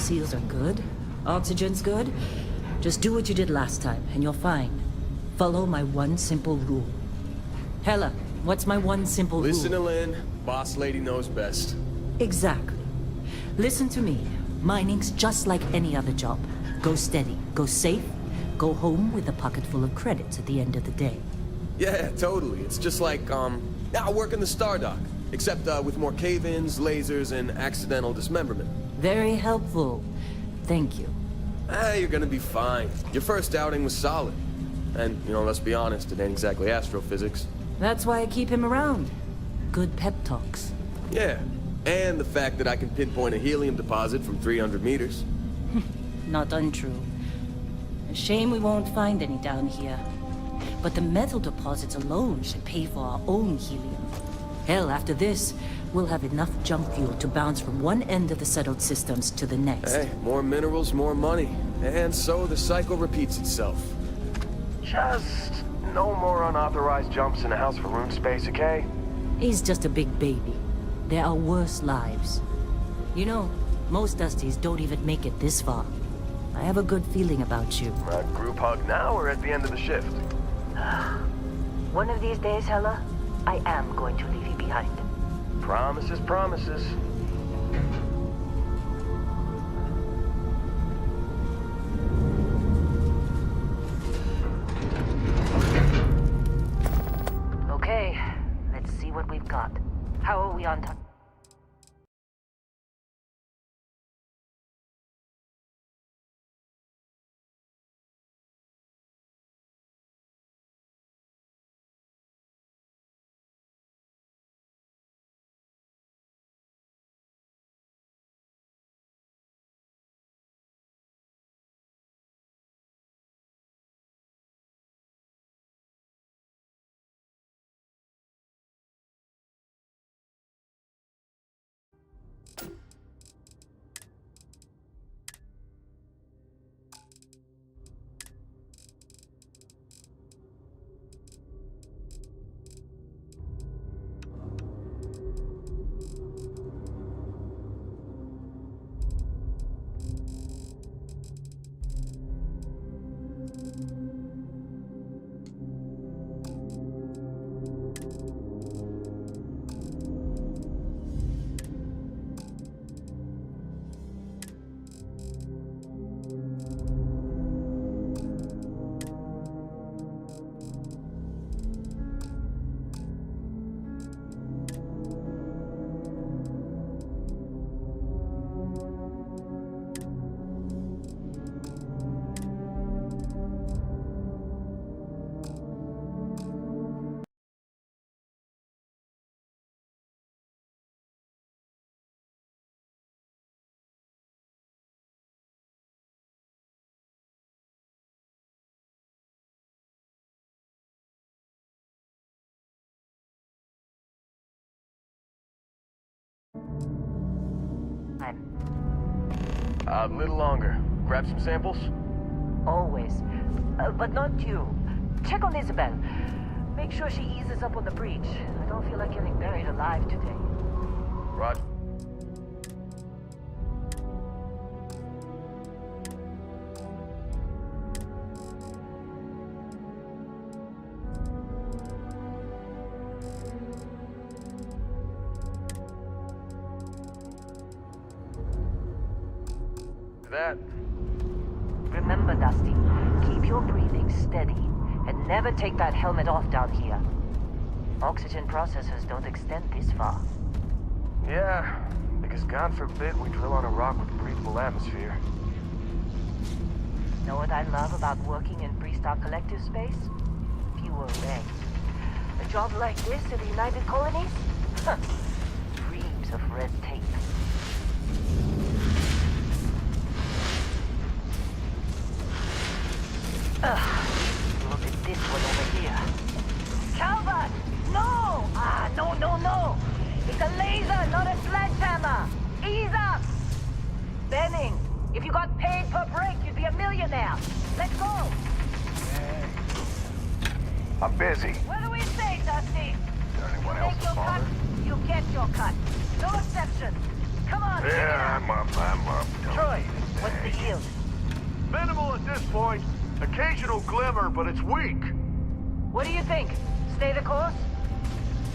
seals are good, oxygen's good, just do what you did last time, and you're fine. Follow my one simple rule. Hella, what's my one simple rule? Listen to Lynn. Boss lady knows best. Exactly. Listen to me. Mining's just like any other job. Go steady, go safe, go home with a pocket full of credits at the end of the day. Yeah, totally. It's just like, now working the Stardock. Except, with more cave-ins, lasers, and accidental dismemberment. Very helpful. Thank you. You're gonna be fine. Your first outing was solid. And, let's be honest, it ain't exactly astrophysics. That's why I keep him around. Good pep talks. Yeah, and the fact that I can pinpoint a helium deposit from 300 meters. Not untrue. A shame we won't find any down here. But the metal deposits alone should pay for our own helium. Hell, after this, we'll have enough junk fuel to bounce from one end of the settled systems to the next. Hey, more minerals, more money. And so the cycle repeats itself. Just no more unauthorized jumps in the house for room space, okay? He's just a big baby. There are worse lives. You know, most Dusties don't even make it this far. I have a good feeling about you. A group hug now or at the end of the shift? One of these days, Hella, I am going to leave you behind. Promises, promises. Okay, let's see what we've got. How are we on time? A little longer. Grab some samples? Always. But not you. Check on Isabel. Make sure she eases up on the breach. I don't feel like getting buried alive today. Roger. That. Remember, Dusty, keep your breathing steady and never take that helmet off down here. Oxygen processors don't extend this far. Yeah, because God forbid we drill on a rock with a breathable atmosphere. Know what I love about working in Freestar Collective space? Fewer regs. A job like this in the United Colonies? Huh. Dreams of red tape. Look at this one over here. Calvert! No! No! It's a laser, not a sledgehammer! Ease up! Benning, if you got paid per break, you'd be a millionaire. Let's go! I'm busy. What do we say, Dusty? Is there anyone else Take your cut, you get your cut. No exceptions. Come on, Yeah, I'm up. Troy, What's the yield? Minimal at this point. Occasional glimmer, but it's weak. What do you think? Stay the course?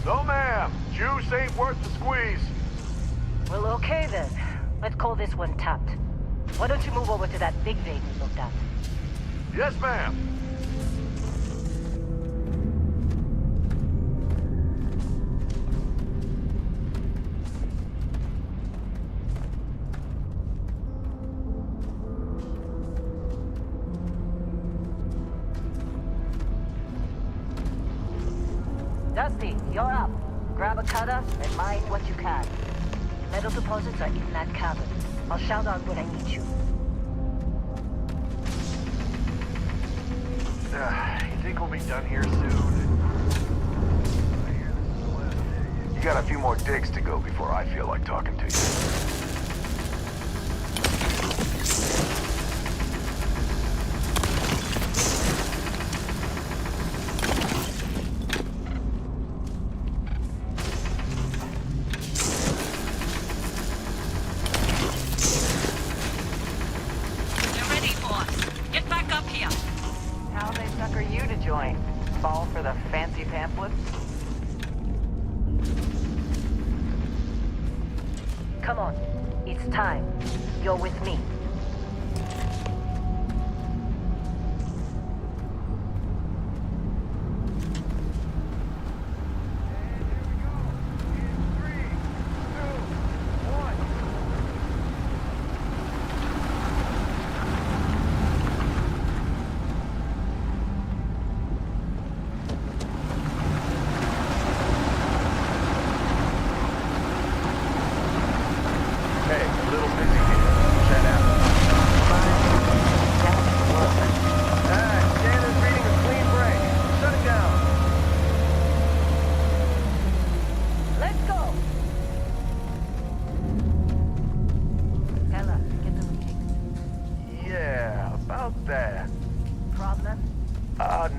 No, ma'am. Juice ain't worth the squeeze. Well, okay then. Let's call this one tapped. Why don't you move over to that big vein we looked at? Yes, ma'am. Dusty, you're up. Grab a cutter and mine what you can. Metal deposits are in that cabin. I'll shout out when I need you. You think we'll be done here soon? You got a few more digs to go before I feel like talking to you. Fall for the fancy pamphlets? Come on, it's time. You're with me.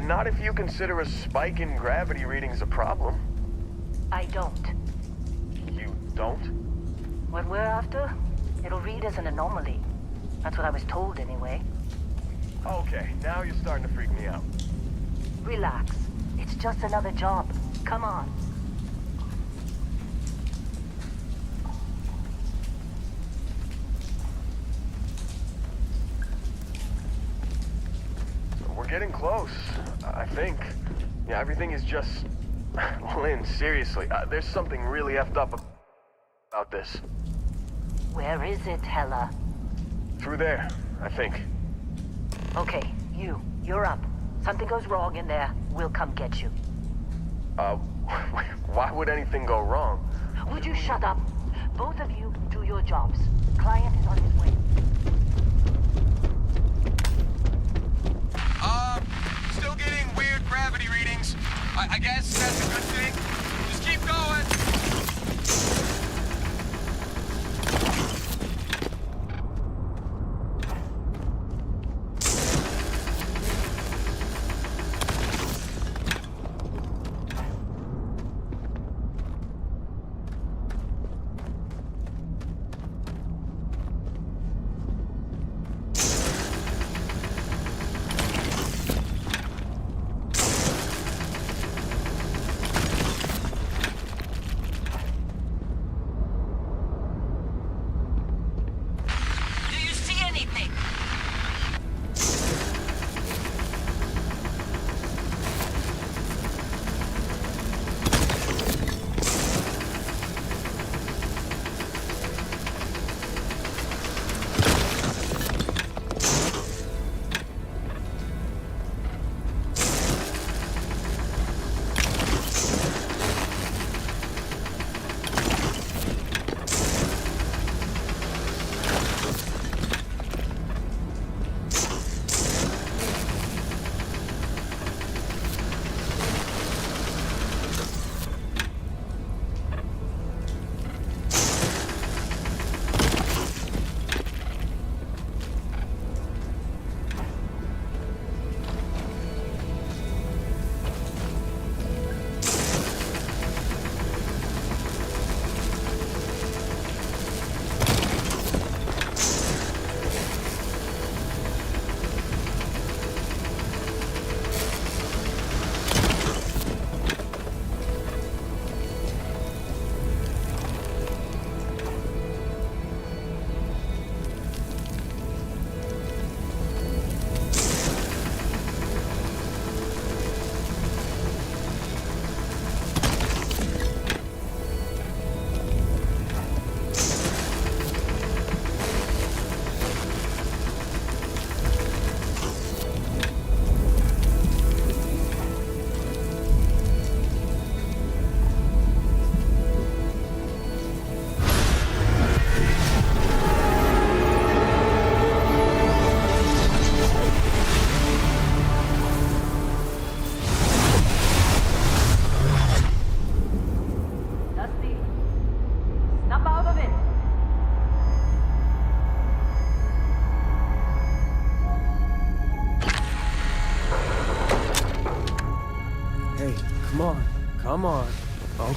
Not if you consider a spike in gravity readings a problem. I don't. You don't? What we're after, it'll read as an anomaly. That's what I was told anyway. Okay, now you're starting to freak me out. Relax. It's just another job. Come on. We're getting close, I think. Yeah, everything is just... Lynn, seriously, there's something really effed up about this. Where is it, Hella? Through there, I think. Okay, you're up. Something goes wrong in there, we'll come get you. Why would anything go wrong? Would you shut up? Both of you do your jobs. Client is on his way. Still getting weird gravity readings. I guess that's a good thing. Just keep going.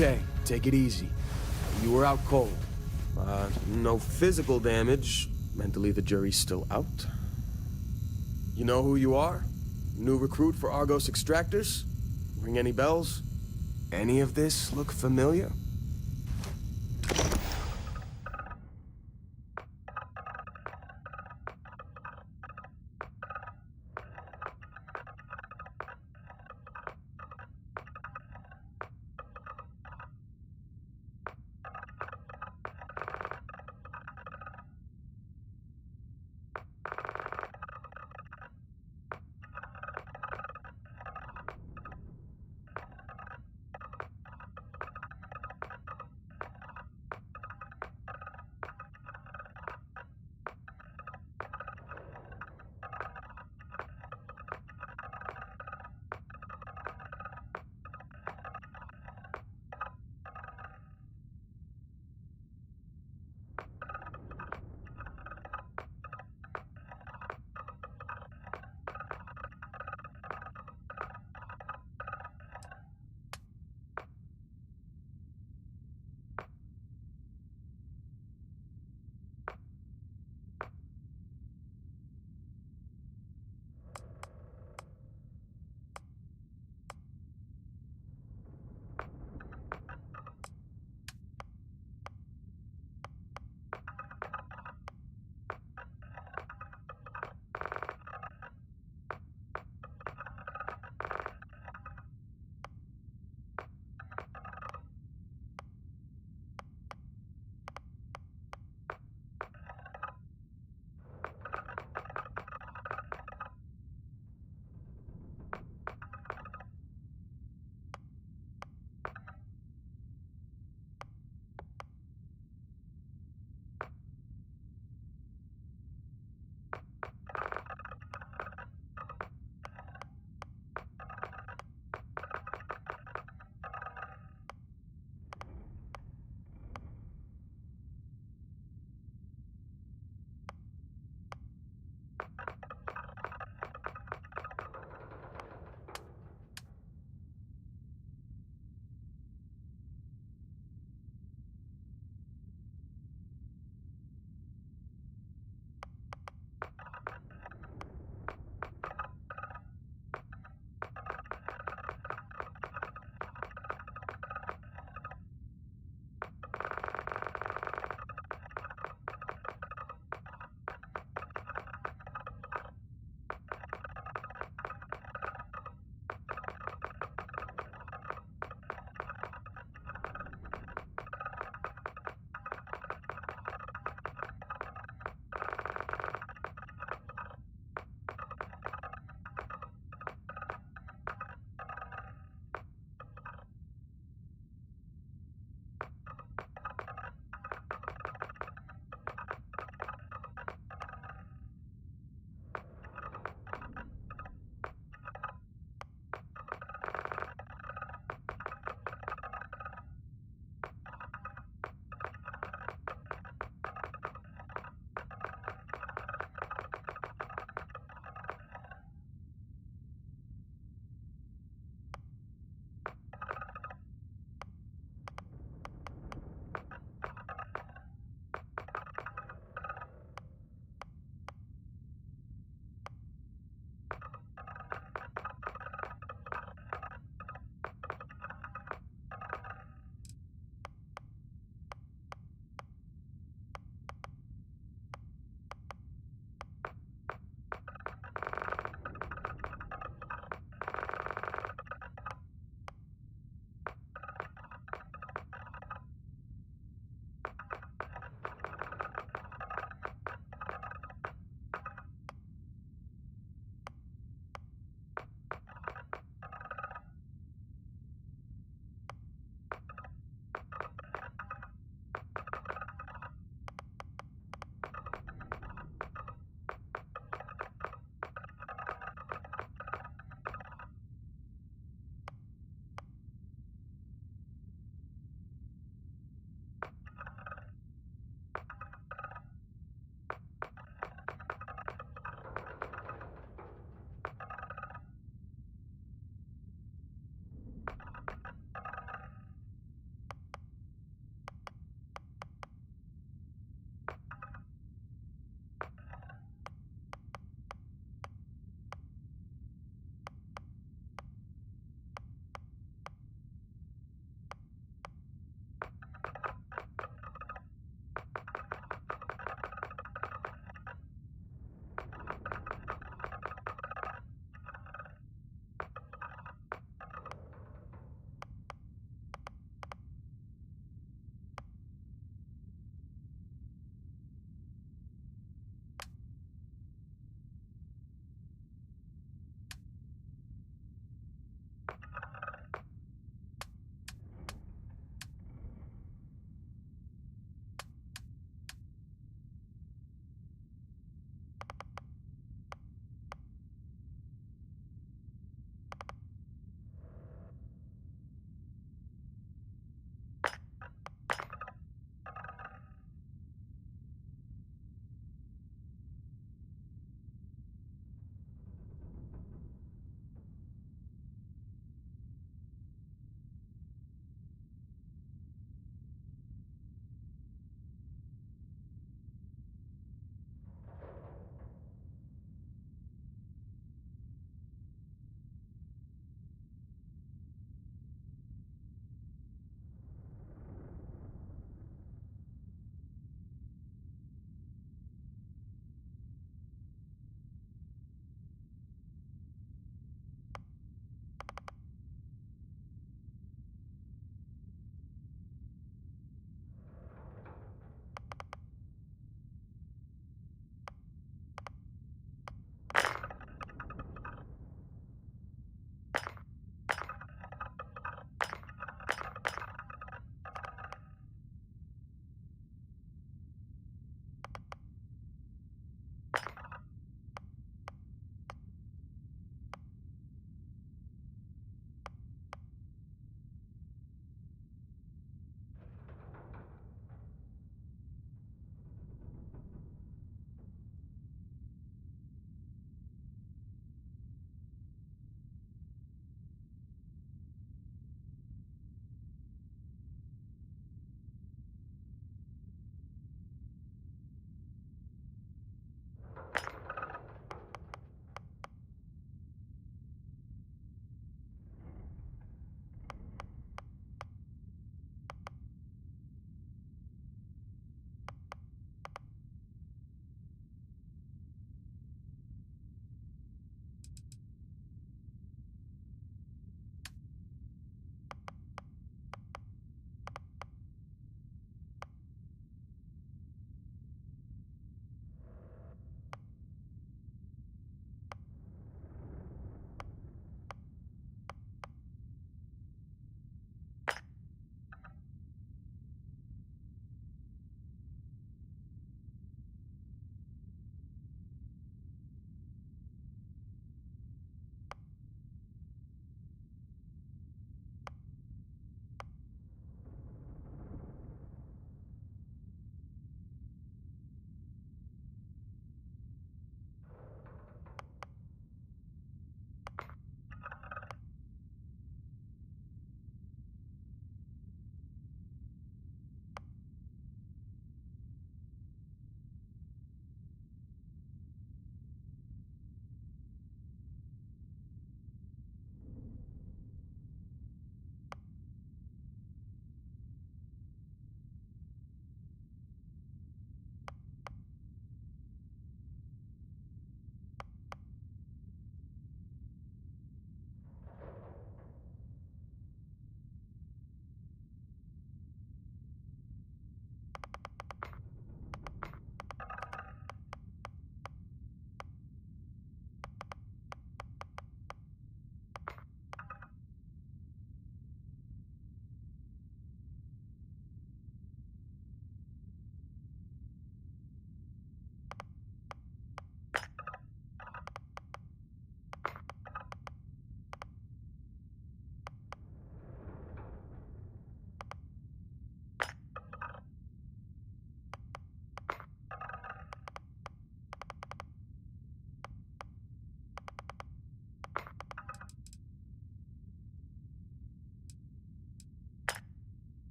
Okay, take it easy. You were out cold. No physical damage. Mentally, the jury's still out. You know who you are? New recruit for Argos Extractors? Ring any bells? Any of this look familiar?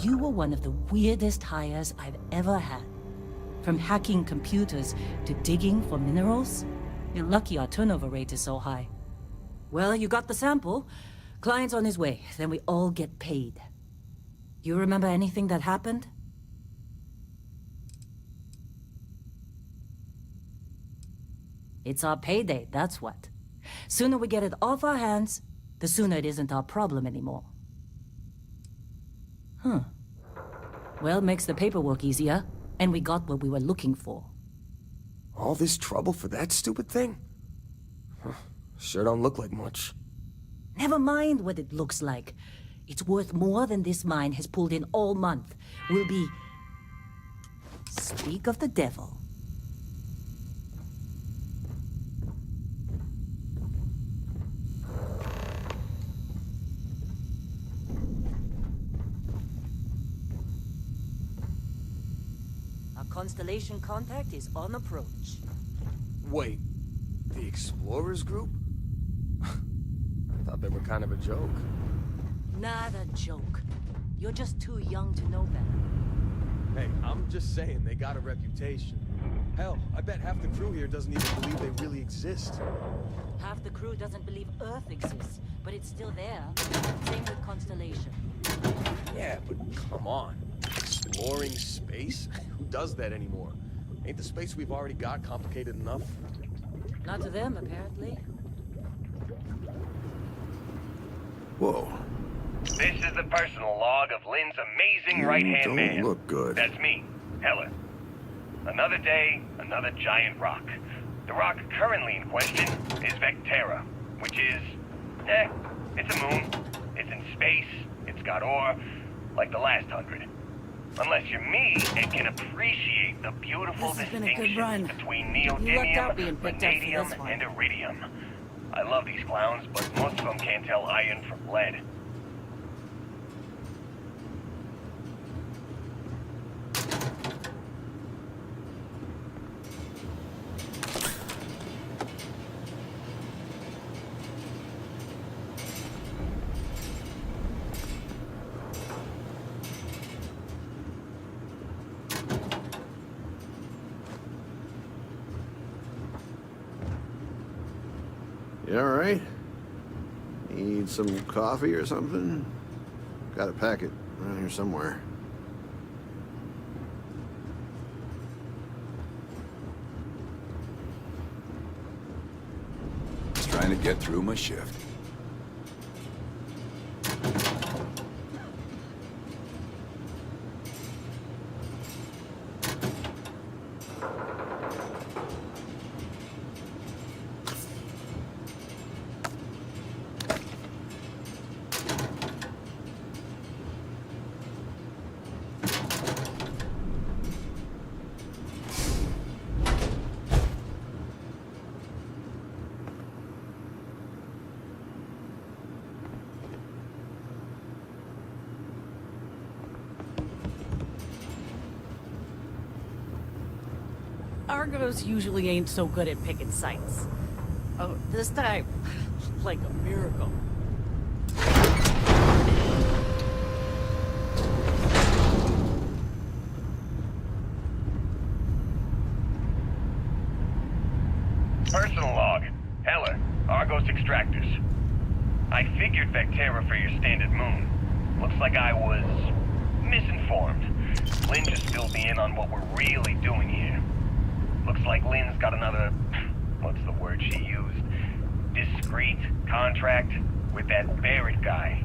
You were one of the weirdest hires I've ever had. From hacking computers to digging for minerals. You're lucky our turnover rate is so high. Well, you got the sample. Client's on his way, then we all get paid. You remember anything that happened? It's our payday, that's what. Sooner we get it off our hands, the sooner it isn't our problem anymore. Huh. Well, makes the paperwork easier, and we got what we were looking for. All this trouble for that stupid thing? Huh. Sure don't look like much. Never mind what it looks like. It's worth more than this mine has pulled in all month. We'll be... Speak of the devil. Our Constellation contact is on approach. Wait, the Explorers group? I thought they were kind of a joke. Not a joke. You're just too young to know better. Hey, I'm just saying they got a reputation. Hell, I bet half the crew here doesn't even believe they really exist. Half the crew doesn't believe Earth exists, but it's still there. Same with Constellation. Yeah, but come on. Exploring space? Who does that anymore? Ain't the space we've already got complicated enough? Not to them, apparently. Whoa. This is the personal log of Lynn's amazing right-hand man. Don't look good. That's me, Heller. Another day, another giant rock. The rock currently in question is Vectera, which is, it's a moon. It's in space. It's got ore, like the last 100. Unless you're me and can appreciate the beautiful This has been a good run. distinction between You lucked out being neodymium, picked up for vanadium, this one. and iridium. I love these clowns, but most of them can't tell iron from lead. You all right? Need some coffee or something? Got a packet around here somewhere. Just trying to get through my shift. Argos usually ain't so good at picking sites. Oh, this time, like a miracle. Personal log. Heller, Argos Extractors. I figured Vectera for your standard moon. Looks like I was misinformed. Lynn just filled me in on what we're really doing here. Looks like Lynn's got another, what's the word she used? Discreet contract with that Barrett guy.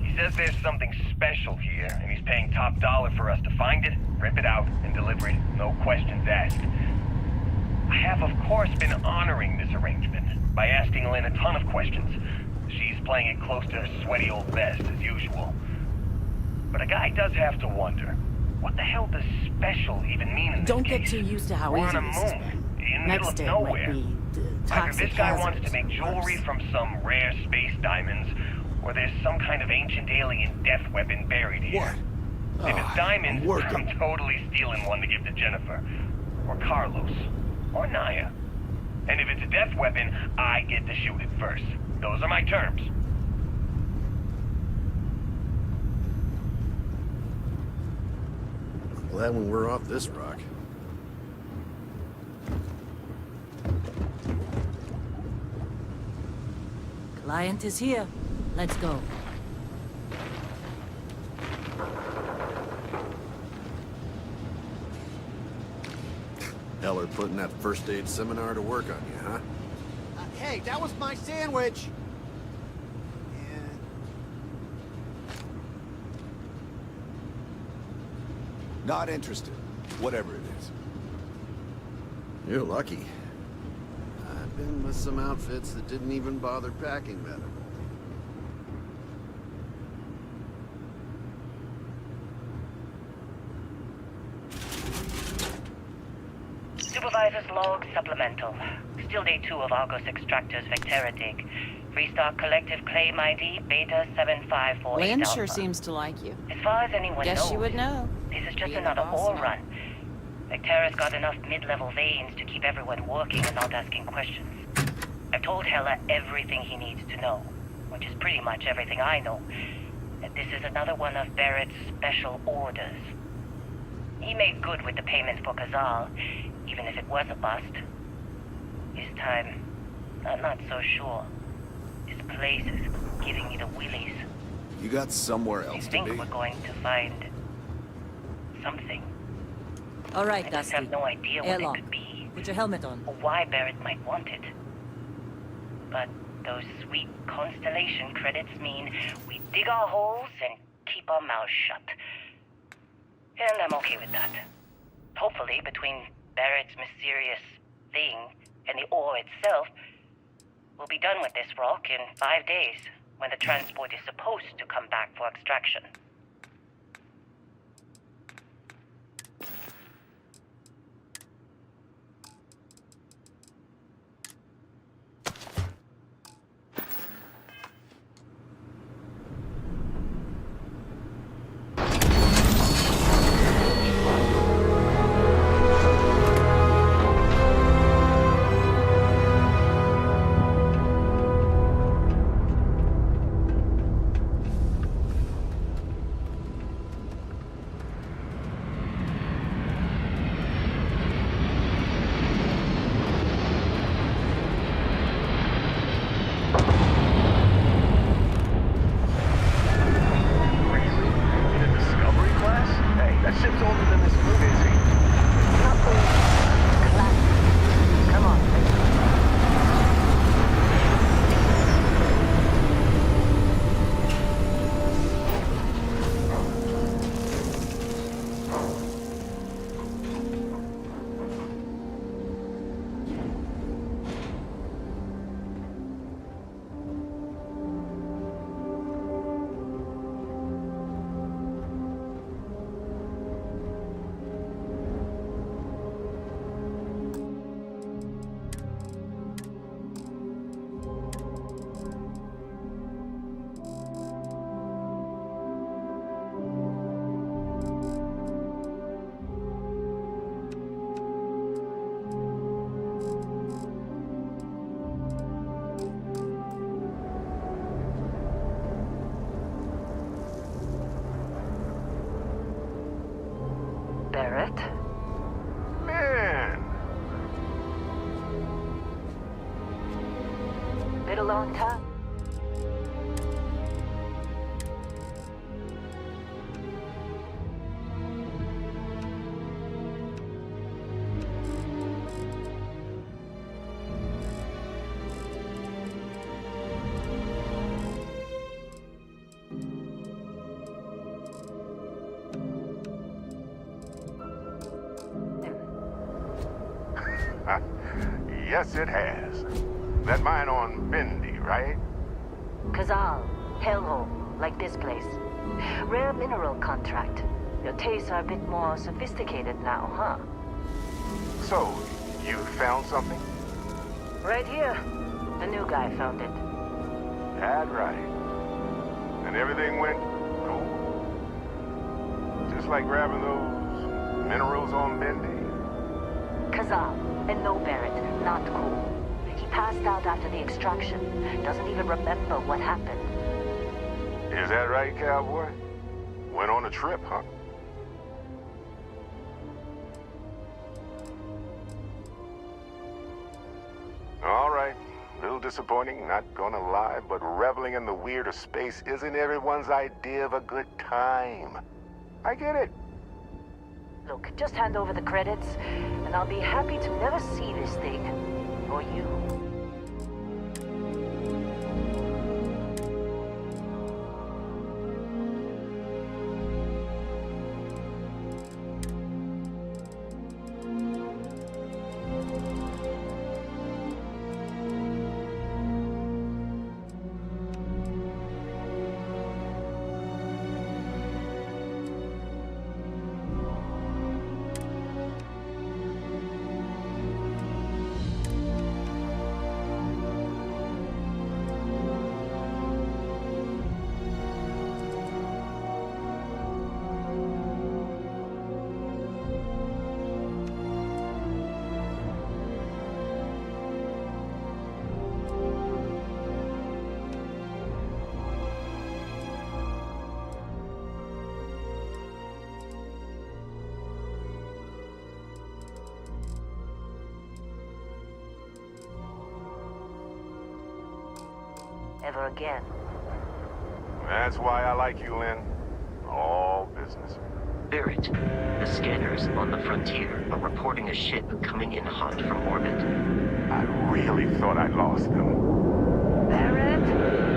He says there's something special here, and he's paying top dollar for us to find it, rip it out, and deliver it, no questions asked. I have, of course, been honoring this arrangement by asking Lynn a ton of questions. She's playing it close to her sweaty old vest, as usual. But a guy does have to wonder, what the hell does special even mean in this Don't case? get too used to how We're easy on a this has moon, been. in the middle Next of day nowhere. might be Either toxic this guy wants to hazards, make jewelry worse. from some rare space diamonds, or there's some kind of ancient alien death weapon buried here. What? If it's diamonds, I'm working. I'm totally stealing one to give to Jennifer. Or Carlos. Or Naya. And if it's a death weapon, I get to shoot it first. Those are my terms. Glad when we're off this rock. Client is here. Let's go. Heller putting that first aid seminar to work on you, huh? Hey, that was my sandwich! Not interested. Whatever it is. You're lucky. I've been with some outfits that didn't even bother packing medical. Supervisor's log supplemental. Still day 2 of Argos Extractor's Vectera dig. Restart collective claim ID Beta 7548 Lynn Alpha. sure seems to like you. As far as anyone Guess knows, you would know. this is just Being another the boss ore now. run. Vectera's got enough mid-level veins to keep everyone working and not asking questions. I've told Heller everything he needs to know, which is pretty much everything I know. That this is another one of Barrett's special orders. He made good with the payment for Kazal, even if it was a bust. This time, I'm not so sure. This place is giving me the willies. You got somewhere I else to think be. we're going to find something. All right, I just Dusty. have no idea what Airlock. it could be, Put your helmet on. or why Barrett might want it. But those sweet Constellation credits mean we dig our holes and keep our mouths shut. And I'm okay with that. Hopefully, between Barrett's mysterious thing and the ore itself, we'll be done with this rock in 5 days, when the transport is supposed to come back for extraction. Barrett? Man! Been a long time. Yes, it has. That mine on Bendy, right? Kazal, hellhole, like this place. Rare mineral contract. Your tastes are a bit more sophisticated now, huh? So, you found something? Right here. The new guy found it. That right. And everything went cool? Just like grabbing those minerals on Bendy? Kazal, and no Barrett, not cool. He passed out after the extraction. Doesn't even remember what happened. Is that right, cowboy? Went on a trip, huh? disappointing, not gonna lie, but reveling in the weird of space isn't everyone's idea of a good time. I get it. Look, just hand over the credits, and I'll be happy to never see this thing. Or you. Ever again. That's why I like you, Lynn. All business. Barrett, the scanners on the frontier are reporting a ship coming in hot from orbit. I really thought I lost them. Barrett?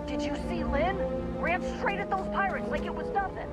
Did you see Lynn? Ran straight at those pirates like it was nothing.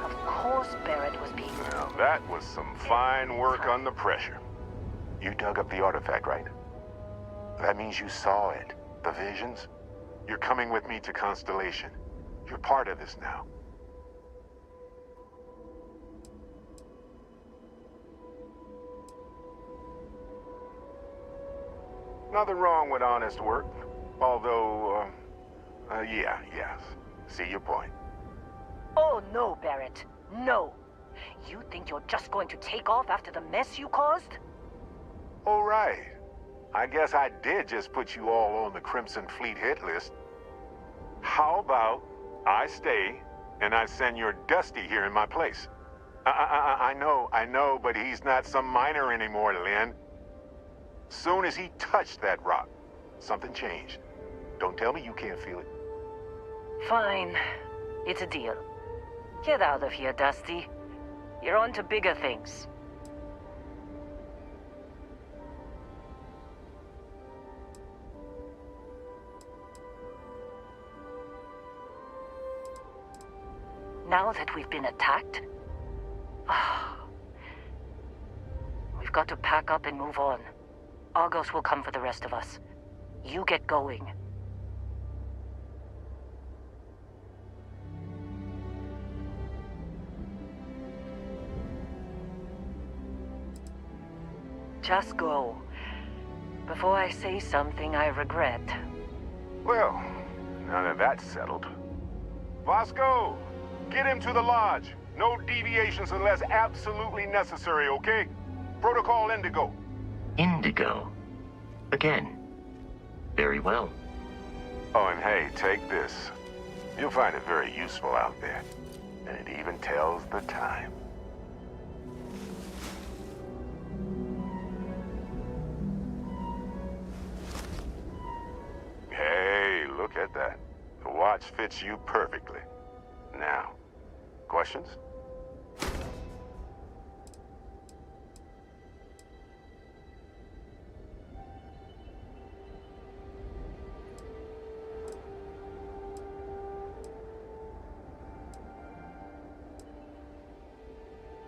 Of course Barrett was being... Now, that was some fine work under pressure. You dug up the artifact, right? That means you saw it. The visions? You're coming with me to Constellation. You're part of this now. Nothing wrong with honest work. Although, yes. See your point. Oh, no, Barrett. No. You think you're just going to take off after the mess you caused? All right. I guess I did just put you all on the Crimson Fleet hit list. How about I stay and I send your Dusty here in my place? I know, but he's not some miner anymore, Lynn. Soon as he touched that rock, something changed. Don't tell me you can't feel it. Fine. It's a deal. Get out of here, Dusty. You're on to bigger things. Now that we've been attacked, we've got to pack up and move on. Argos will come for the rest of us. You get going. Just go. Before I say something I regret. Well, now that that's settled. Vasco, get him to the lodge. No deviations unless absolutely necessary, okay? Protocol Indigo. Indigo. Again. Very well. Oh, and hey, take this. You'll find it very useful out there. And it even tells the time. Hey, look at that. The watch fits you perfectly. Now, questions?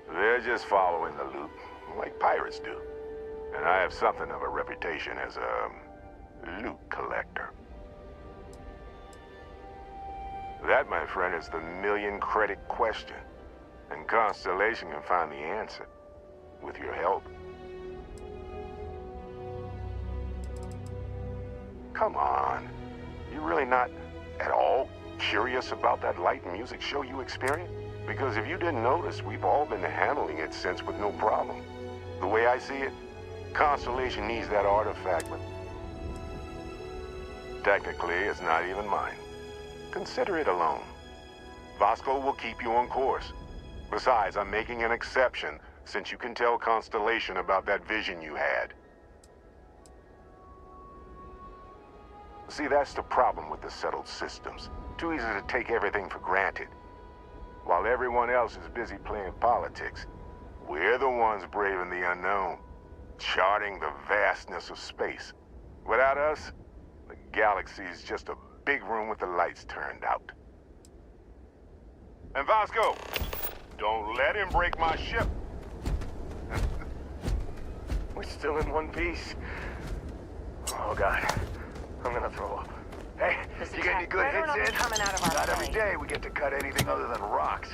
They're just following the loop, like pirates do. And I have something of a reputation as a loot collector. That, my friend, is the million-credit question. And Constellation can find the answer. With your help. Come on. You really not at all curious about that light and music show you experienced? Because if you didn't notice, we've all been handling it since with no problem. The way I see it, Constellation needs that artifact, but technically it's not even mine. Consider it a loan. Vasco will keep you on course. Besides, I'm making an exception since you can tell Constellation about that vision you had. See, that's the problem with the settled systems. Too easy to take everything for granted. While everyone else is busy playing politics, we're the ones braving the unknown, charting the vastness of space. Without us, the galaxy is just a big room with the lights turned out. And Vasco, don't let him break my ship. We're still in one piece. Oh, God. I'm gonna throw up. Hey, This you get any attack good better not hits be in? coming out of our Not every way. day we get to cut anything other than rocks.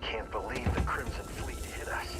Can't believe the Crimson Fleet hit us.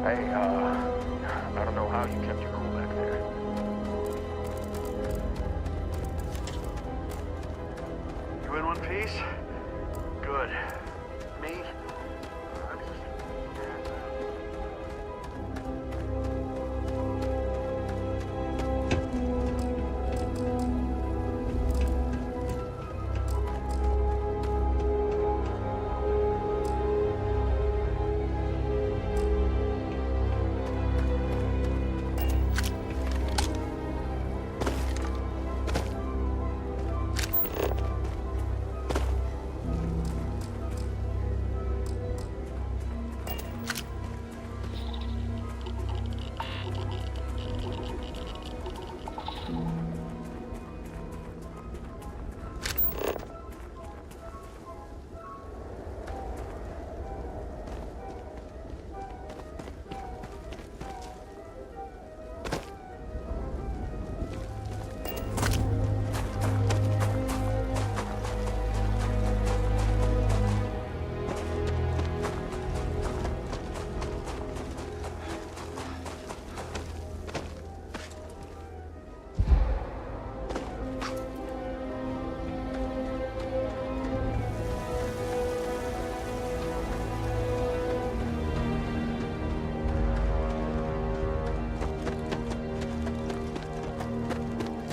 Hey, I don't know how you kept your cool back there. You in one piece? Good. Me? I'm just...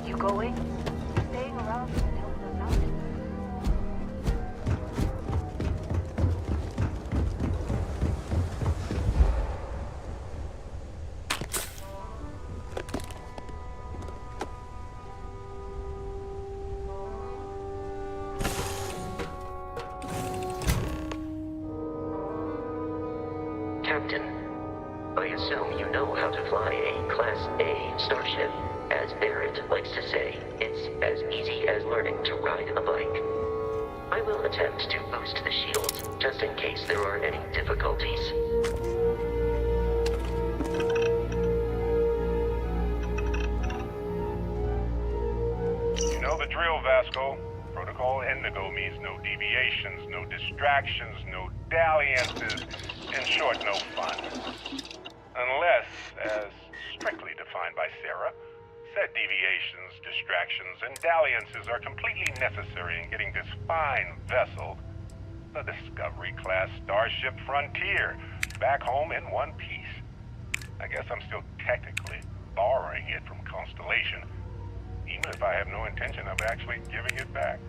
You going? Staying around and helping us out? Captain, I assume you know how to fly a Class A starship. As Barrett likes to say, it's as easy as learning to ride a bike. I will attempt to boost the shields, just in case there are any difficulties. You know the drill, Vasco. Protocol Indigo means no deviations, no distractions, no dalliances. In short, no fun. Unless, as strictly defined by Sarah, said deviations, distractions, and dalliances are completely necessary in getting this fine vessel, the Discovery-class Starship Frontier, back home in one piece. I guess I'm still technically borrowing it from Constellation, even if I have no intention of actually giving it back.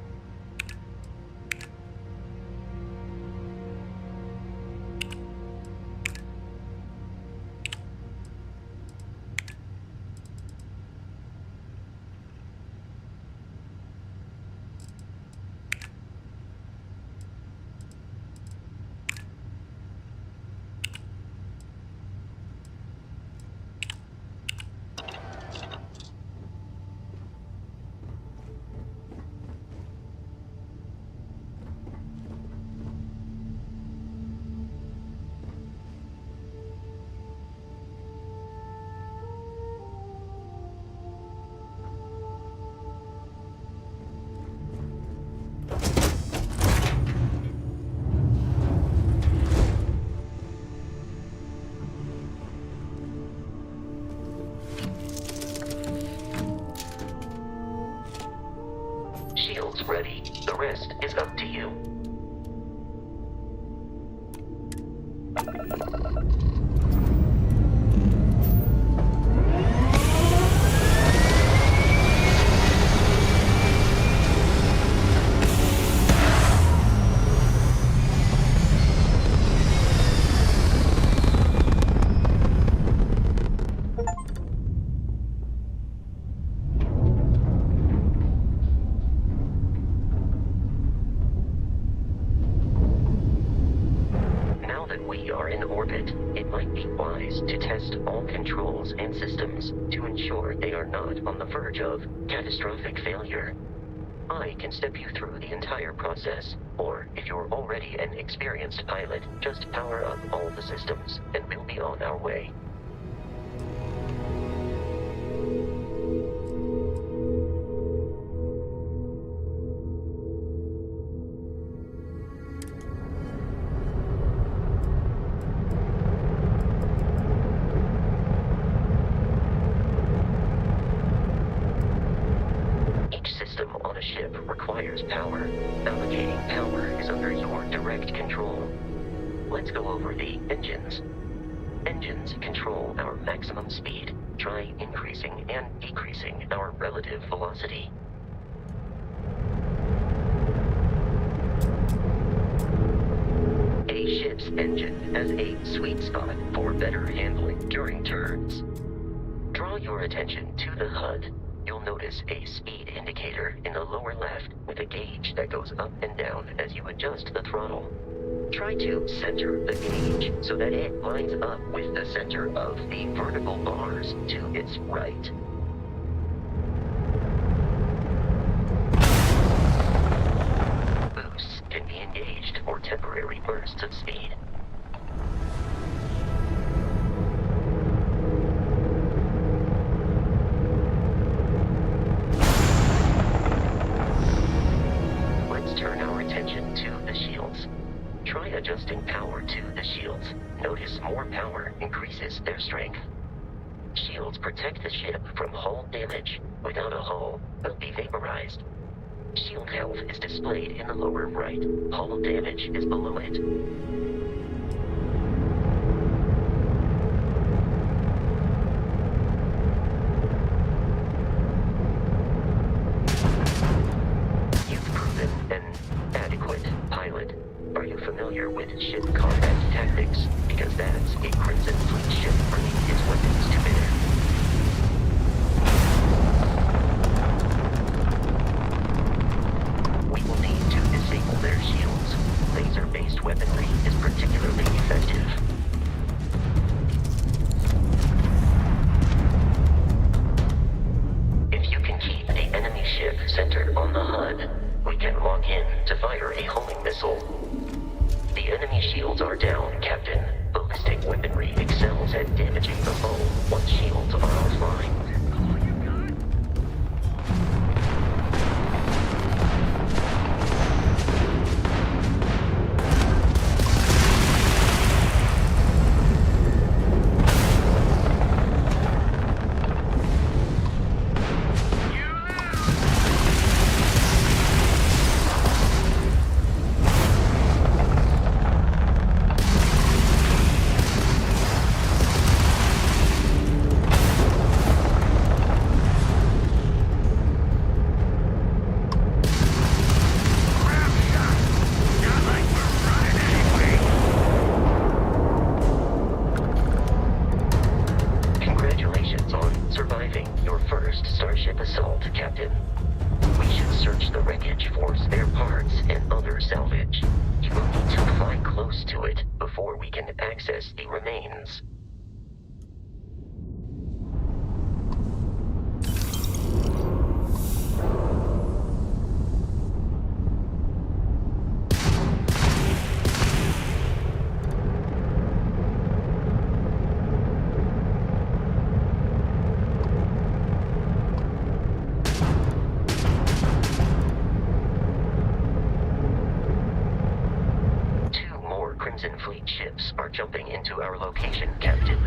shields ready. The rest is up to you. And systems to ensure they are not on the verge of catastrophic failure. I can step you through the entire process, or if you're already an experienced pilot, just power up all the systems and we'll be on our way. Power. Allocating power is under your direct control. Let's go over the engines. Engines control our maximum speed. Try increasing and decreasing our relative velocity. A ship's engine has a sweet spot for better handling during turns. Draw your attention to the HUD. You'll notice a speed indicator in the lower left with a gauge that goes up and down as you adjust the throttle. Try to center the gauge so that it lines up with the center of the vertical bars to its right. Boosts can be engaged for temporary bursts of speed. Try adjusting power to the shields. Notice more power increases their strength. Shields protect the ship from hull damage. Without a hull, they'll be vaporized. Shield health is displayed in the lower right. Hull damage is below it. You've proven an adequate pilot. Are you familiar with ship combat tactics? Because that's a Crimson Fleet ship bringing its weapons to bear. We will need to disable their shields. Laser-based weaponry is particularly effective. If you can keep the enemy ship centered on the HUD, we can lock in to fire a homing missile. The enemy shields are down, Captain. Ballistic weaponry excels at damaging the hull once shields are offline. Starship assault, Captain. We should search the wreckage for spare parts and other salvage. You will need to fly close to it before we can access the remains. Crimson Fleet ships are jumping into our location, Captain.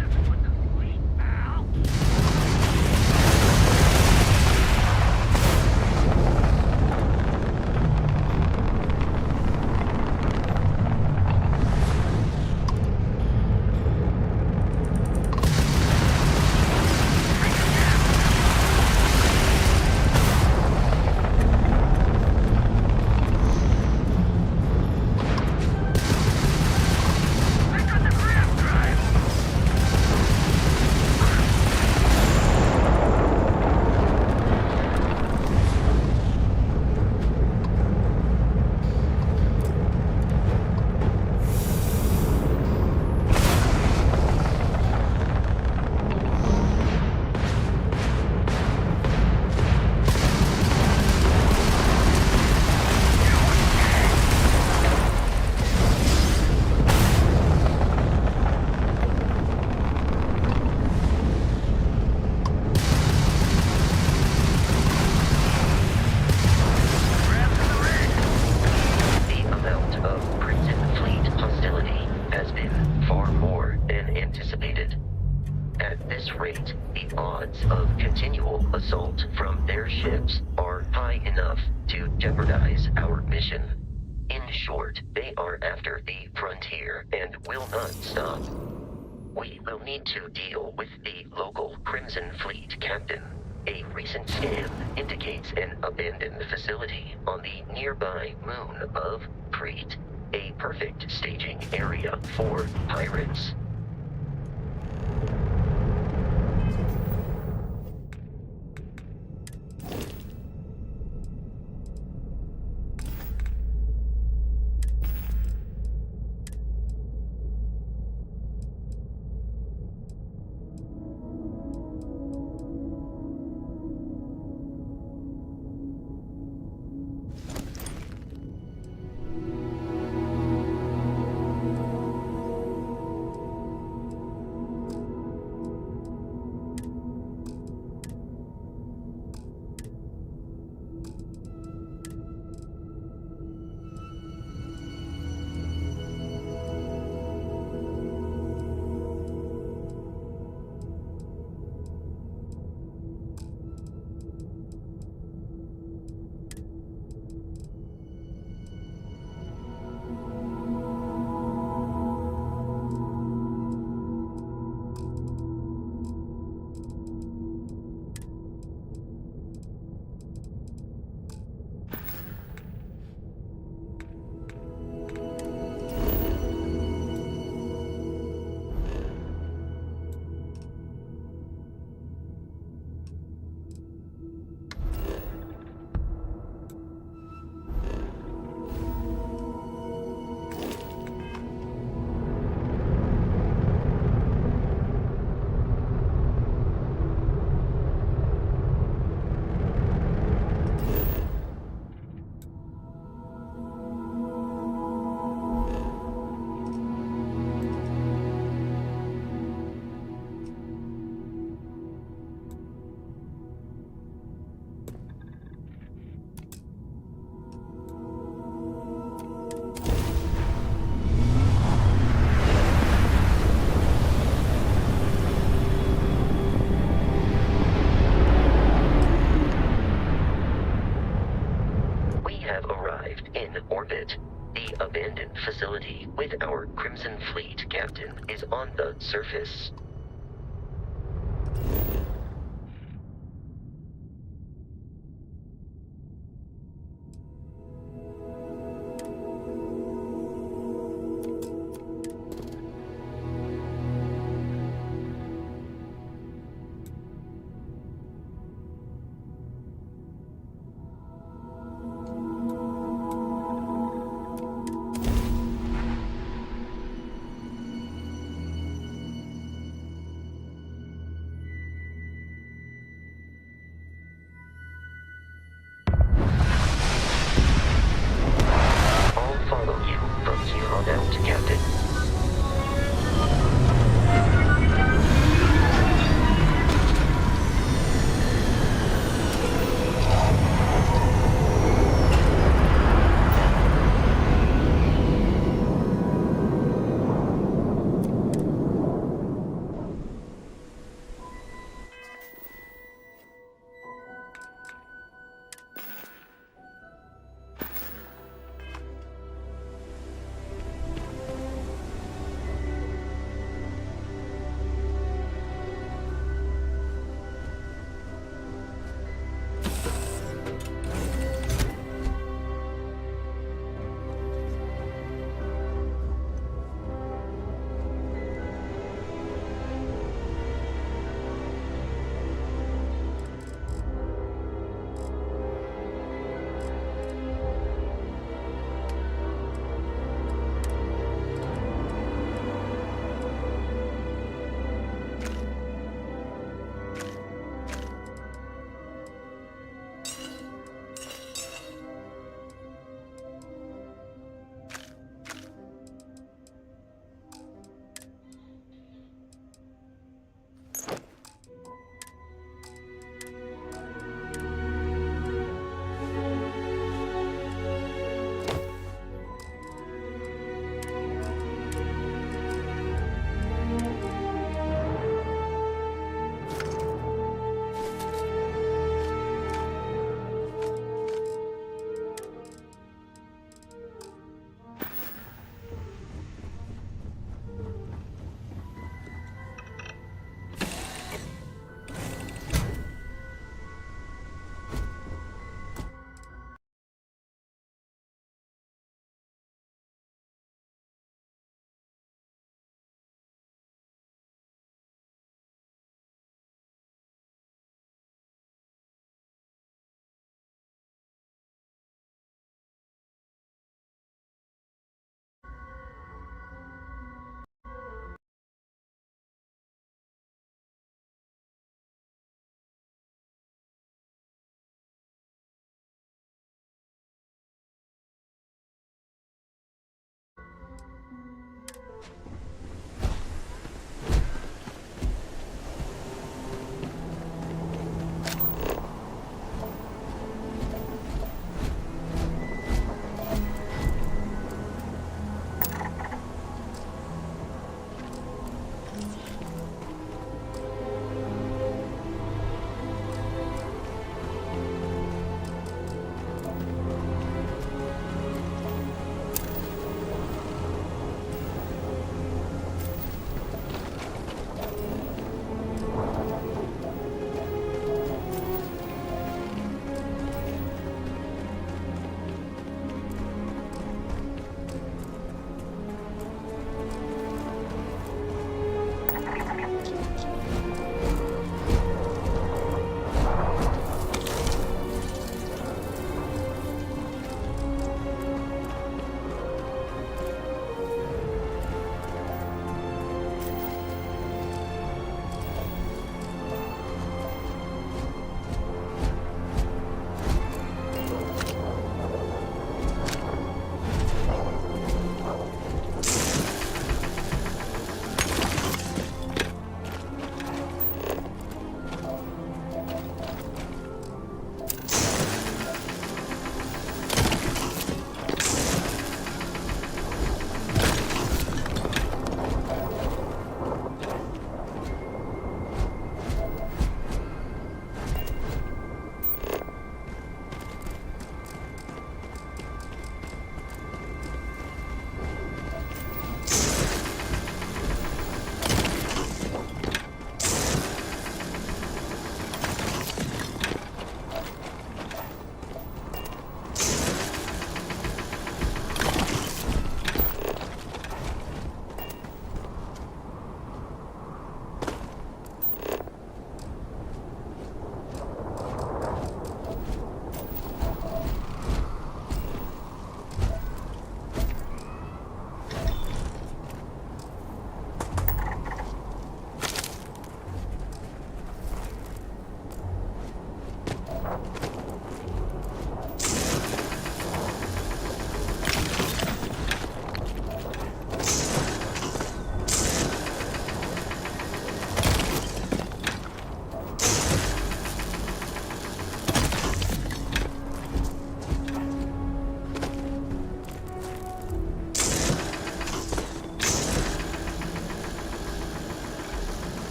enough to jeopardize our mission. In short, they are after the frontier and will not stop. We will need to deal with the local Crimson Fleet captain. A recent scan indicates an abandoned facility on the nearby moon of Crete, a perfect staging area for pirates. The abandoned facility with our Crimson Fleet captain is on the surface.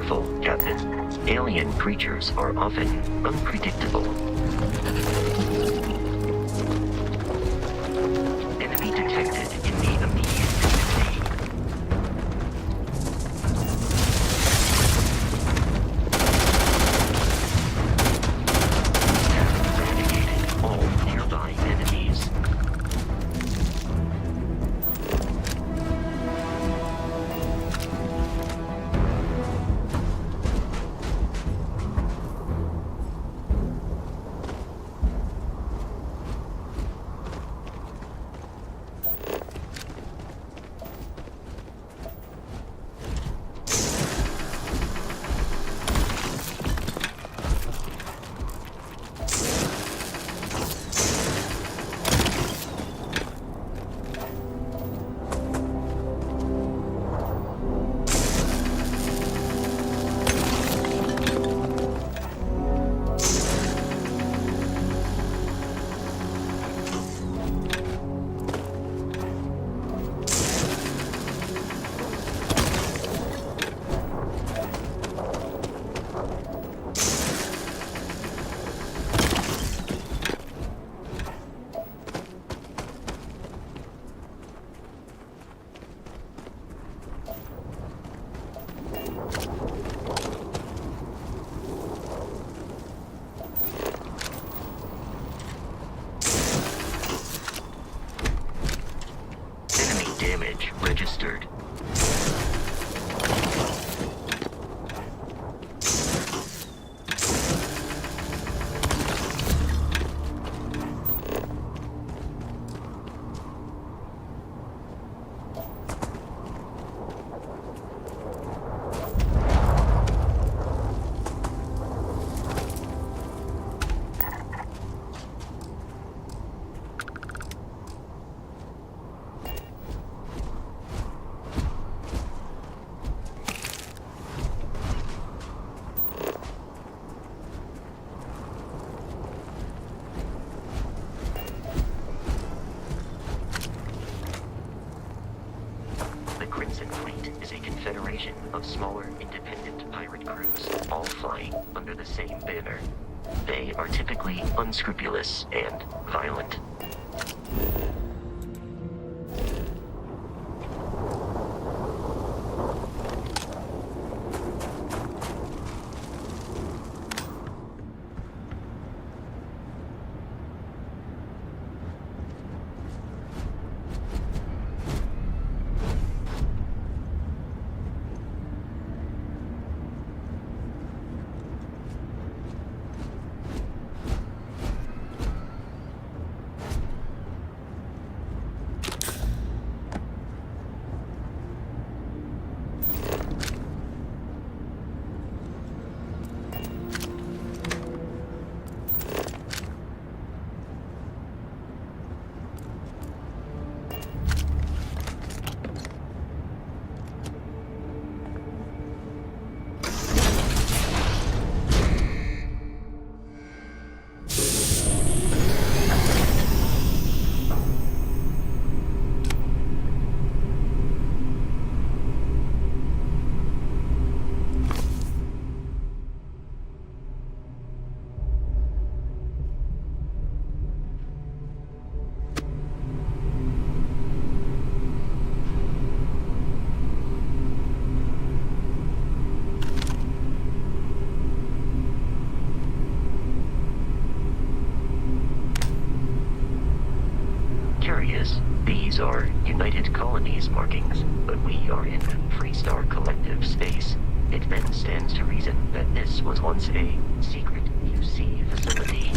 careful, Captain. Alien creatures are often unpredictable. Enemy detected in the immediate vicinity. Have eradicated all nearby enemies. Damage registered. The Crimson Fleet is a confederation of smaller, independent pirate crews, all flying under the same banner. They are typically unscrupulous and violent. These are United Colonies markings, but we are in Freestar Collective space. It then stands to reason that this was once a secret UC facility.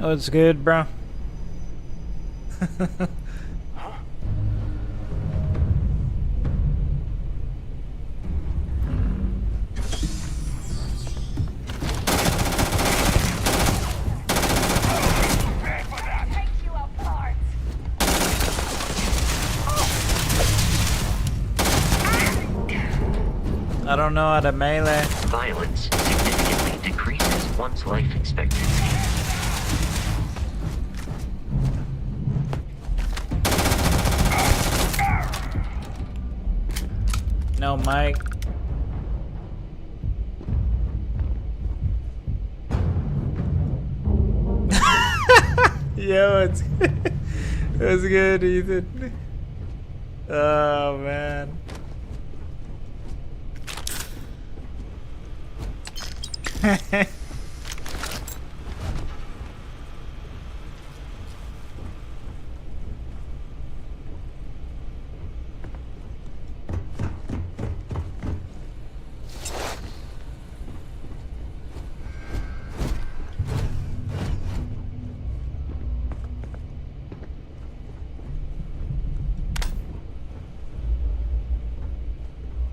Oh, it's good, bro. I don't know how to melee. Violence significantly decreases one's life expectancy. No, Mike. Yo, it's it's good, Ethan. Oh man.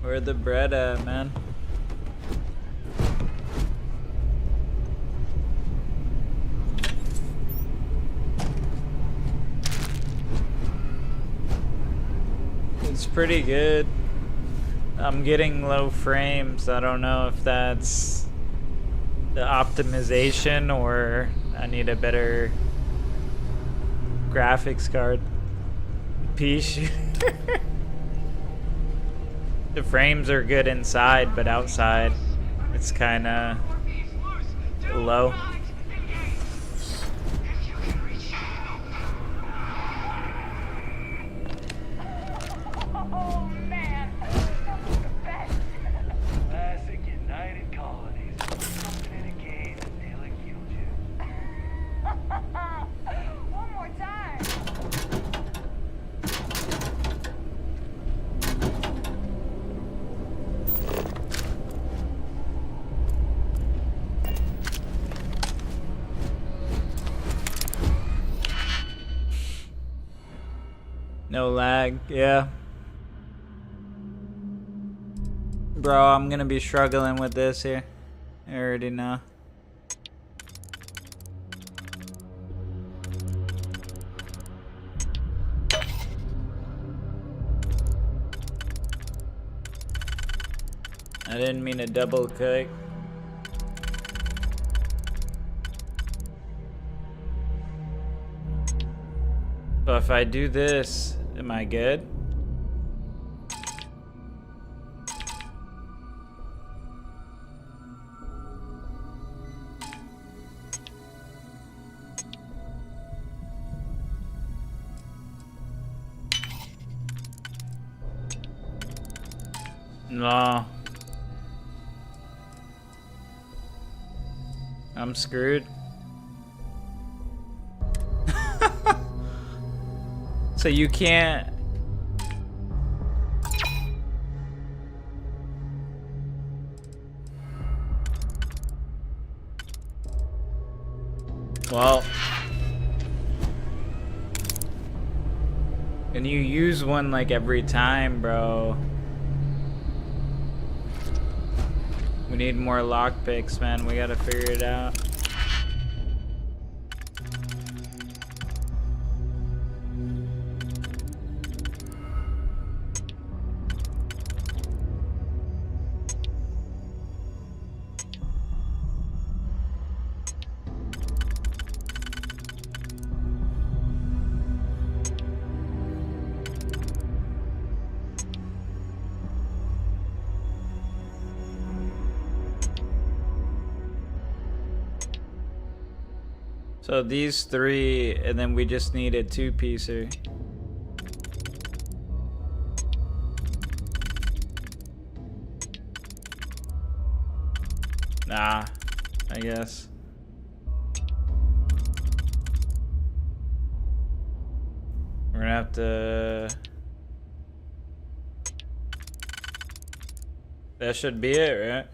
Where the bread at, man? It's pretty good. I'm getting low frames. I don't know if that's the optimization or I need a better graphics card. Peace. The frames are good inside, but outside it's kind of low. Oh man, that was the best. Classic United Colonies. Something in a game that nearly killed you. One more time. No lag, yeah. Bro, I'm gonna be struggling with this here. I already know. I didn't mean to double click. So if I do this, am I good? No. I'm screwed. So you can't... Well... And you use one like every time, bro. We need more lockpicks, man. We gotta figure it out. So these three, and then we just need a two-piecer. Nah, I guess. We're gonna have to... That should be it, right?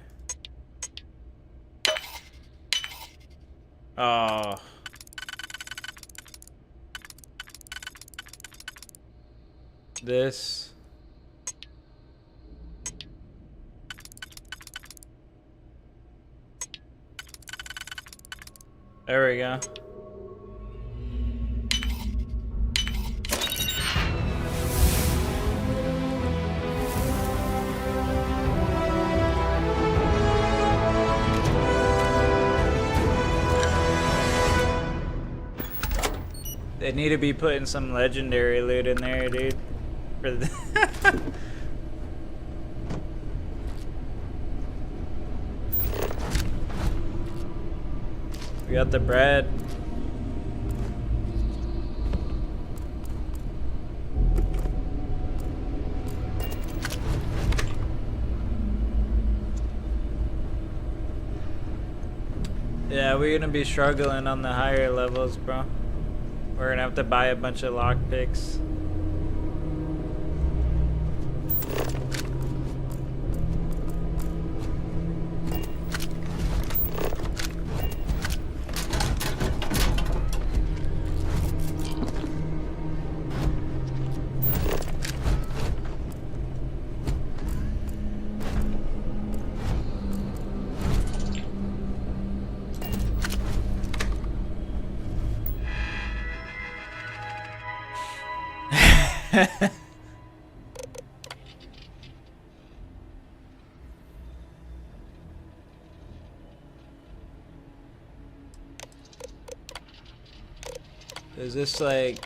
Oh. this. There we go. They need to be putting some legendary loot in there, dude. For the we got the bread. Yeah, we're gonna be struggling on the higher levels, bro. We're gonna have to buy a bunch of lockpicks. Is this like...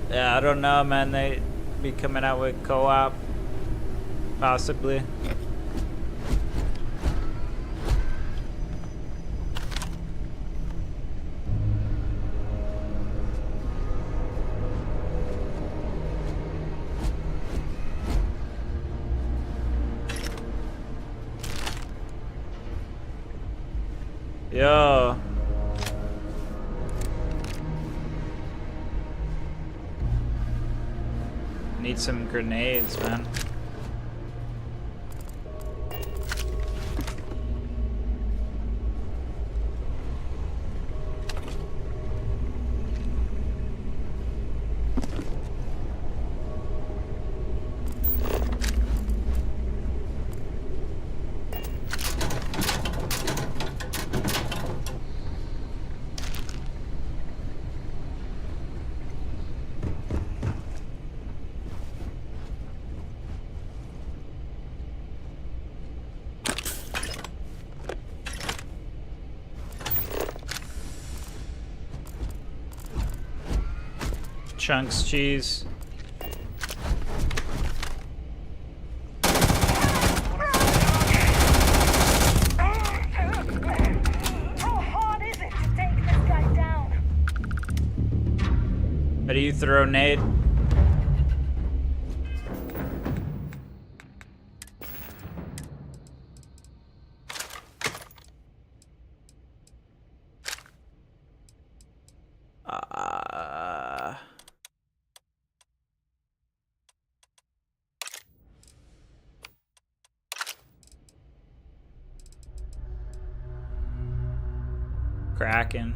Yeah, I don't know, man. They be coming out with co-op, possibly. Yo. Need some grenades, man. Chunks cheese. How hard is it to take this guy down? How do you throw nade? Kraken.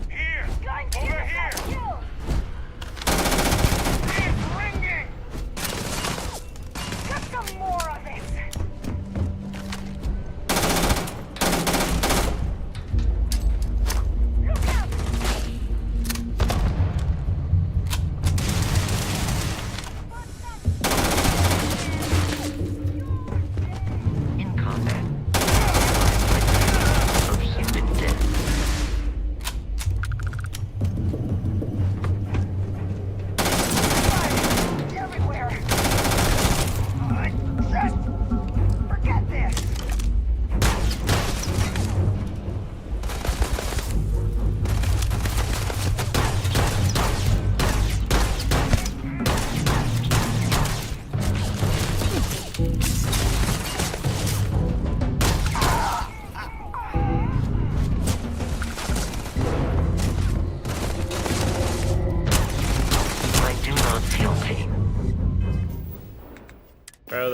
Here! Going to Over get here! killed. It's ringing! Get some more of this. Look out!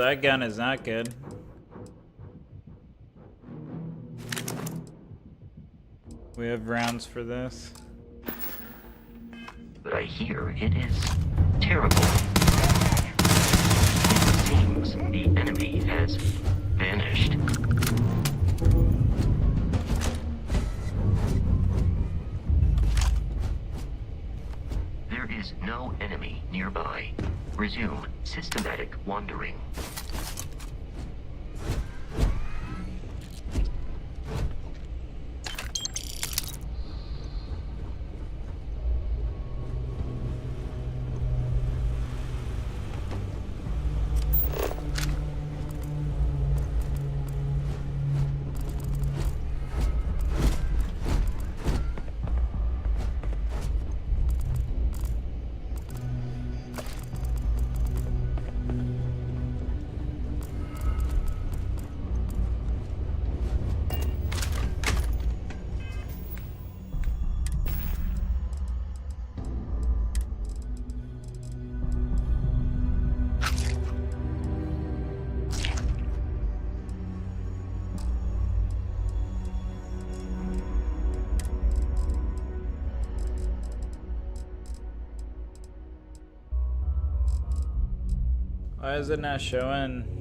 that gun is not good. We have rounds for this. But I hear it is terrible. It seems the enemy has vanished. There is no enemy nearby. Resume systematic wandering. Why is it not showing?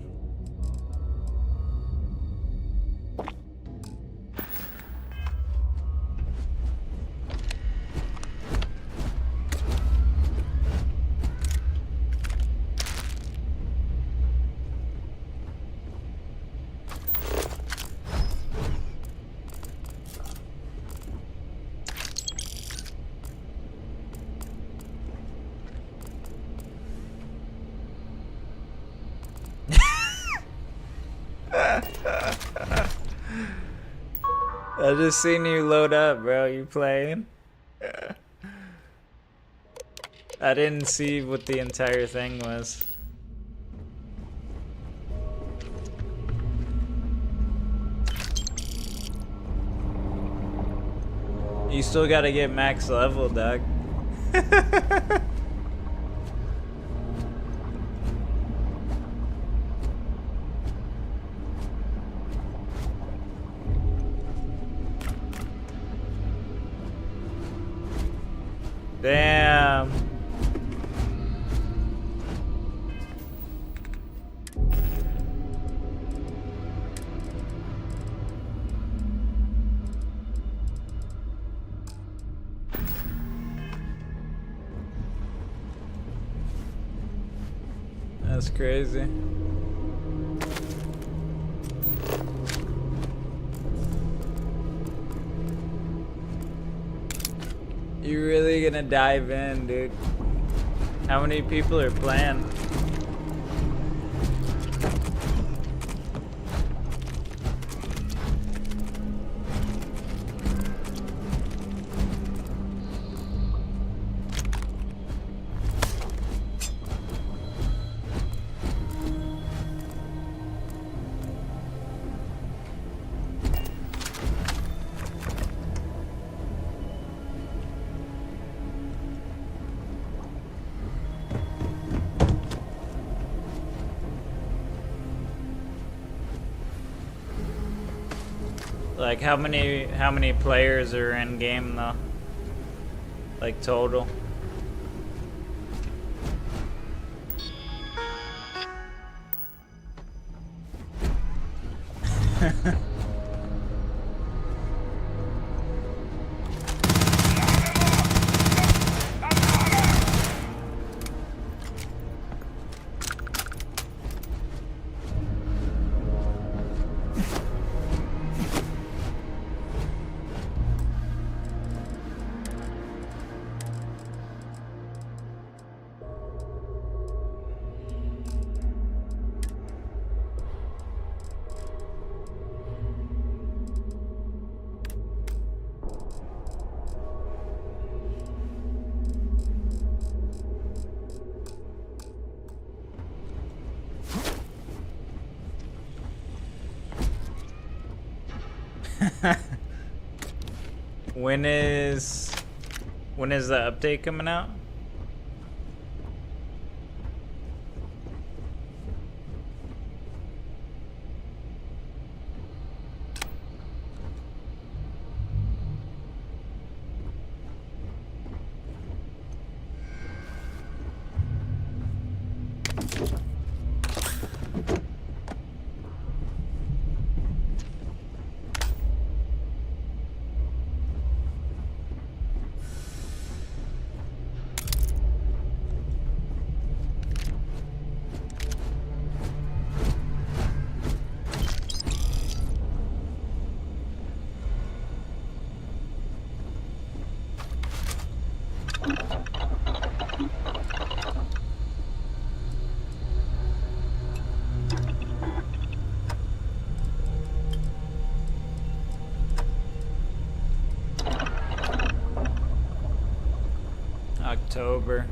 I just seen you load up, bro. You playing? I didn't see what the entire thing was. You still gotta get max level, Doug. Damn. That's crazy. You really gonna dive in, dude? How many people are playing? Like how many players are in game though? Like total. When is the update coming out? October.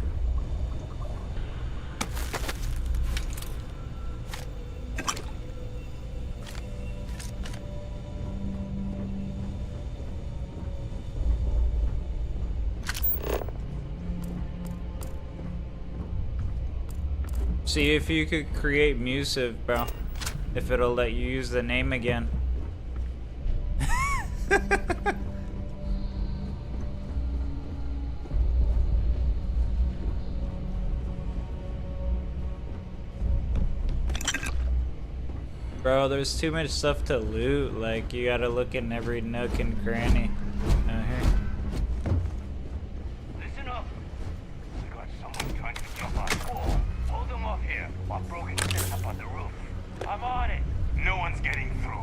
See if you could create music, bro. If it'll let you use the name again. Bro, there's too much stuff to loot. Like, you gotta look in every nook and cranny. Listen up. We got someone trying to jump our wall. Hold them off here while Brogan sets up on the roof. I'm on it. No one's getting through.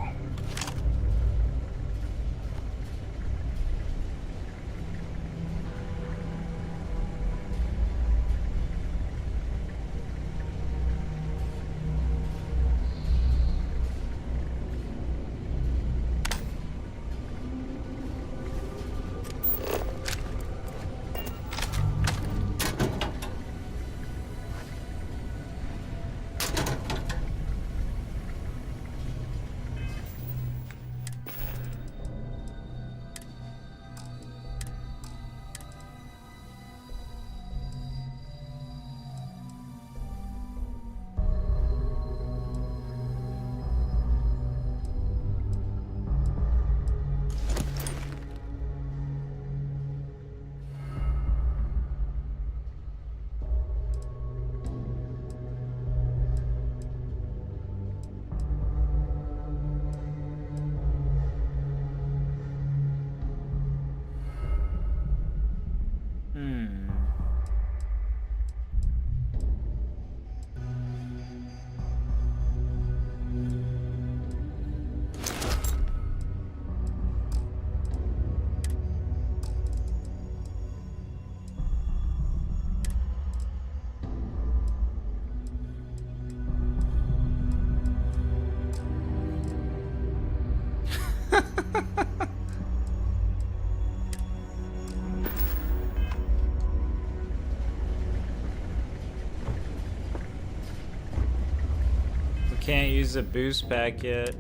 Can't use the boost pack yet.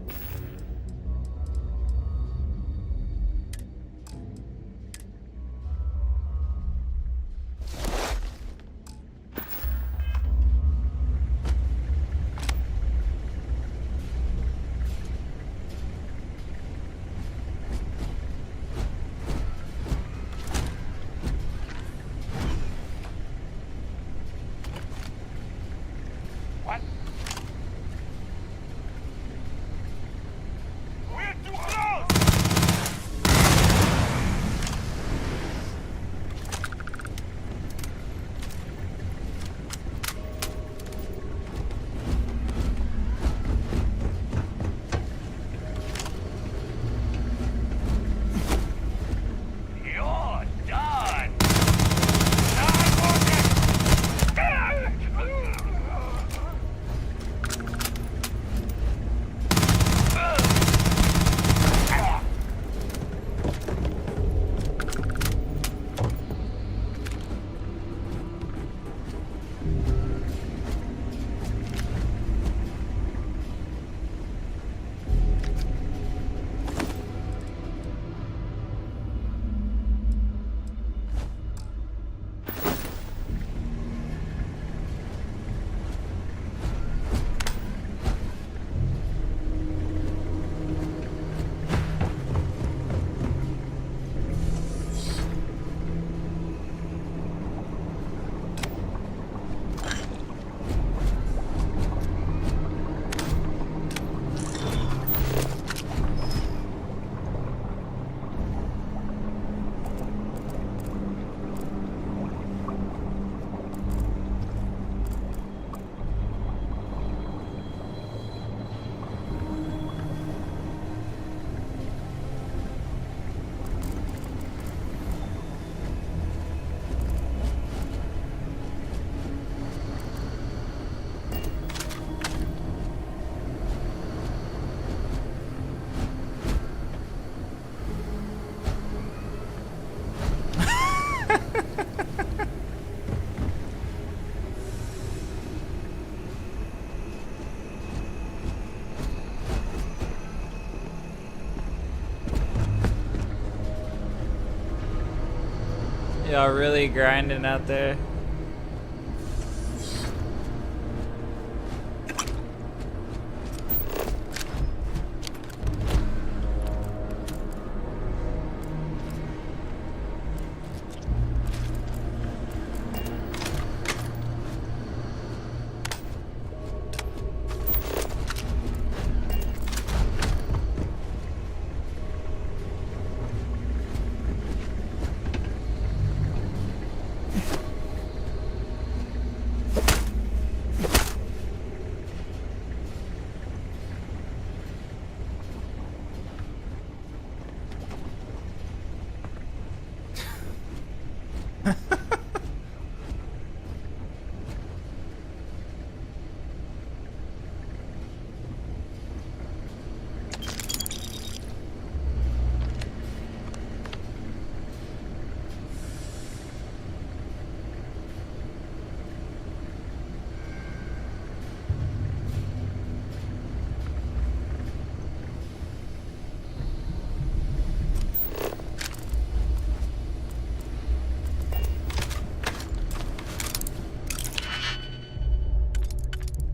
Y'all really grinding out there.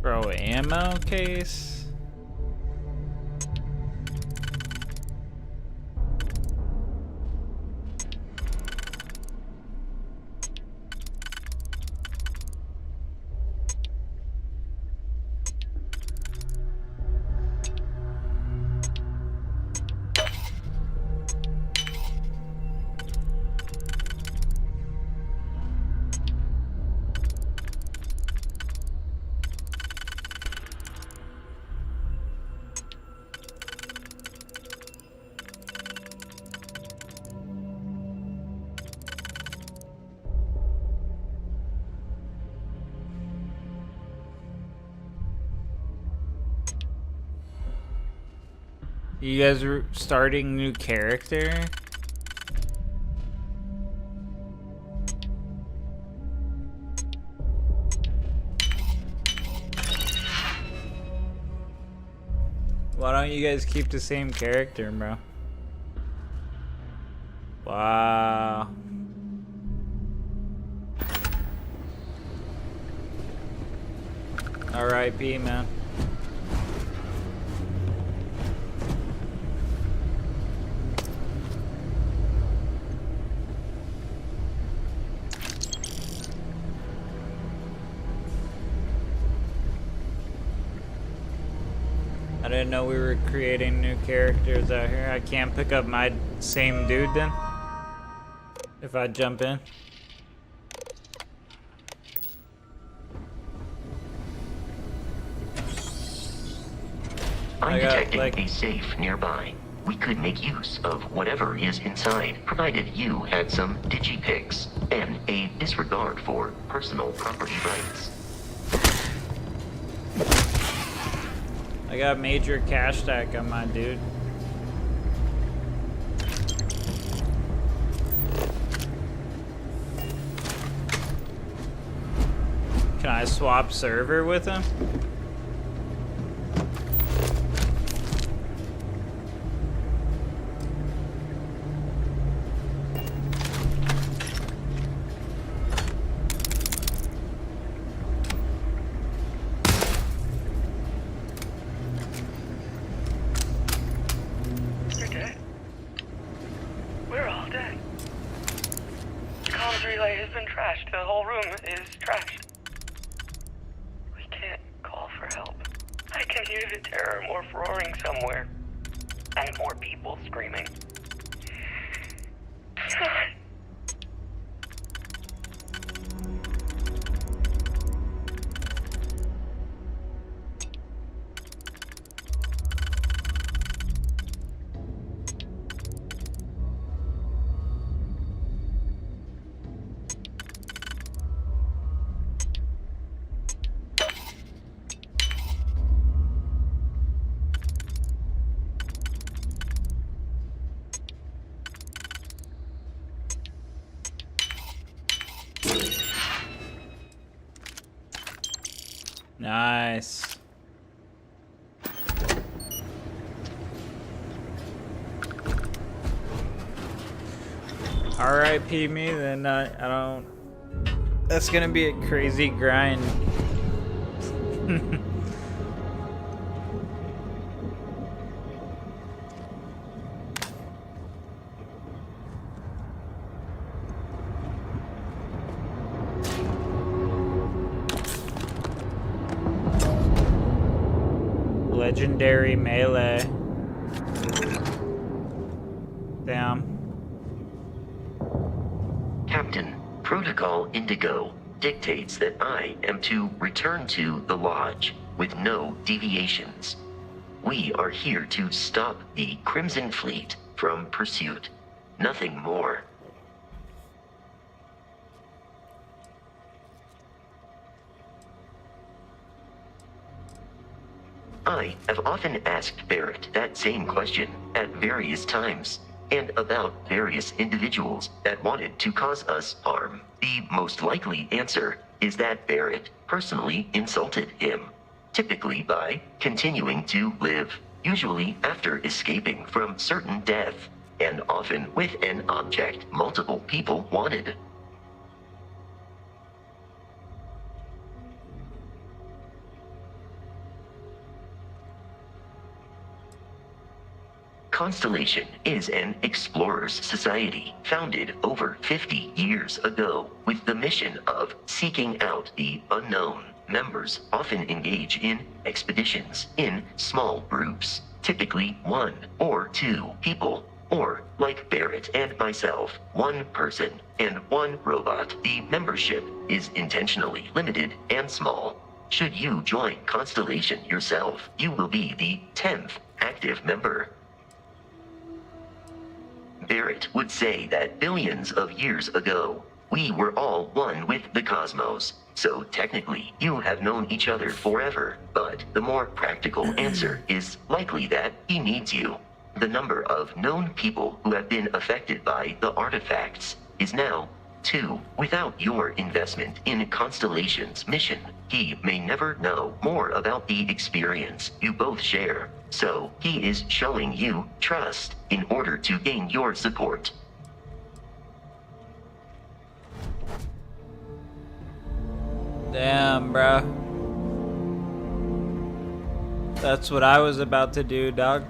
Bro, ammo case? You guys are starting new character? Why don't you guys keep the same character, bro? Wow. R.I.P. man. I didn't know we were creating new characters out here. I can't pick up my same dude then? If I jump in? I'm detecting a safe nearby. We could make use of whatever is inside, provided you had some digipics and a disregard for personal property rights. I got major cash stack on my dude. Can I swap server with him? Nice. RIP me, then I don't. That's gonna be a crazy grind. Legendary melee. Damn. Captain, Protocol Indigo dictates that I am to return to the Lodge with no deviations. We are here to stop the Crimson Fleet from pursuit. Nothing more. I have often asked Barrett that same question at various times, and about various individuals that wanted to cause us harm. The most likely answer is that Barrett personally insulted him, typically by continuing to live, usually after escaping from certain death, and often with an object multiple people wanted. Constellation is an explorers society founded over 50 years ago with the mission of seeking out the unknown. Members often engage in expeditions in small groups, typically 1 or 2 people, or like Barrett and myself, 1 person and 1 robot. The membership is intentionally limited and small. Should you join Constellation yourself, you will be the 10th active member. Barrett would say that billions of years ago, we were all one with the cosmos. So technically, you have known each other forever, but the more practical answer is likely that he needs you. The number of known people who have been affected by the artifacts is now 2. Without your investment in Constellation's mission, he may never know more about the experience you both share. So he is showing you trust in order to gain your support. Damn, bro. That's what I was about to do, dog.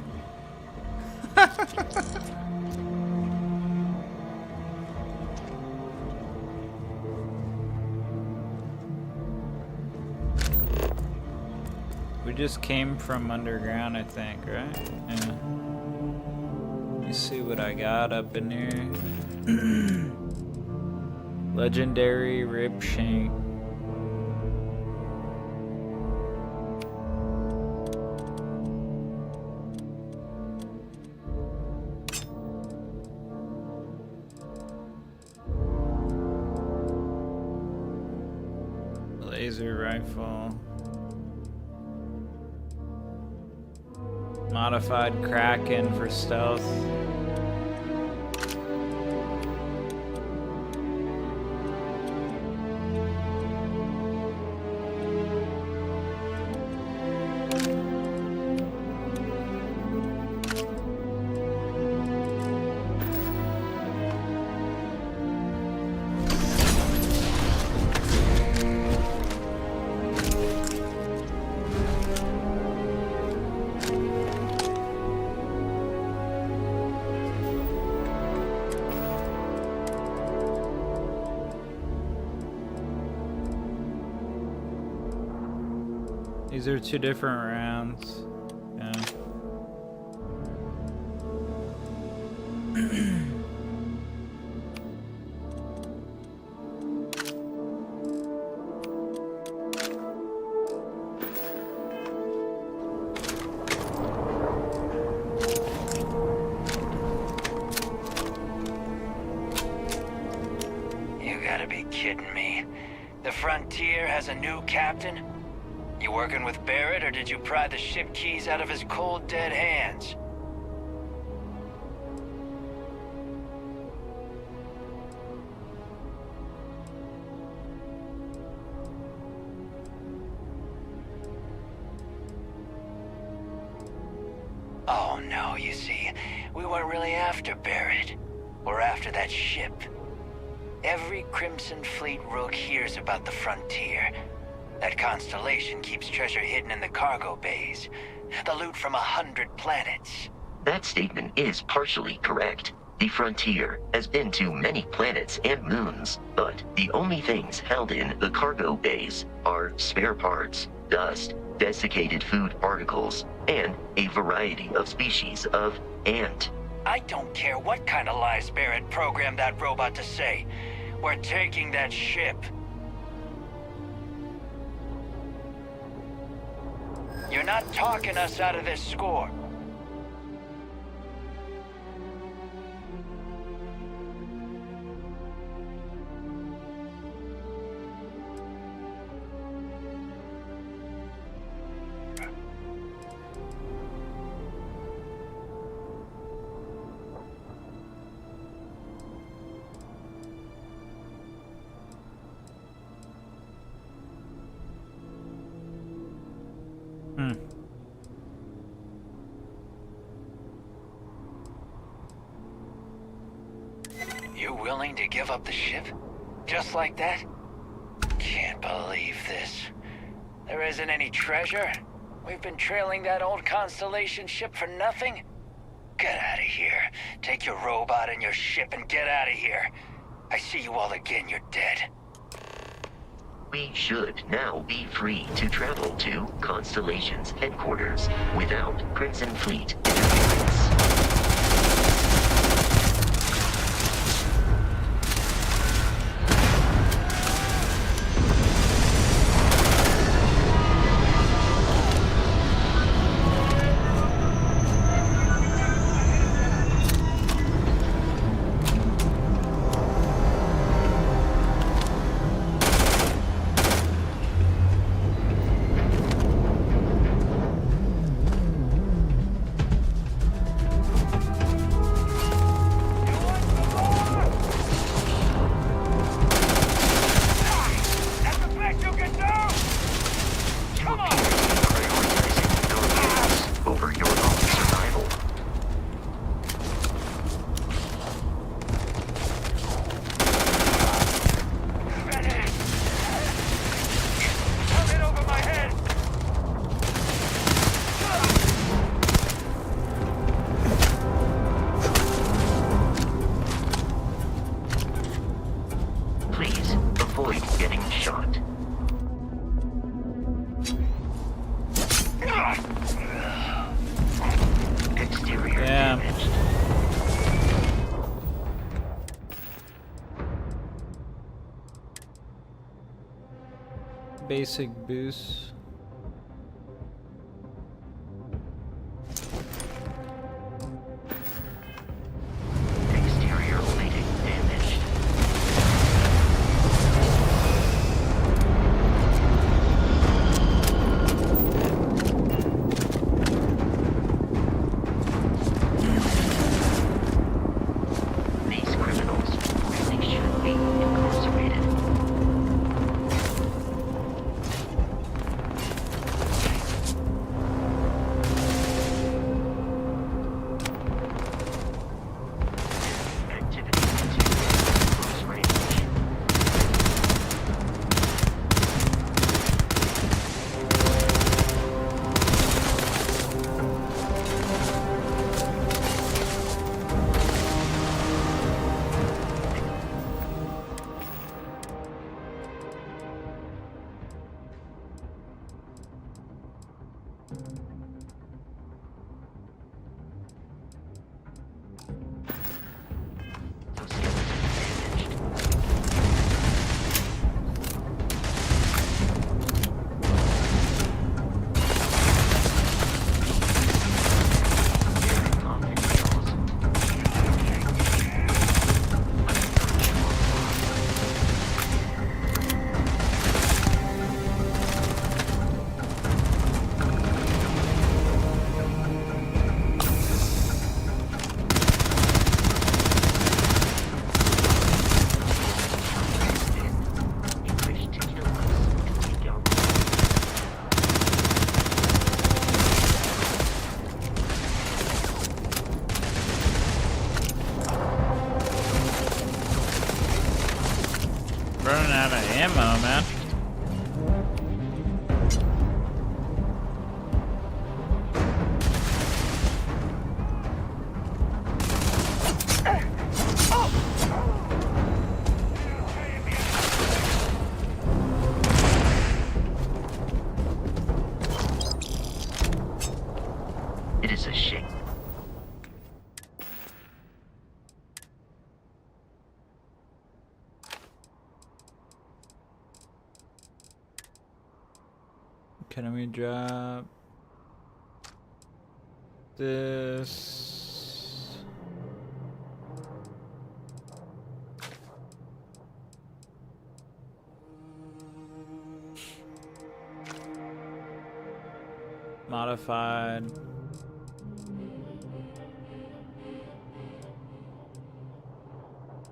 We just came from underground, I think, right? Yeah. Let me see what I got up in here. Legendary rib shank. Laser rifle. Modified Kraken for stealth. These are 2 different rounds. Yeah. You gotta be kidding me. The Frontier has a new captain? You working with Barrett, or did you pry the ship keys out of his cold, dead hands? Oh no, you see, we weren't really after Barrett. We're after that ship. Every Crimson Fleet rook hears about the frontier. That constellation keeps treasure hidden in the cargo bays. The loot from 100 planets. That statement is partially correct. The frontier has been to many planets and moons, but the only things held in the cargo bays are spare parts, dust, desiccated food particles, and a variety of species of ant. I don't care what kind of lies Barrett programmed that robot to say. We're taking that ship. You're not talking us out of this score. You willing to give up the ship? Just like that? Can't believe this. There isn't any treasure? We've been trailing that old Constellation ship for nothing? Get out of here. Take your robot and your ship and get out of here. I see you all again, you're dead. We should now be free to travel to Constellation's headquarters without Crimson Fleet interference. Basic boost. Exterior lighting damaged. These criminals really should be incarcerated. know, man. It is a shame. Can we drop this? Modified.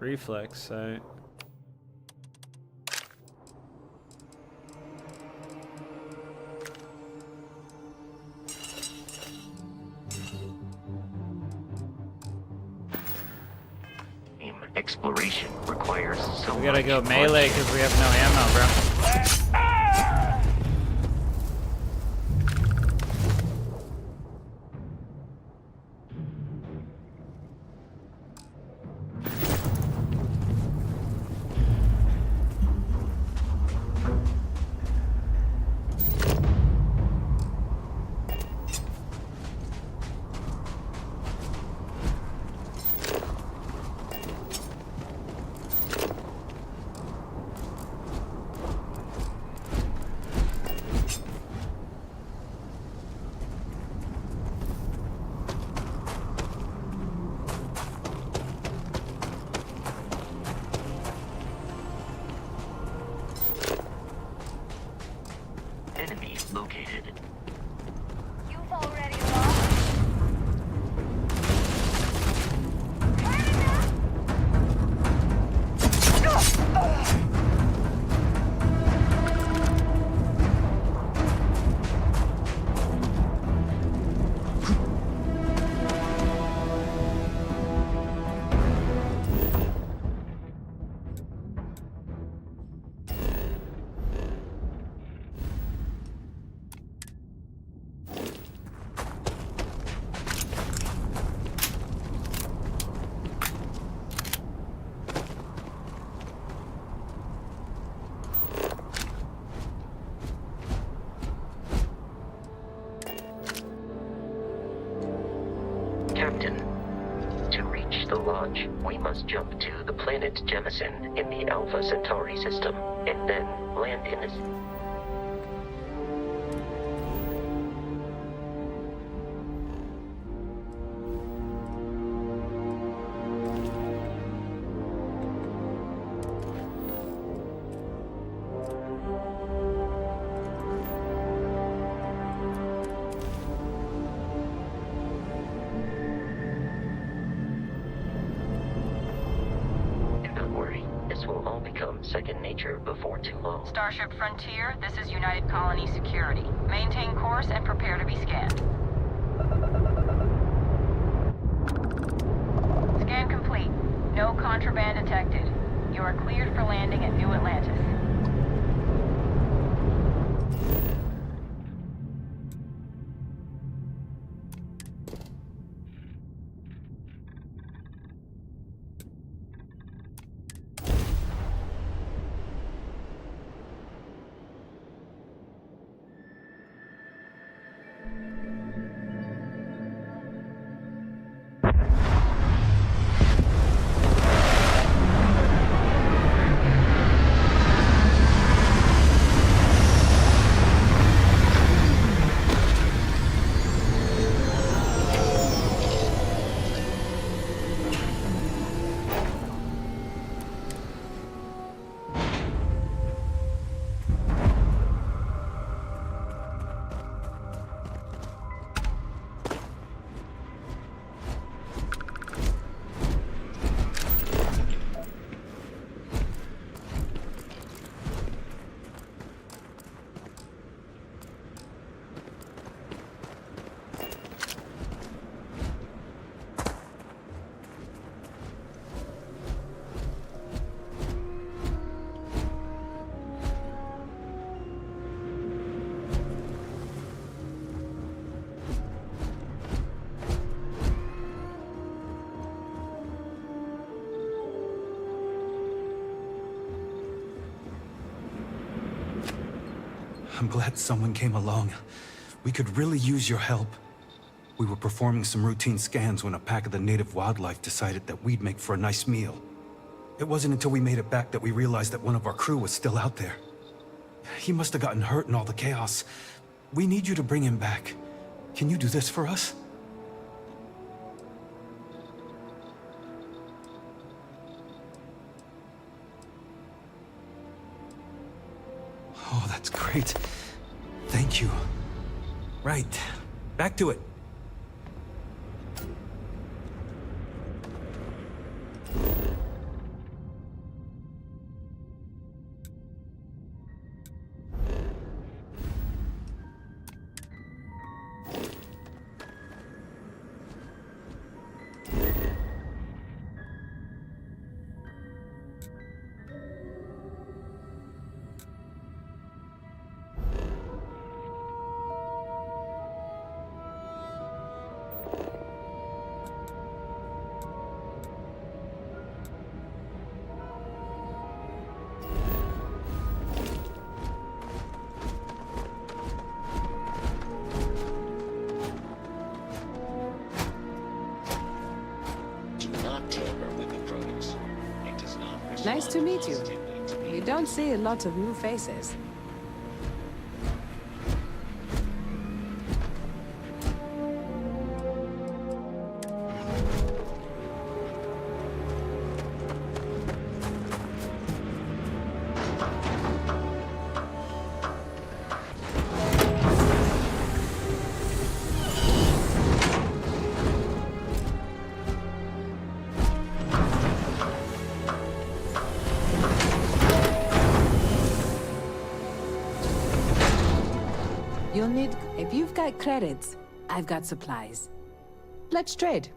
Reflex sight. Exploration requires so We gotta much go melee because we have no ammo, bro. Enemy located. You've already lost. Captain, to reach the lodge, we must jump to the planet Jemison in the Alpha Centauri system, and then land in a... second nature before too long. Starship Frontier, this is United Colony Security. Maintain course and prepare to be scanned. Scan complete. No contraband detected. You are cleared for landing at New Atlantis. I'm glad someone came along. We could really use your help. We were performing some routine scans when a pack of the native wildlife decided that we'd make for a nice meal. It wasn't until we made it back that we realized that one of our crew was still out there. He must have gotten hurt in all the chaos. We need you to bring him back. Can you do this for us? Oh, that's great. Thank you. Right. Back to it. Nice to meet you. You don't see a lot of new faces. You'll need... If you've got credits, I've got supplies. Let's trade.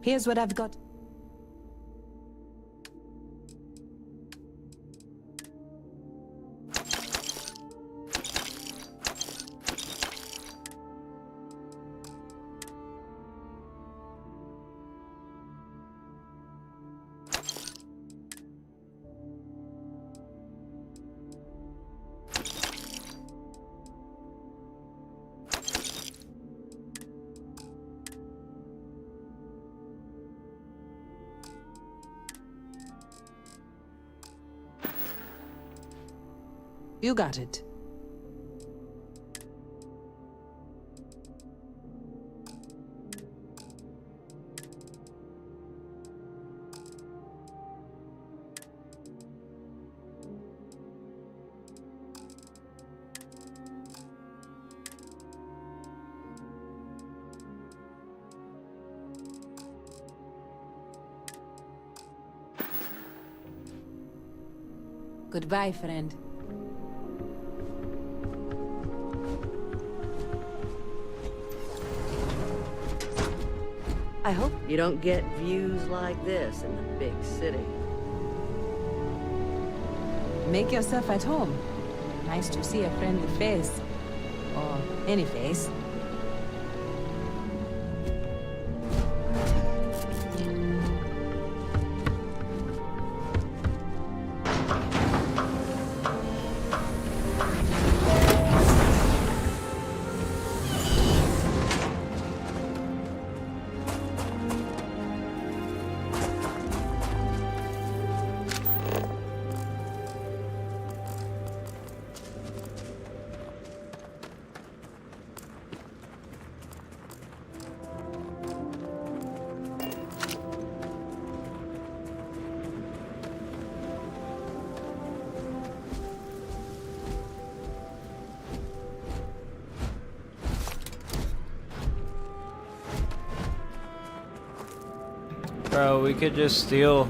Here's what I've got. You got it. Goodbye, friend. I hope you don't get views like this in the big city. Make yourself at home. Nice to see a friendly face. Or any face. Bro, we could just steal.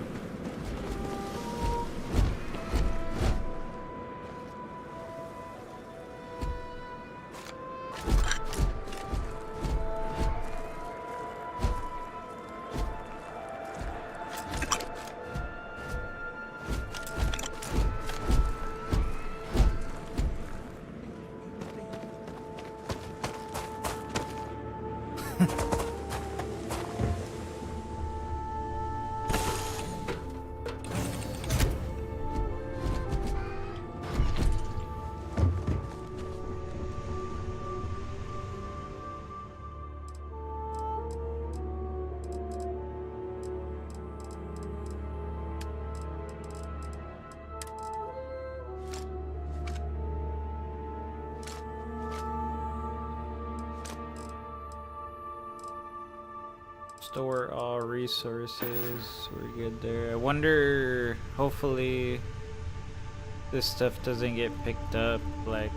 Store all resources. We're good there. I wonder, hopefully this stuff doesn't get picked up like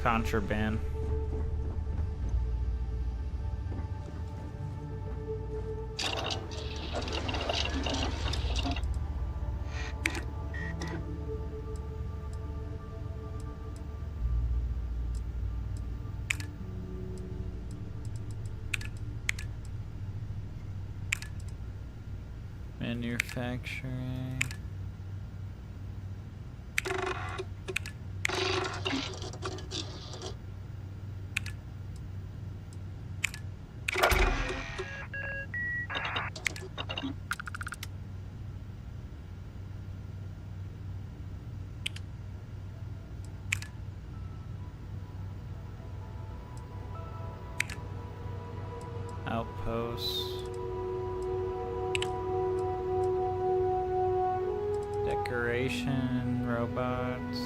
contraband. Manufacturing. Outposts. Decoration, robots.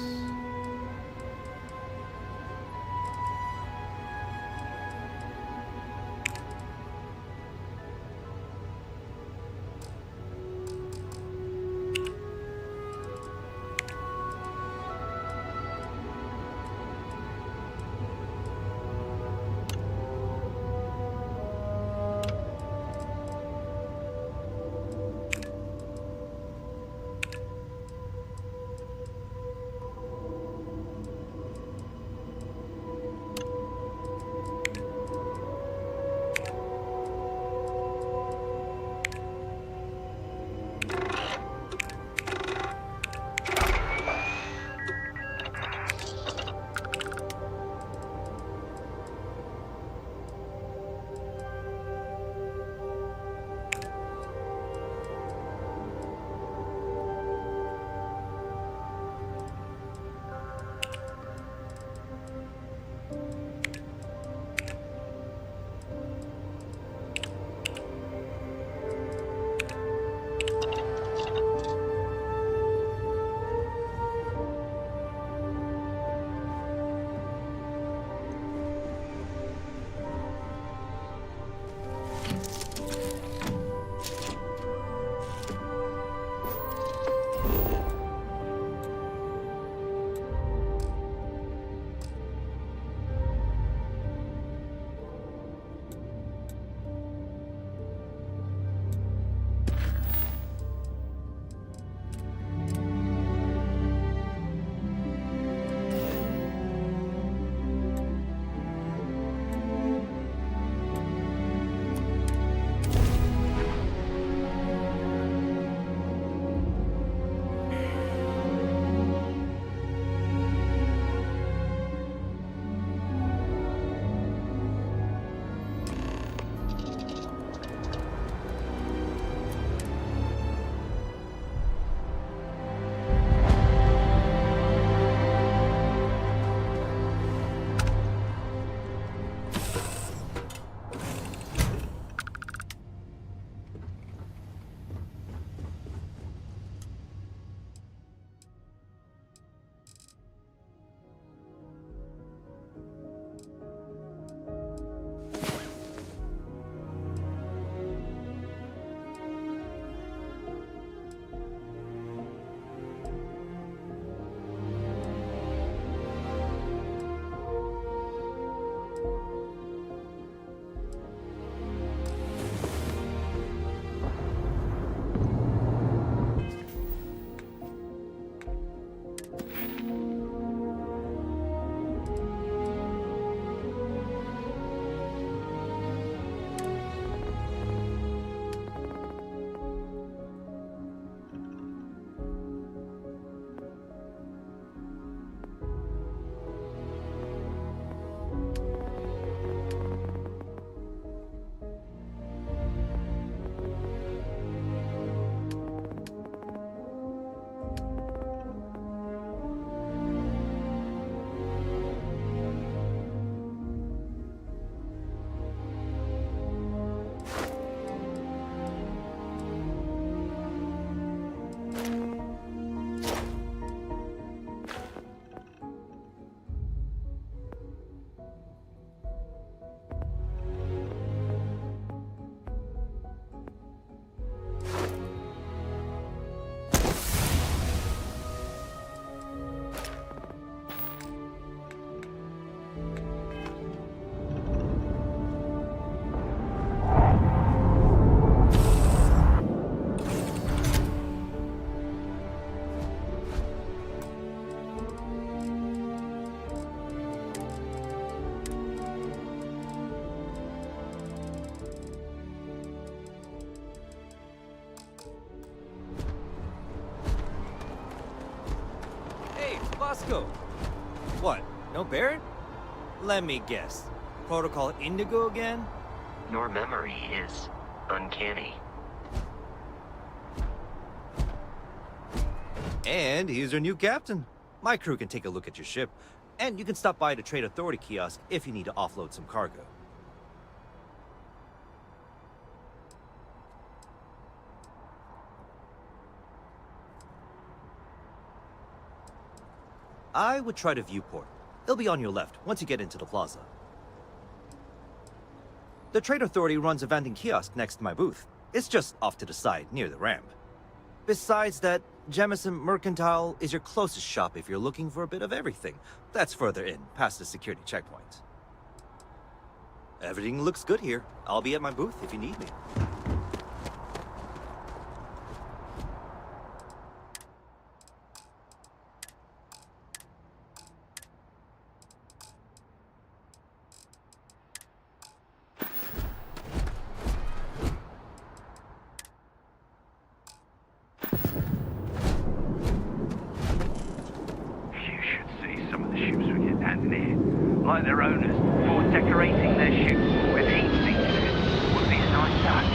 Roscoe! What, no Barrett? Let me guess. Protocol Indigo again? Your memory is uncanny. And he's our new captain. My crew can take a look at your ship, and you can stop by the Trade Authority kiosk if you need to offload some cargo. I would try the viewport. It'll be on your left once you get into the plaza. The Trade Authority runs a vending kiosk next to my booth. It's just off to the side, near the ramp. Besides that, Jemison Mercantile is your closest shop if you're looking for a bit of everything. That's further in, past the security checkpoint. Everything looks good here. I'll be at my booth if you need me. Like their owners, for decorating their ships with heat signatures would be a nice touch.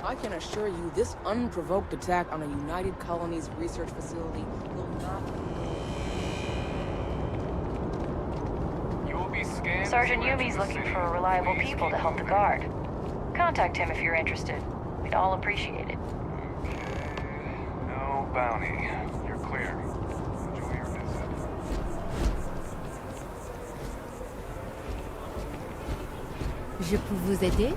I can assure you this unprovoked attack on a United Colonies research facility will not... You'll be scanned... Sergeant Yumi's looking for reliable people to help the guard. Contact him if you're interested. We'd all appreciate it. No bounty. You're clear. Enjoy your visit. Je peux vous aider?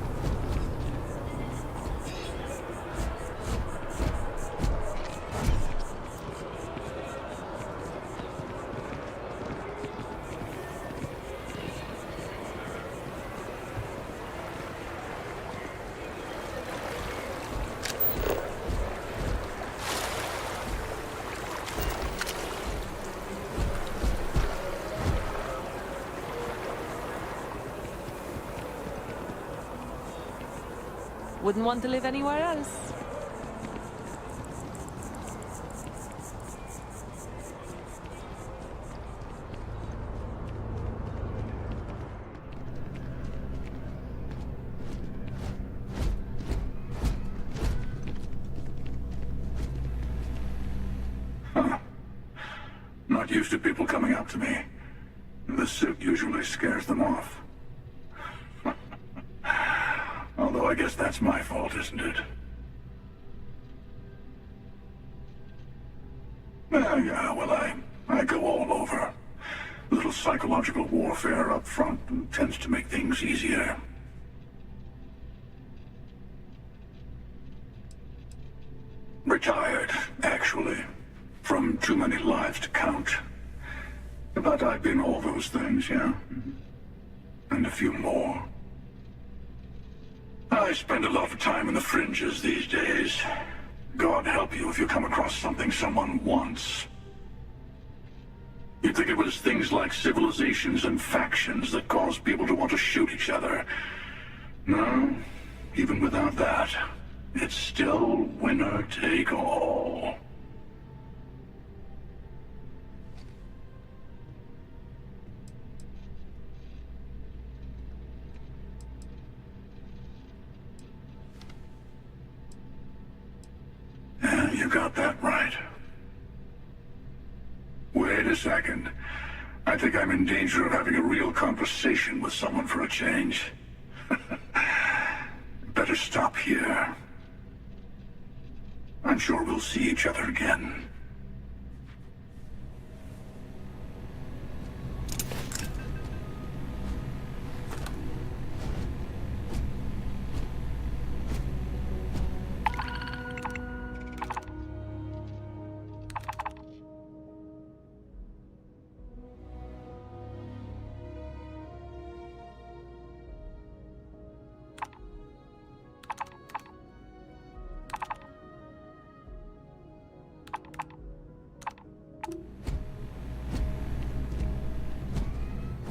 Wouldn't want to live anywhere else. Not used to people coming up to me. The suit usually scares them off. Although I guess that's my fault, isn't it? Yeah, well, I go all over. A little psychological warfare up front tends to make things easier. Retired, actually. From too many lives to count. But I've been all those things, yeah? And a few more. I spend a lot of time in the fringes these days. God help you if you come across something someone wants. You'd think it was things like civilizations and factions that cause people to want to shoot each other. No, even without that, it's still winner take all. You got that right. Wait a second. I think I'm in danger of having a real conversation with someone for a change. better stop here. I'm sure we'll see each other again.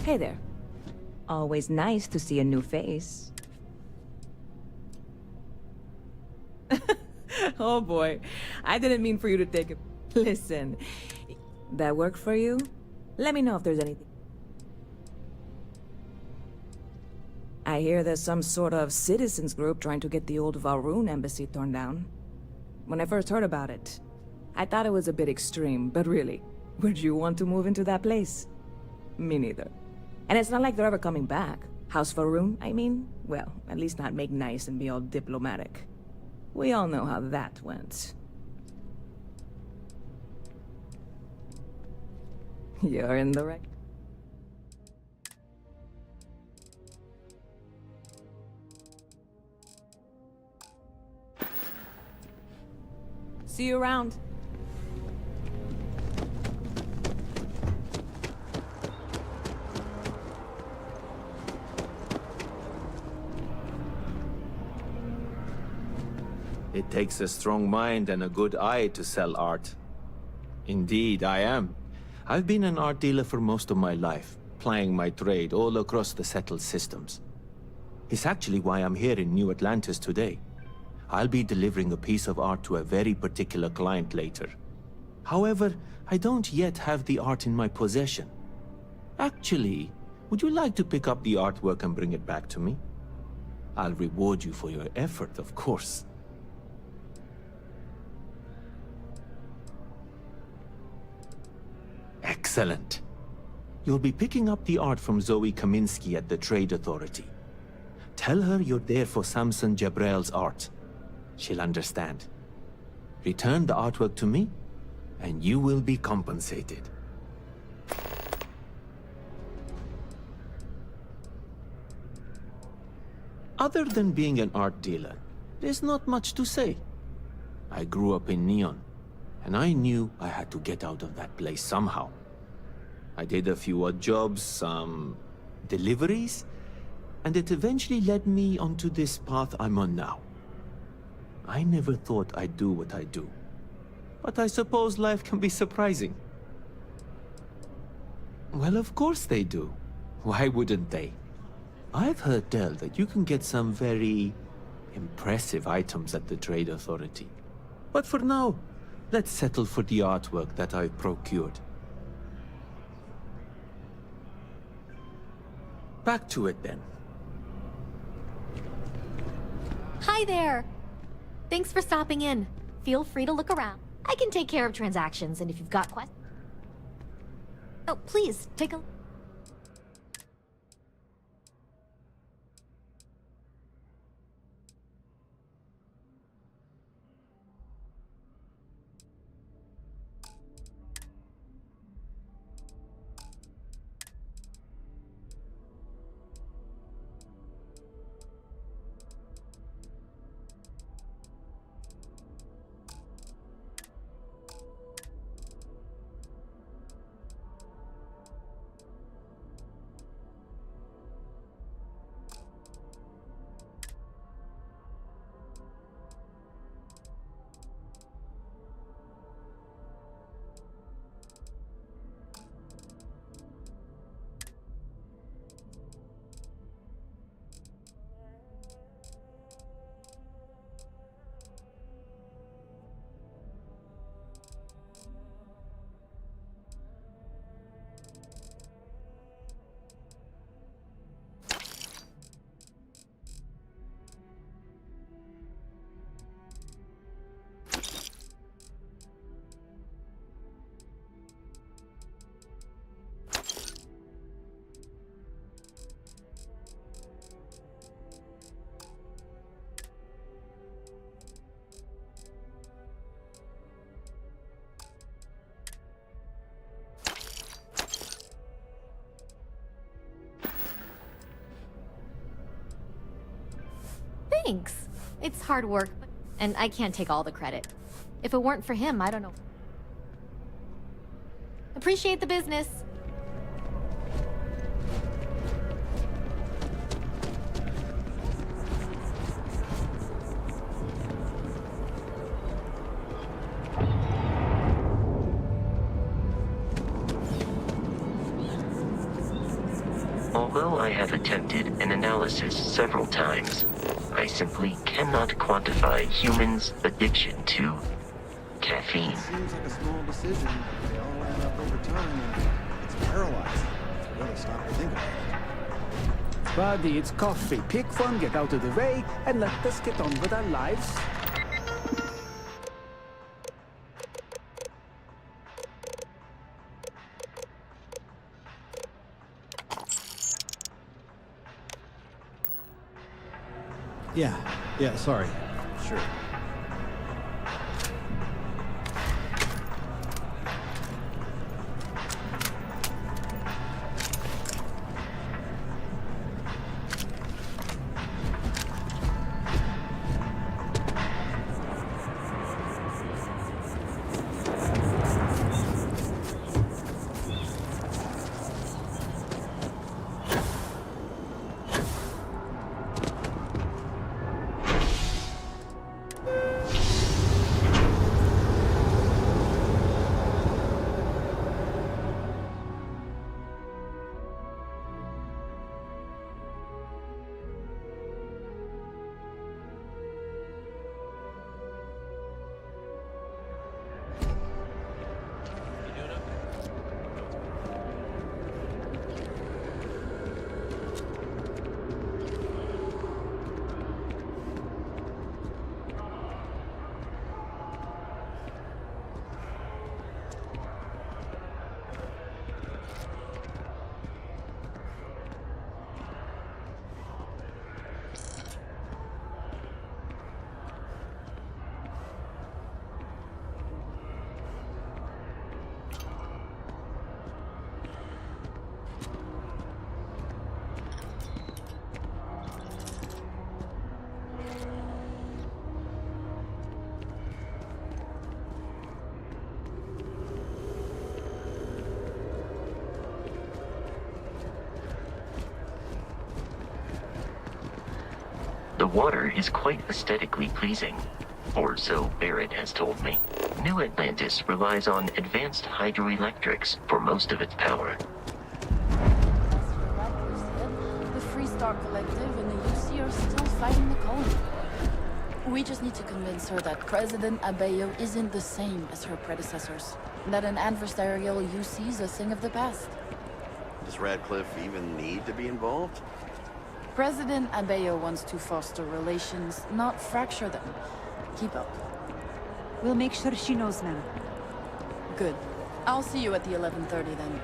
Hey there. Always nice to see a new face. Oh boy, I didn't mean for you to take it. Listen, that work for you? Let me know if there's anything. I hear there's some sort of citizens group trying to get the old Valroon embassy torn down. When I first heard about it, I thought it was a bit extreme, but really, would you want to move into that place? Me neither. And it's not like they're ever coming back. House Valroon, I mean? Well, at least not make nice and be all diplomatic. We all know how that went. You're in the right. See you around. It takes a strong mind and a good eye to sell art. Indeed, I am. I've been an art dealer for most of my life, plying my trade all across the settled systems. It's actually why I'm here in New Atlantis today. I'll be delivering a piece of art to a very particular client later. However, I don't yet have the art in my possession. Actually, would you like to pick up the artwork and bring it back to me? I'll reward you for your effort, of course. Excellent. You'll be picking up the art from Zoe Kaminsky at the Trade Authority. Tell her you're there for Samson Jabrel's art. She'll understand. Return the artwork to me, and you will be compensated. Other than being an art dealer, there's not much to say. I grew up in Neon, and I knew I had to get out of that place somehow. I did a few odd jobs, some deliveries, and it eventually led me onto this path I'm on now. I never thought I'd do what I do, but I suppose life can be surprising. Well, of course they do. Why wouldn't they? I've heard tell that you can get some very impressive items at the Trade Authority. But for now, let's settle for the artwork that I've procured. Back to it then. Hi there! Thanks for stopping in. Feel free to look around. I can take care of transactions, and if you've got questions... Oh, please, take a... Thanks. It's hard work, and I can't take all the credit. If it weren't for him, I don't know. Appreciate the business. Although I have attempted an analysis several times, I simply cannot quantify humans' addiction to caffeine. Seems like a small decision, but they all add up over time, and it's paralyzing if you really stop to think about it. Buddy, it's coffee. Pick one, get out of the way, and let us get on with our lives. Yeah, sorry. Sure. The water is quite aesthetically pleasing, or so Barrett has told me. New Atlantis relies on advanced hydroelectrics for most of its power. The Freestar Collective and the UC are still fighting the colony. We just need to convince her that President Abeyo isn't the same as her predecessors. That an adversarial UC is a thing of the past. Does Radcliffe even need to be involved? President Abeyo wants to foster relations, not fracture them. Keep up. We'll make sure she knows, ma'am. Good. I'll see you at the 11:30 then.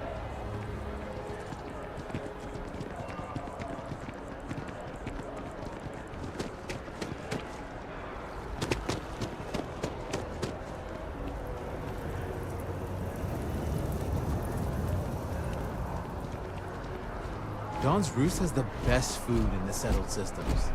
Dawn's Roost has the best food in the settled systems.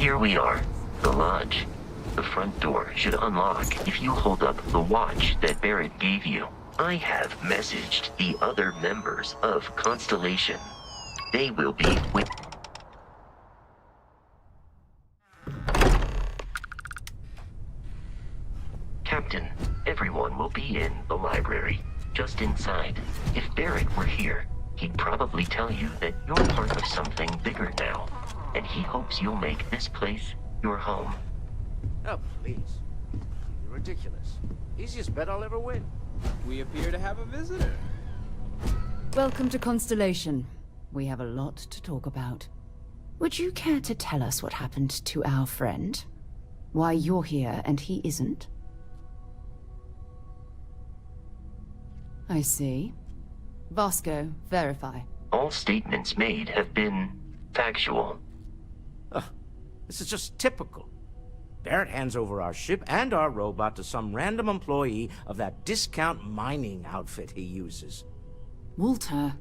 Here we are, the lodge. The front door should unlock if you hold up the watch that Barrett gave you. I have messaged the other members of Constellation. They will be with... Captain, everyone will be in the library, just inside. If Barrett were here, he'd probably tell you that you're part of something bigger now, and he hopes you'll make this place your home. Oh, please. You're ridiculous. Easiest bet I'll ever win. We appear to have a visitor. Welcome to Constellation. We have a lot to talk about. Would you care to tell us what happened to our friend? Why you're here and he isn't? I see. Vasco, verify. All statements made have been factual. This is just typical. Barrett hands over our ship and our robot to some random employee of that discount mining outfit he uses. Walter.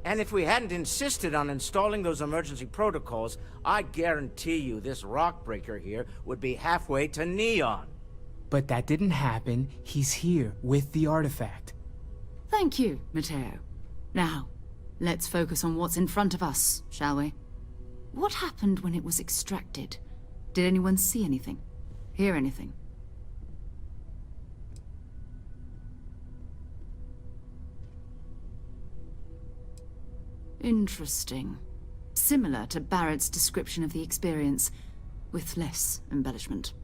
And if we hadn't insisted on installing those emergency protocols, I guarantee you this rock breaker here would be halfway to Neon. But that didn't happen. He's here with the artifact. Thank you, Matteo. Now, let's focus on what's in front of us, shall we? What happened when it was extracted? Did anyone see anything? Hear anything? Interesting. Similar to Barrett's description of the experience, with less embellishment.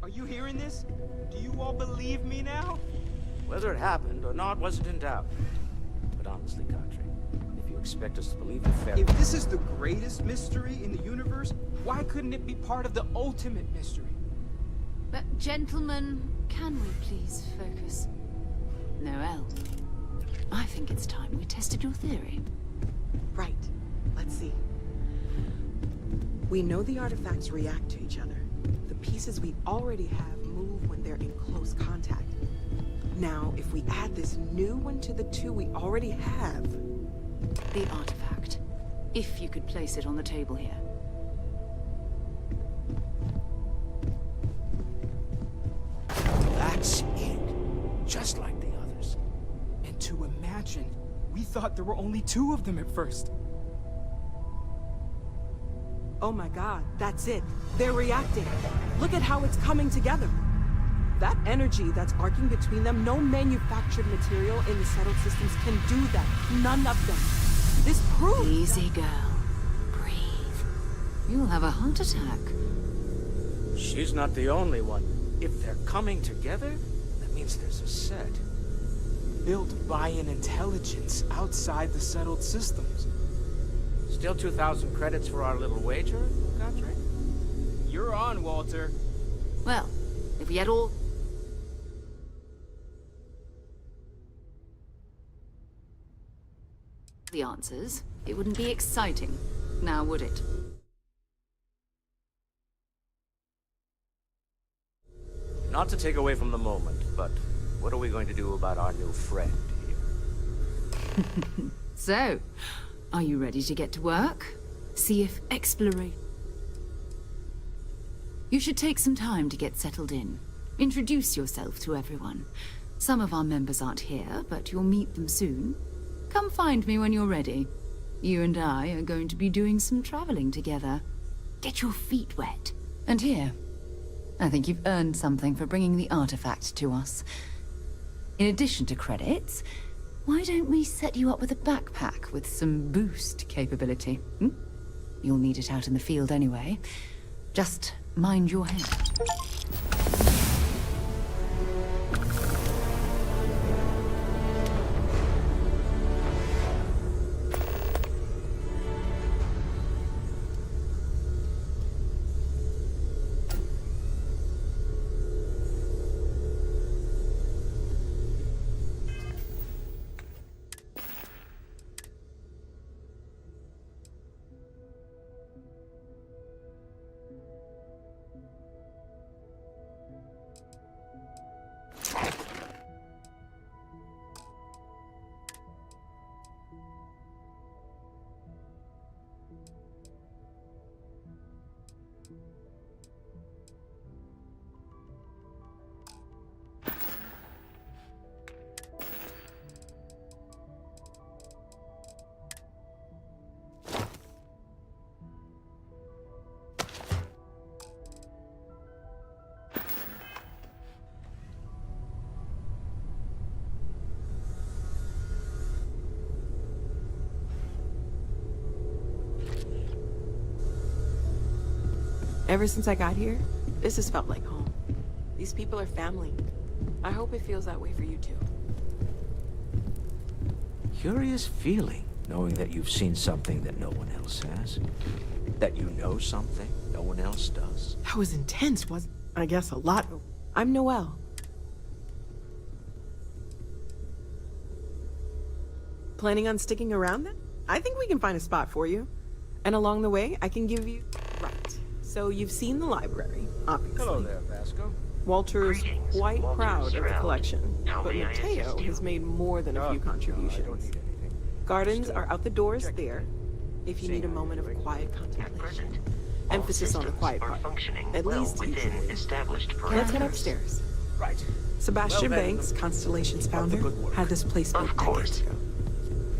Are you hearing this? Do you all believe me now? Whether it happened or not wasn't in doubt. But honestly, Country, if you expect us to believe in fair... If this is the greatest mystery in the universe, why couldn't it be part of the ultimate mystery? But gentlemen, can we please focus? Noel, I think it's time we tested your theory. Right. Let's see. We know the artifacts react to each other. The pieces we already have move when they're in close contact. Now, if we add this new one to the two we already have... The artifact. If you could place it on the table here. That's it. Just like the others. And to imagine, we thought there were only 2 of them at first. Oh my god, that's it. They're reacting. Look at how it's coming together. That energy that's arcing between them, no manufactured material in the settled systems can do that. None of them. This proves... Easy, girl. Breathe. You'll have a heart attack. She's not the only one. If they're coming together, that means there's a set. Built by an intelligence outside the settled systems. Still 2,000 credits for our little wager, Country? You're on, Walter. Well, if we had all... the answers, it wouldn't be exciting, now would it? Not to take away from the moment, but what are we going to do about our new friend here? So, are you ready to get to work? See if exploration... You should take some time to get settled in. Introduce yourself to everyone. Some of our members aren't here, but you'll meet them soon. Come find me when you're ready. You and I are going to be doing some traveling together. Get your feet wet. And here, I think you've earned something for bringing the artifact to us. In addition to credits, why don't we set you up with a backpack with some boost capability? You'll need it out in the field anyway. Just mind your head. Ever since I got here, this has felt like home. These people are family. I hope it feels that way for you too. Curious feeling, knowing that you've seen something that no one else has. That you know something no one else does. That was intense, wasn't it? I guess a lot. I'm Noelle. Planning on sticking around then? I think we can find a spot for you. And along the way, I can give you... Right. So you've seen the library, obviously. Hello there, Vasco. Walter's quite proud of the Stroud. collection, How but may I Mateo assist you? has made more than a few contributions. Gardens are out the doors there, if you need a moment of quiet contemplation. Emphasis on the quiet part, at least within usually. established Let's head parameters. upstairs. Right. Sebastian Well, then, Banks, Constellation's keep up the founder, good work. had this place built Of course. decades ago.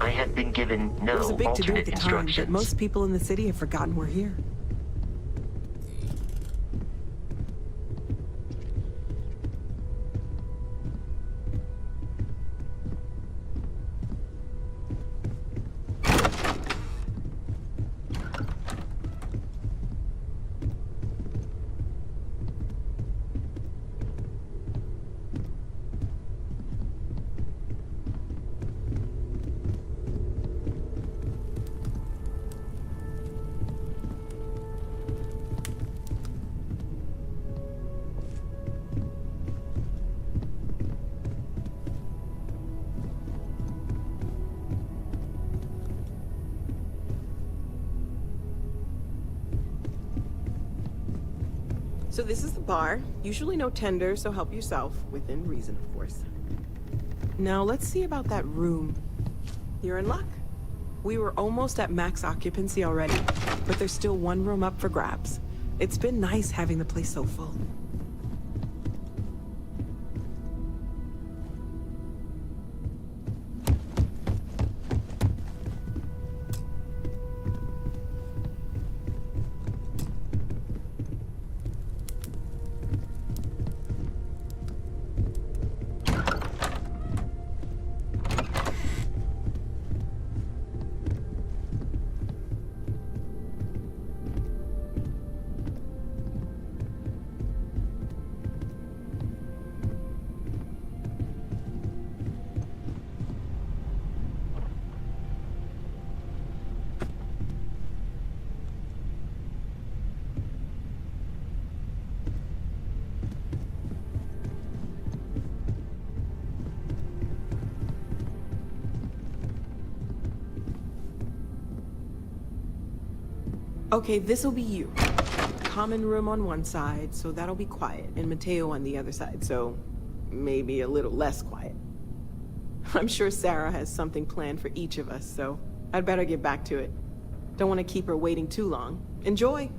I have been given no It was a big to-do at alternate the time, but instructions. most people in the city have forgotten we're here. So this is the bar. Usually no tender, so help yourself. Within reason, of course. Now let's see about that room. You're in luck. We were almost at max occupancy already, but there's still one room up for grabs. It's been nice having the place so full. Okay, this'll be you. Common room on one side, so that'll be quiet, and Mateo on the other side, so maybe a little less quiet. I'm sure Sarah has something planned for each of us, so I'd better get back to it. Don't want to keep her waiting too long. Enjoy!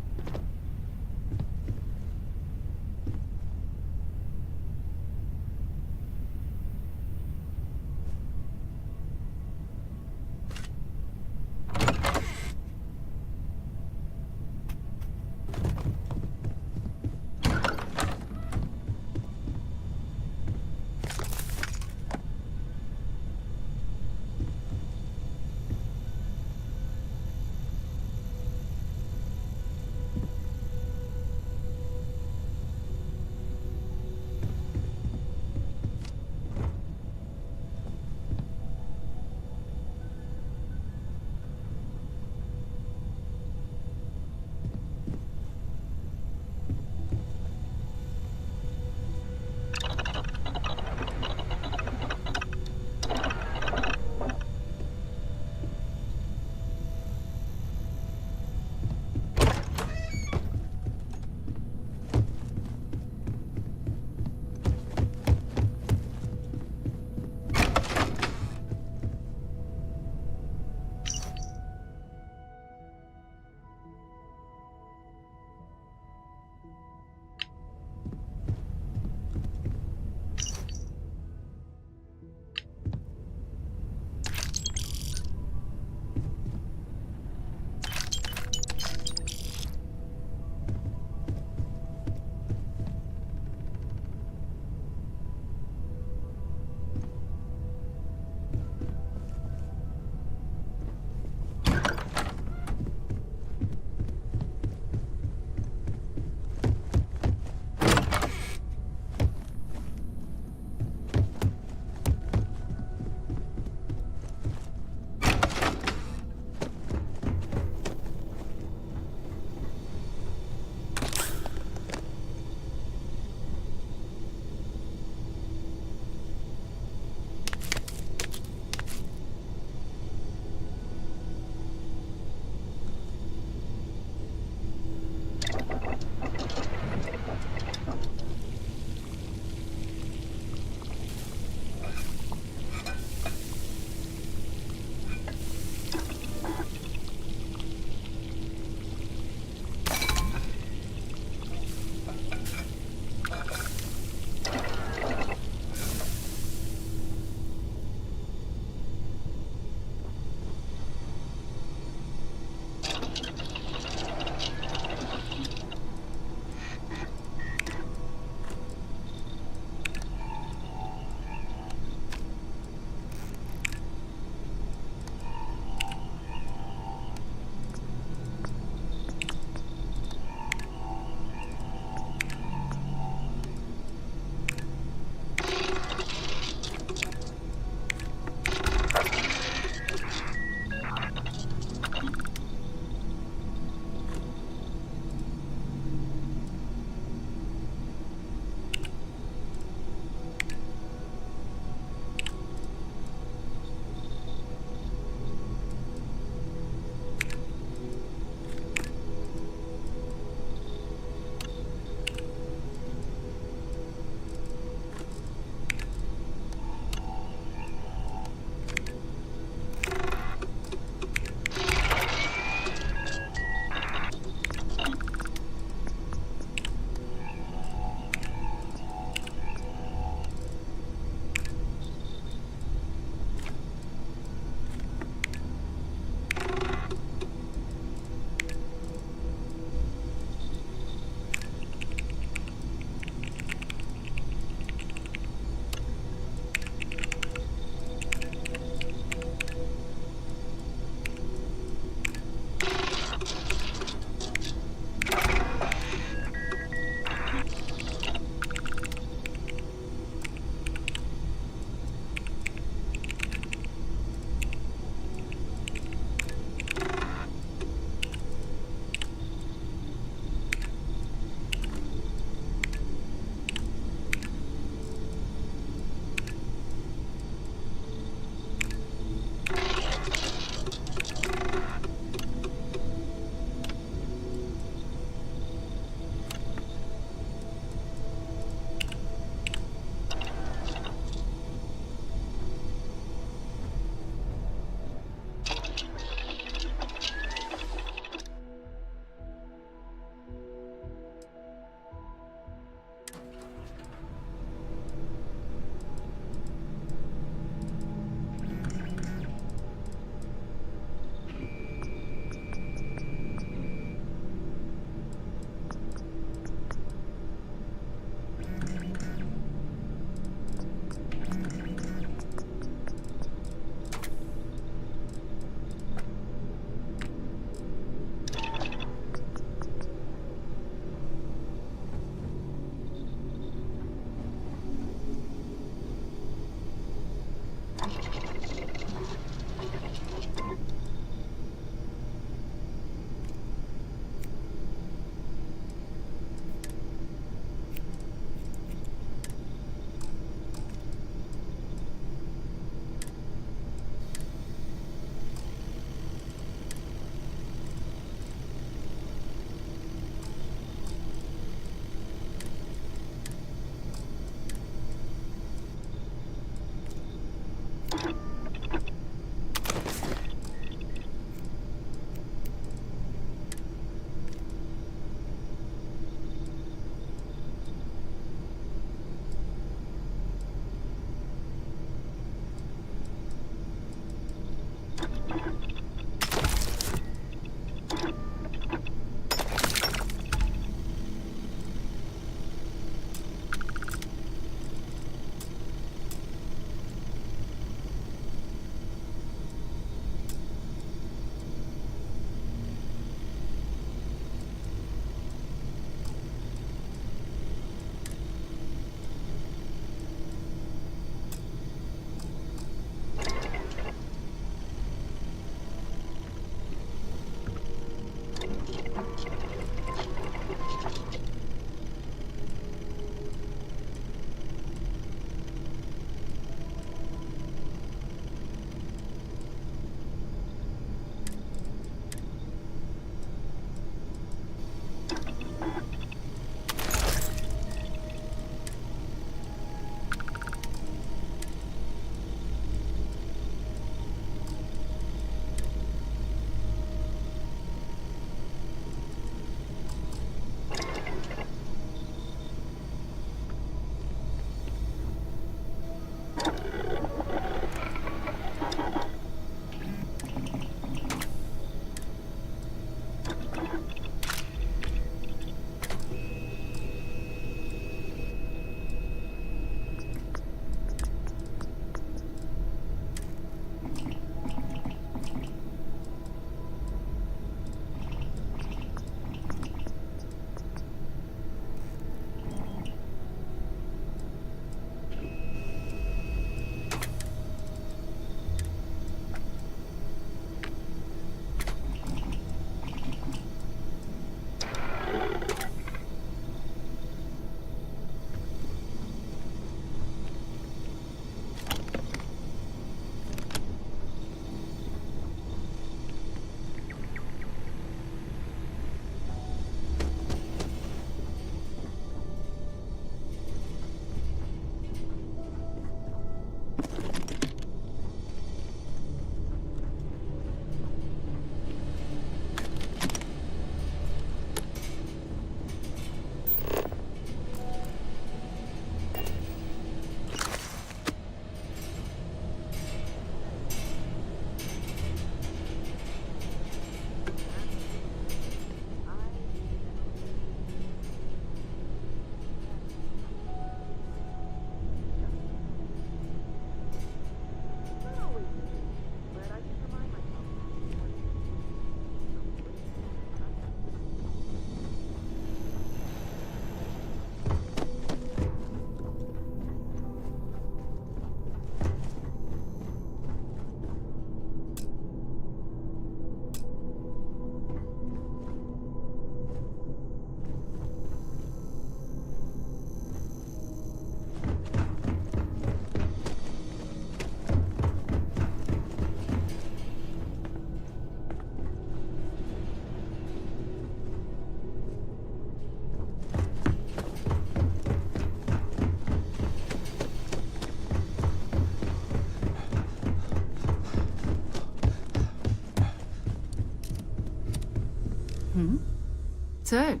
So,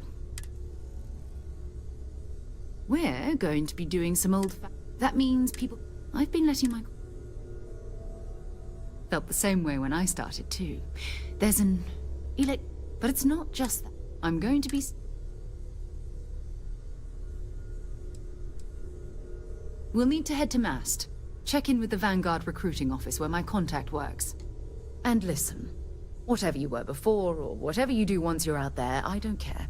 we're going to be doing some That means people... I've been letting my... Felt the same way when I started too. There's an... But it's not just that. I'm going to be... We'll need to head to Mast. Check in with the Vanguard recruiting office where my contact works. And listen, whatever you were before, or whatever you do once you're out there, I don't care.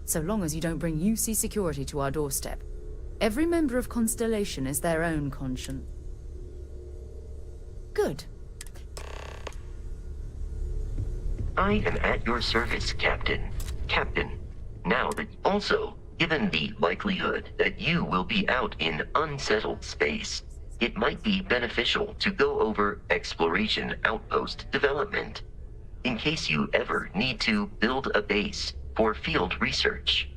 So long as you don't bring UC security to our doorstep. Every member of Constellation is their own conscience. Good. I am at your service, Captain. Captain, now that also, given the likelihood that you will be out in unsettled space, it might be beneficial to go over exploration outpost development, in case you ever need to build a base for field research.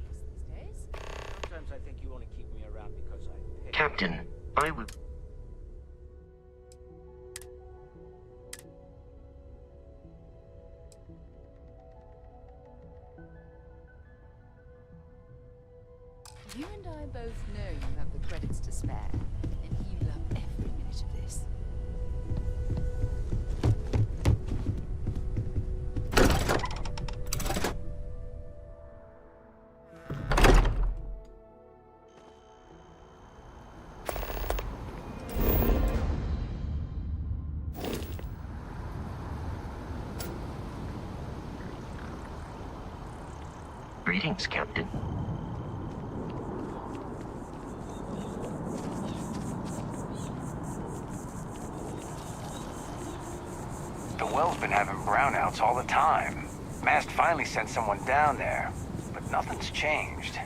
Sometimes I think you only keep me around because I... Captain, I will... You and I both know you have the credits to spare, and you love every minute of this. Greetings, Captain. The well's been having brownouts all the time. Mast finally sent someone down there, but nothing's changed.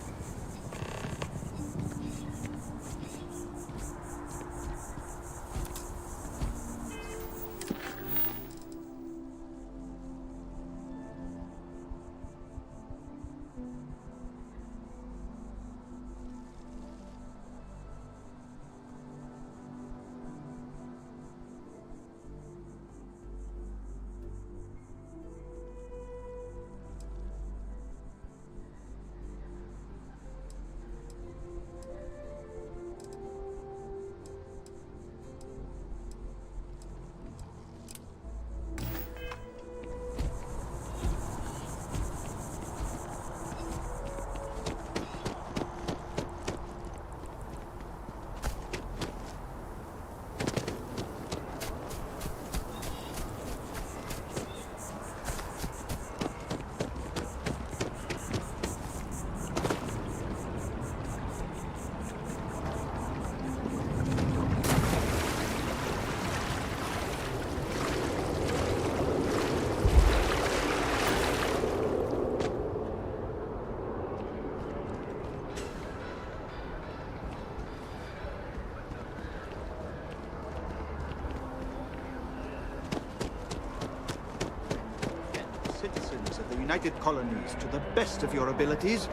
Citizens of the United Colonies to the best of your abilities,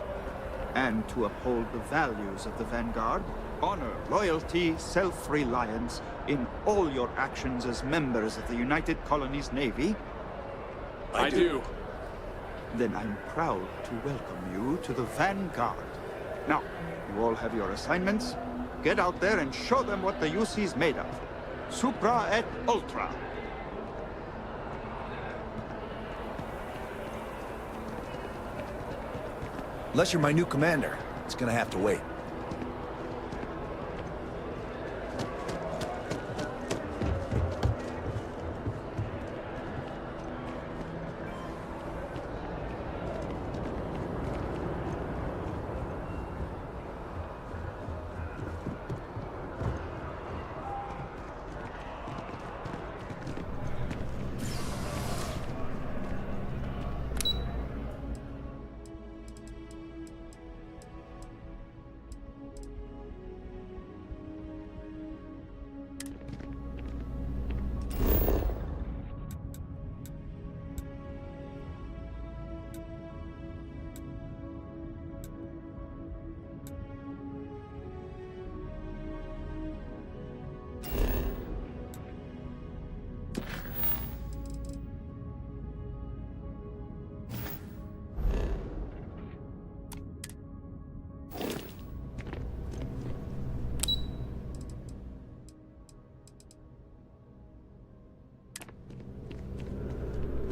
and to uphold the values of the Vanguard, honor, loyalty, self-reliance in all your actions as members of the United Colonies Navy. I do. Then I'm proud to welcome you to the Vanguard. Now, you all have your assignments. Get out there and show them what the UC's made of. Supra et Ultra. Unless you're my new commander, it's gonna have to wait.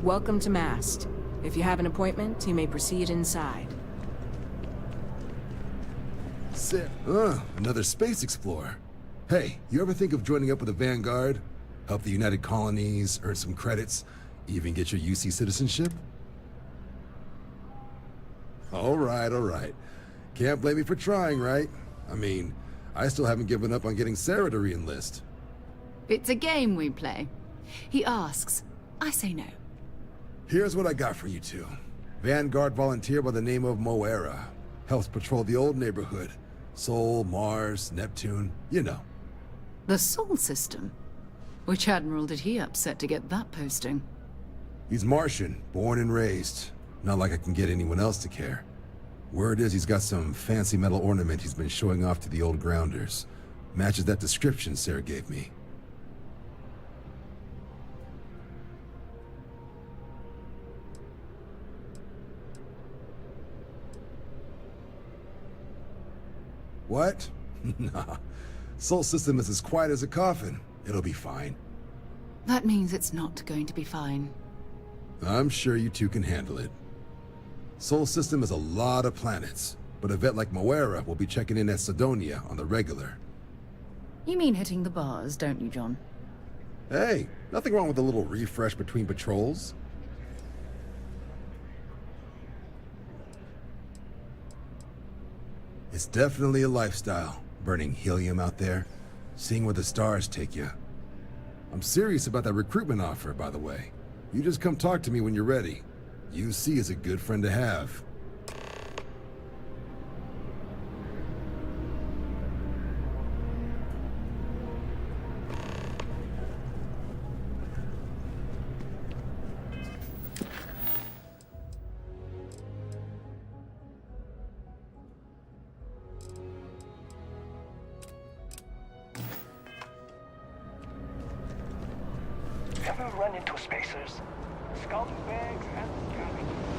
Welcome to Mast. If you have an appointment, you may proceed inside. Another space explorer. Hey, you ever think of joining up with the Vanguard? Help the United Colonies, earn some credits, even get your UC citizenship? All right. Can't blame me for trying, right? I mean, I still haven't given up on getting Sarah to re-enlist. It's a game we play. He asks, I say no. Here's what I got for you two. Vanguard volunteer by the name of Moera. Helps patrol the old neighborhood. Sol, Mars, Neptune, you know. The Sol system? Which admiral did he upset to get that posting? He's Martian, born and raised. Not like I can get anyone else to care. Word is he's got some fancy metal ornament he's been showing off to the old grounders. Matches that description Sarah gave me. What? Nah. Sol system is as quiet as a coffin. It'll be fine. That means it's not going to be fine. I'm sure you two can handle it. Sol system has a lot of planets, but a vet like Moera will be checking in at Sidonia on the regular. You mean hitting the bars, don't you, John? Hey, nothing wrong with a little refresh between patrols. It's definitely a lifestyle, burning helium out there, seeing where the stars take you. I'm serious about that recruitment offer, by the way. You just come talk to me when you're ready. UC is a good friend to have. Ever run into spacers? Scumbags and scabbags.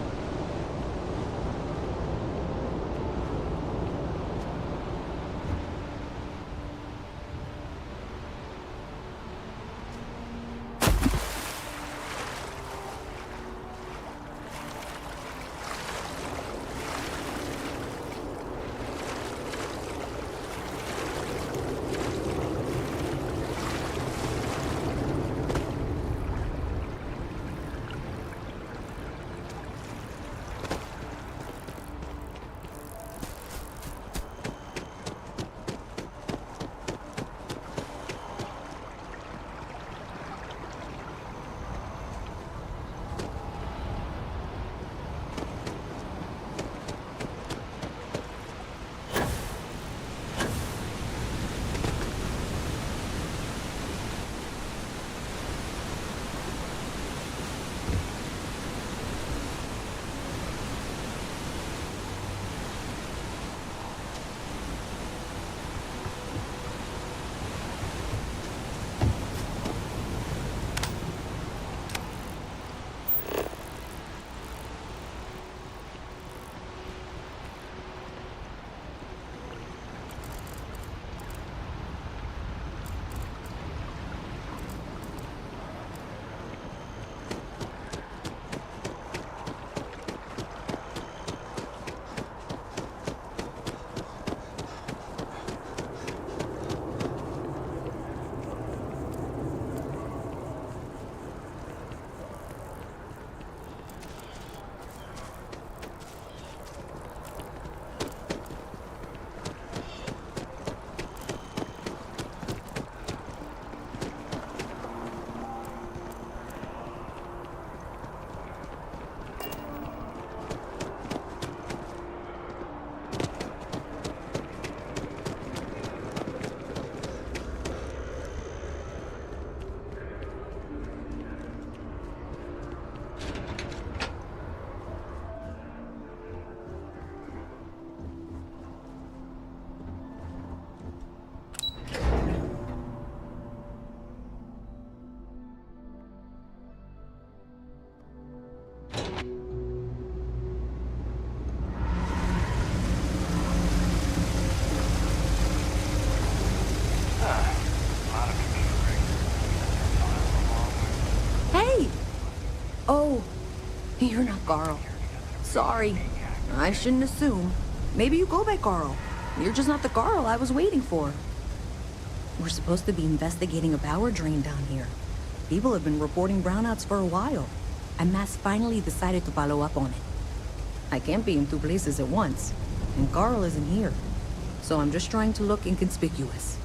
You're not Carl. Sorry. I shouldn't assume. Maybe you go by Carl. You're just not the Carl I was waiting for. We're supposed to be investigating a power drain down here. People have been reporting brownouts for a while, and Mass finally decided to follow up on it. I can't be in two places at once, and Carl isn't here, so I'm just trying to look inconspicuous.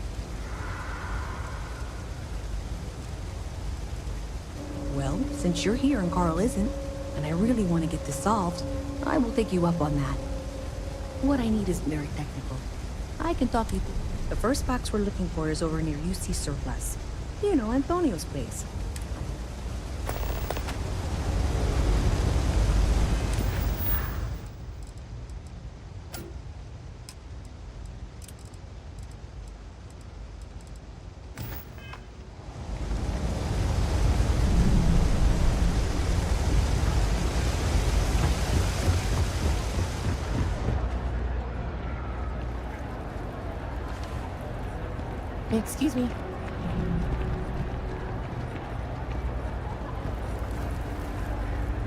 Well, since you're here and Carl isn't, and I really want to get this solved, I will take you up on that. What I need is very technical. I can talk you through. The first box we're looking for is over near UC Surplus. You know, Antonio's place. Excuse me.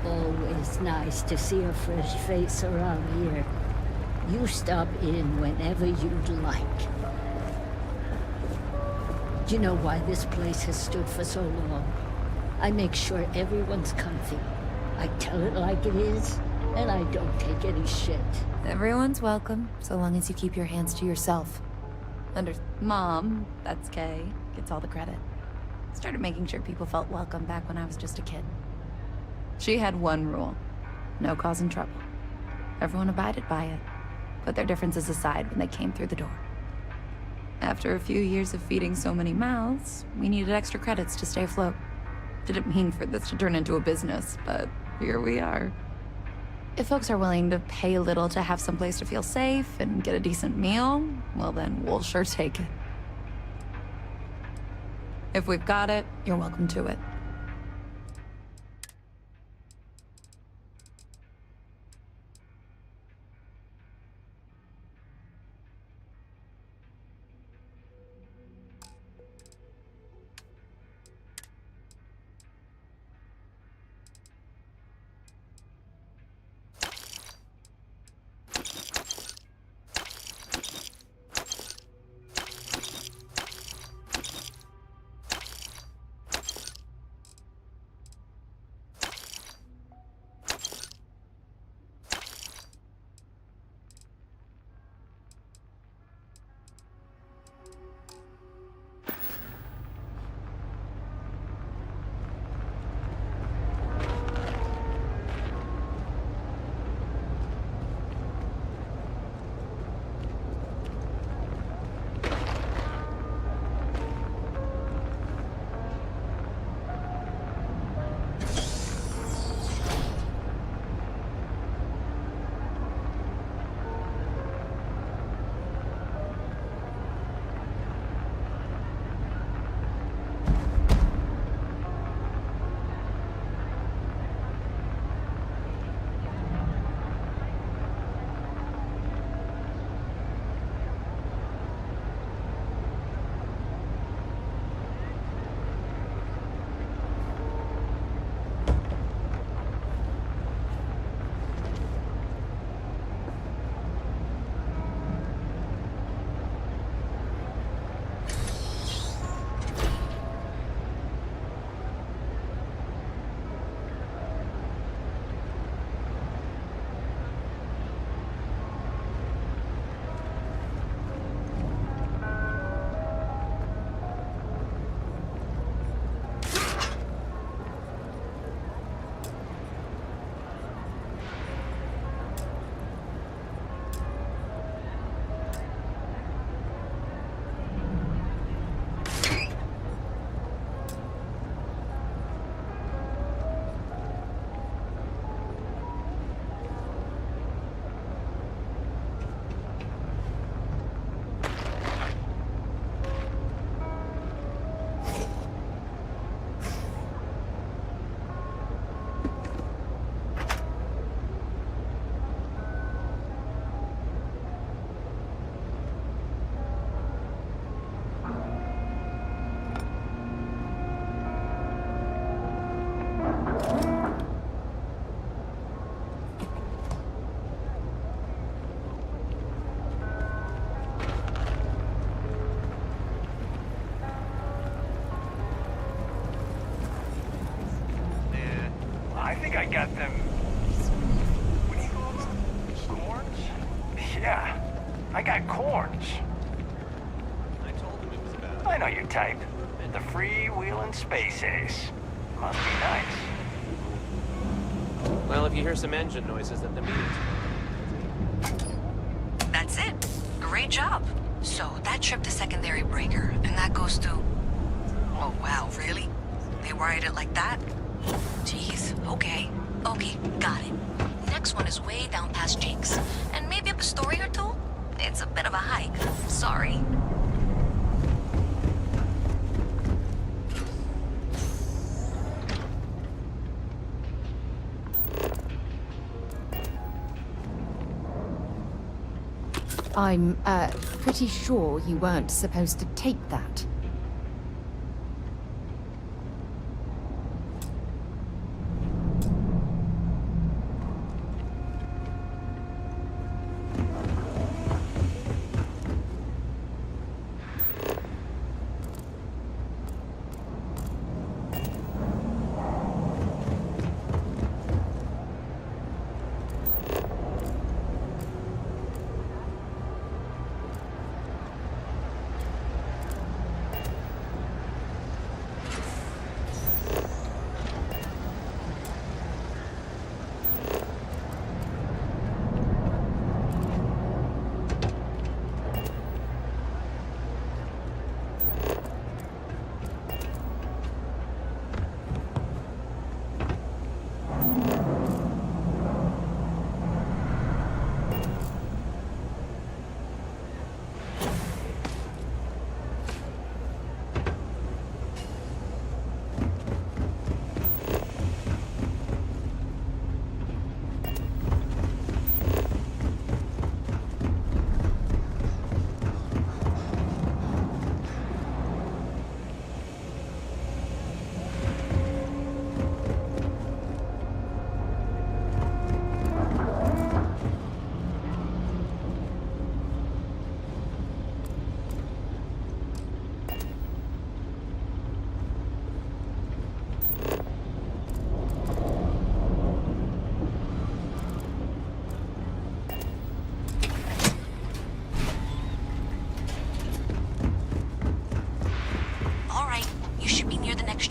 Always nice to see a fresh face around here. You stop in whenever you'd like. Do you know why this place has stood for so long? I make sure everyone's comfy. I tell it like it is, and I don't take any shit. Everyone's welcome, so long as you keep your hands to yourself. Mom, that's Kay, gets all the credit. Started making sure people felt welcome back when I was just a kid. She had one rule: no causing trouble. Everyone abided by it, put their differences aside when they came through the door. After a few years of feeding so many mouths, we needed extra credits to stay afloat. Didn't mean for this to turn into a business, but here we are. If folks are willing to pay a little to have some place to feel safe and get a decent meal, well then we'll sure take it. If we've got it, you're welcome to it. yeah. I got corns. I know your type. The freewheeling space ace. Must be nice. Well, if you hear some engine noises, then the meeting's... That's it. Great job. So, that trip to Secondary Breaker, and that goes to... Oh, wow, really? They wired it like that? Jeez, okay. Okay, got it. Next one is way down past Jake's. And maybe up a story or two? It's a bit of a hike. Sorry. I'm, pretty sure you weren't supposed to take that.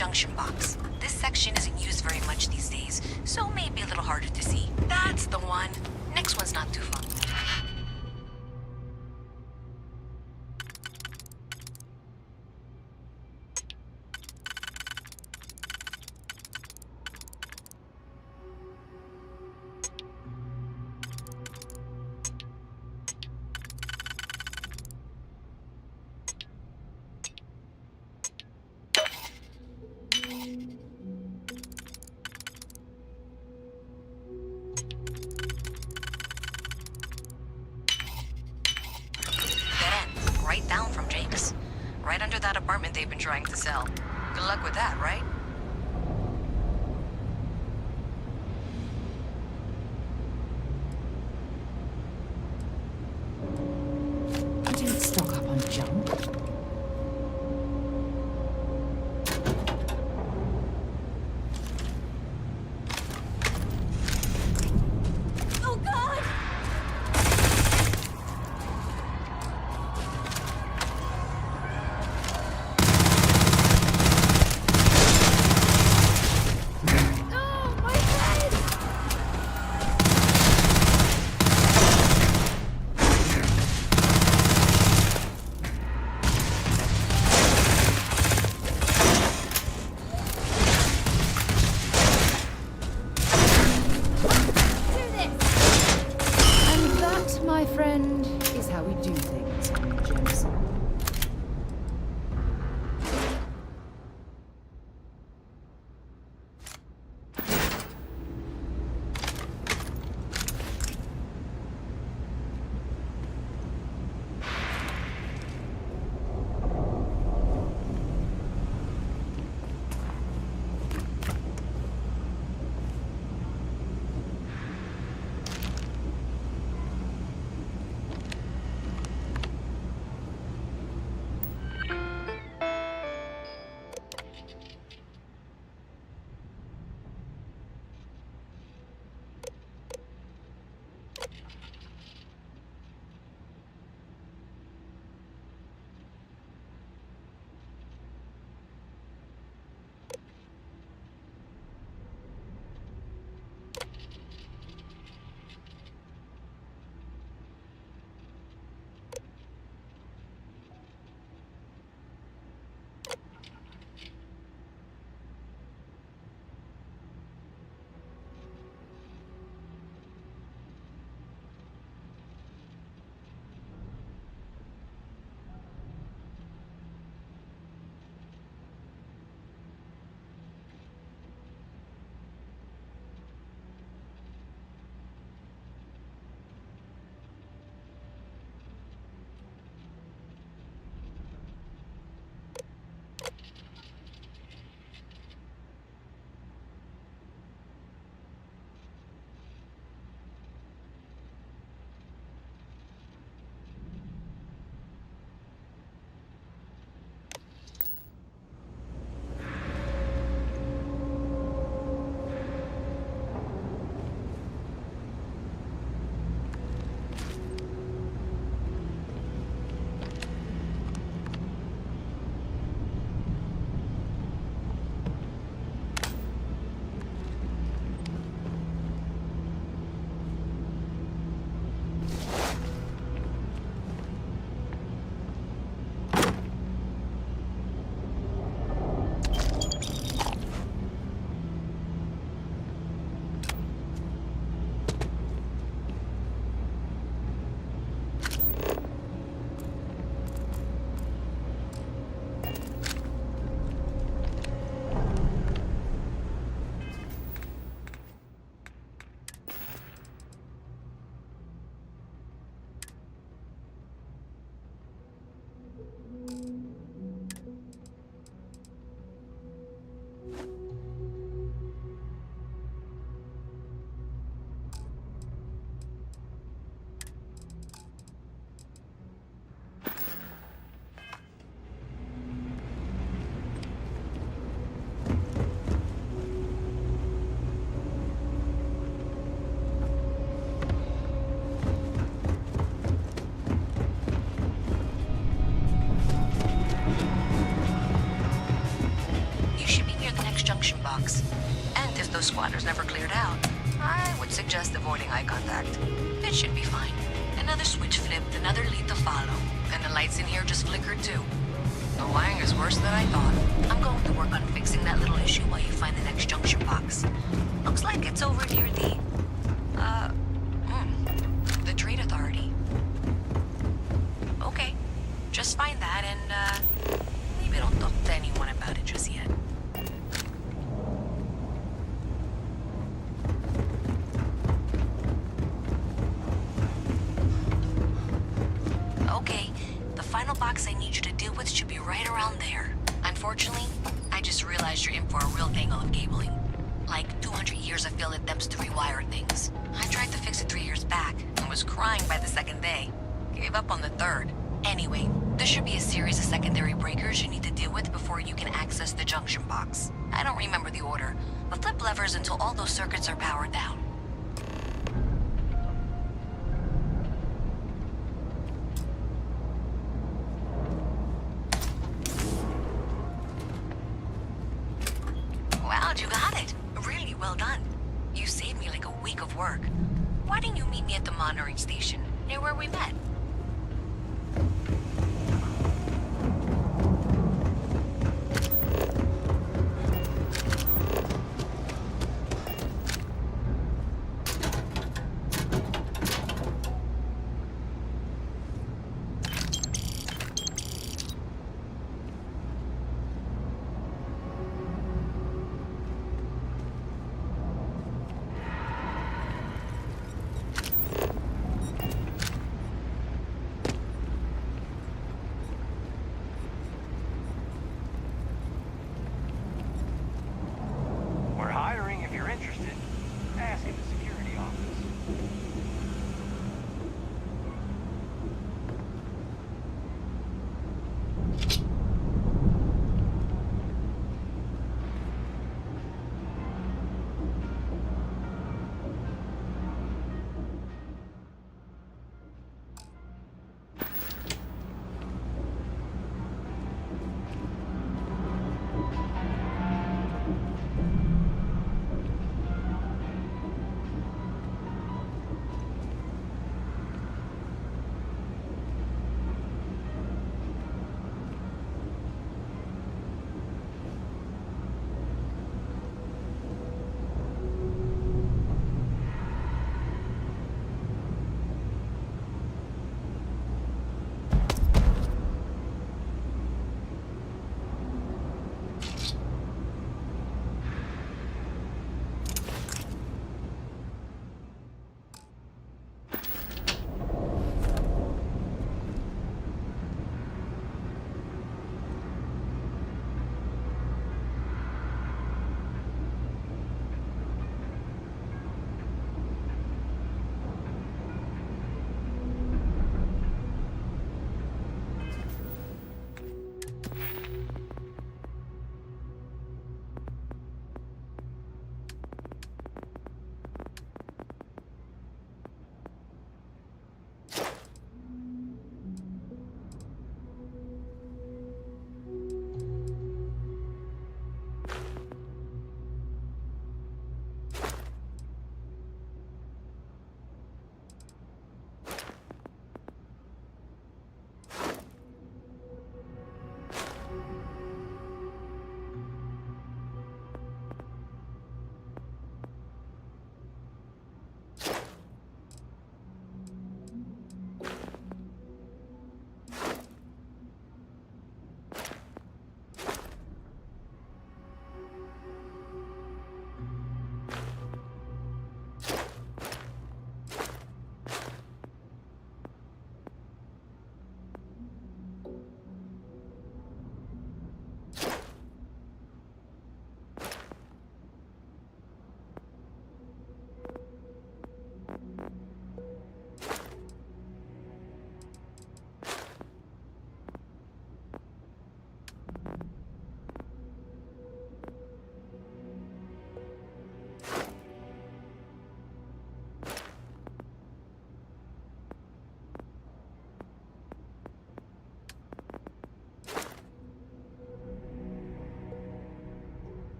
junction box. This section isn't used very much these days, so maybe a little harder to see. That's the one. Next one's not too far. Right down from Jake's. Right under that apartment they've been trying to sell. Good luck with that, right? I didn't stock up on junk. those squatters never cleared out, I would suggest avoiding eye contact. It should be fine. Another switch flipped, another lead to follow, and the lights in here just flickered too. The wiring is worse than I thought. I'm going to work on fixing that little issue while you find the next junction box. Looks like it's over near the Trade Authority. Okay, just find that and, maybe don't talk to anyone about it just yet. Okay, the final box I need you to deal with should be right around there. Unfortunately, I just realized you're in for a real tangle of cabling. Like 200 years of failed attempts to rewire things. I tried to fix it 3 years back and was crying by the second day. Gave up on the third. Anyway, there should be a series of secondary breakers you need to deal with before you can access the junction box. I don't remember the order, but flip levers until all those circuits are powered down. Wow, you got it. Really well done. You saved me like a week of work. Why didn't you meet me at the monitoring station, near where we met?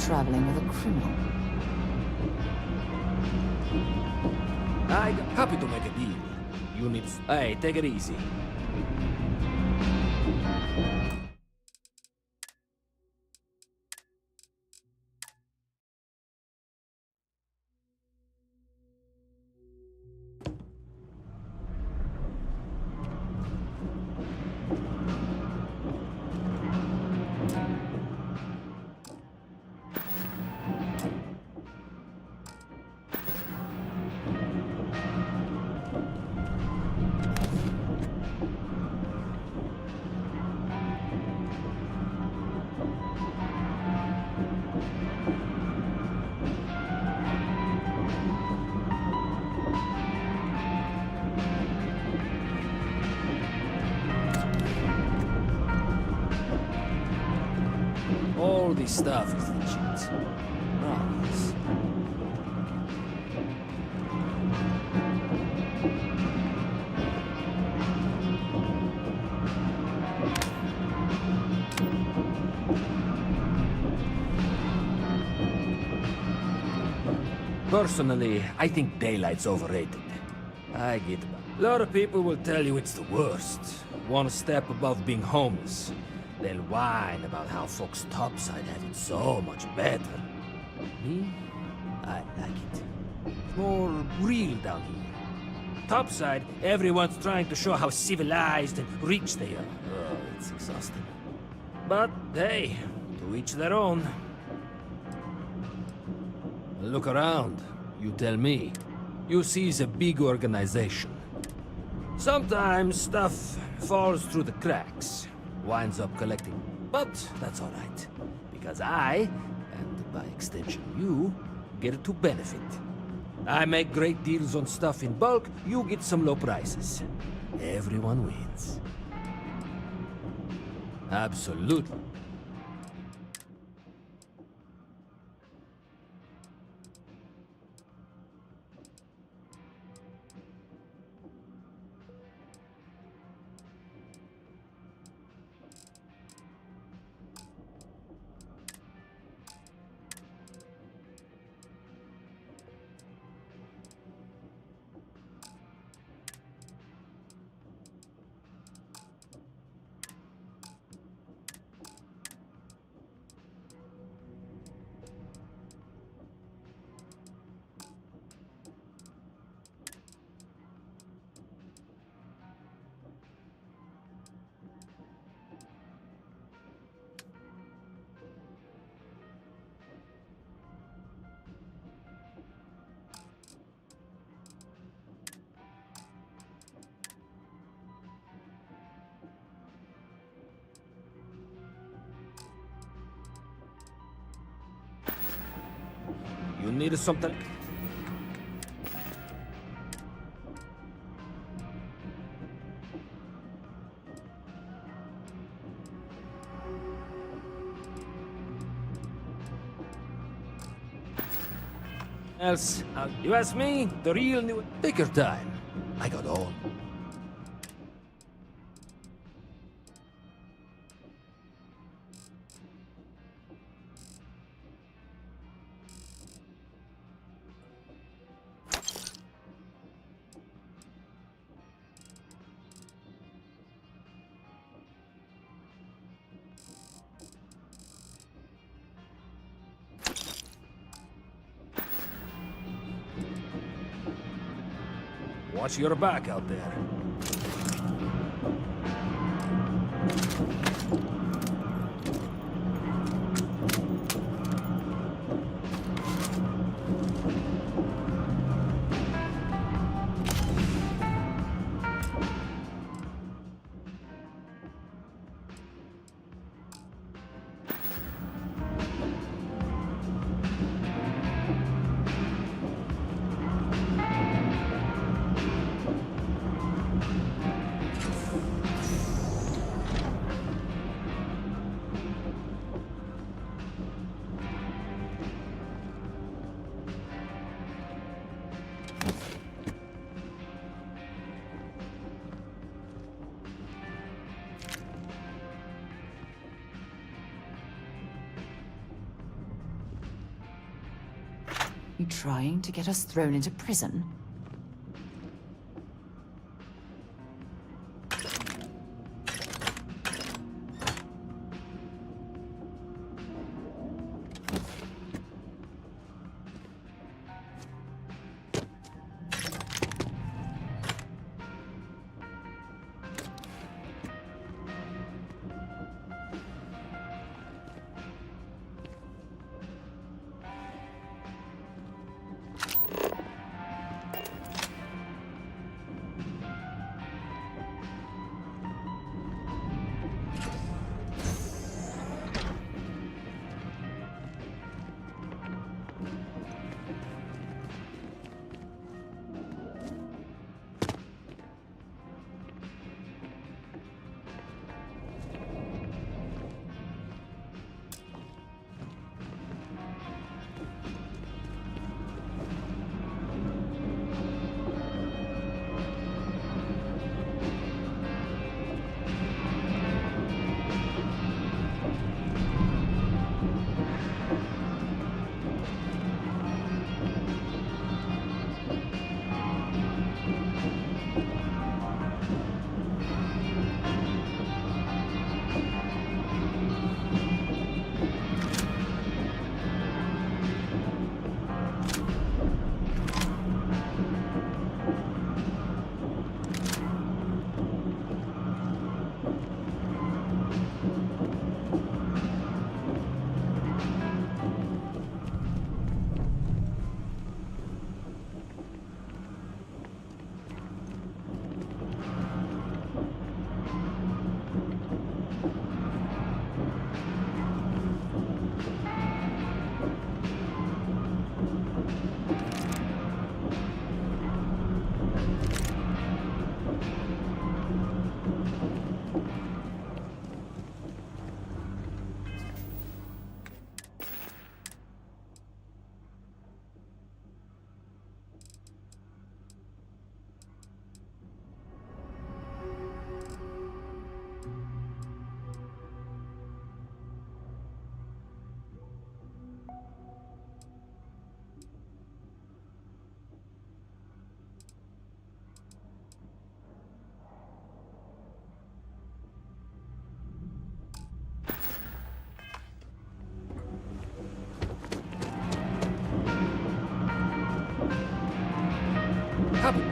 traveling with a criminal. I'm happy to make a deal. You need... Hey, take it easy. All this stuff is legit. Promise. Personally, I think daylight's overrated. I get it. A lot of people will tell you it's the worst. One step above being homeless. They'll whine about how folks topside have it so much better. Me? I like it. It's more real down here. Topside, everyone's trying to show how civilized and rich they are. Oh, it's exhausting. But, hey, to each their own. Look around. You tell me. You see it's a big organization. Sometimes stuff falls through the cracks. Winds up collecting. But that's all right. Because I, and by extension you, get to benefit. I make great deals on stuff in bulk, you get some low prices. Everyone wins. Absolutely. You need something? Else, you ask me, the real new... Take your time. I got all. Watch your back out there. You trying to get us thrown into prison?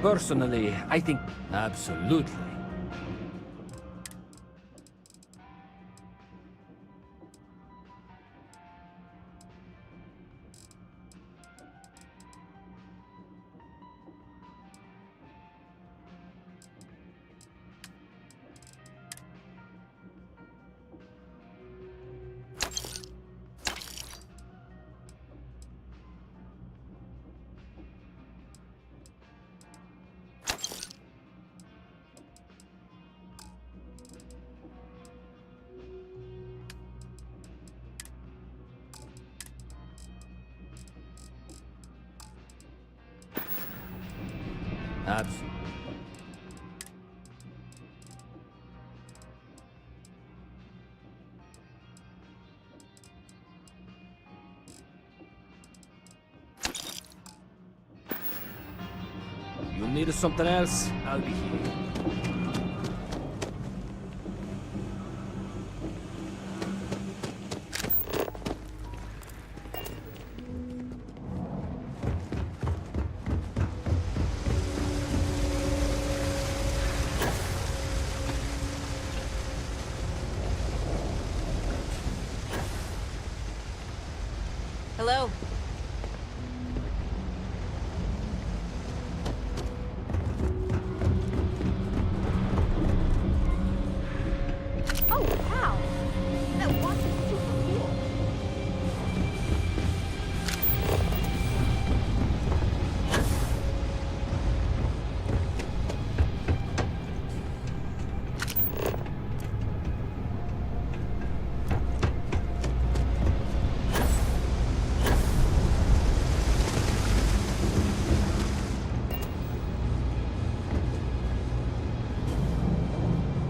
Personally, I think absolutely. Absolutely. You need something else? I'll be here. Hello. Oh, wow! That watch is super cool.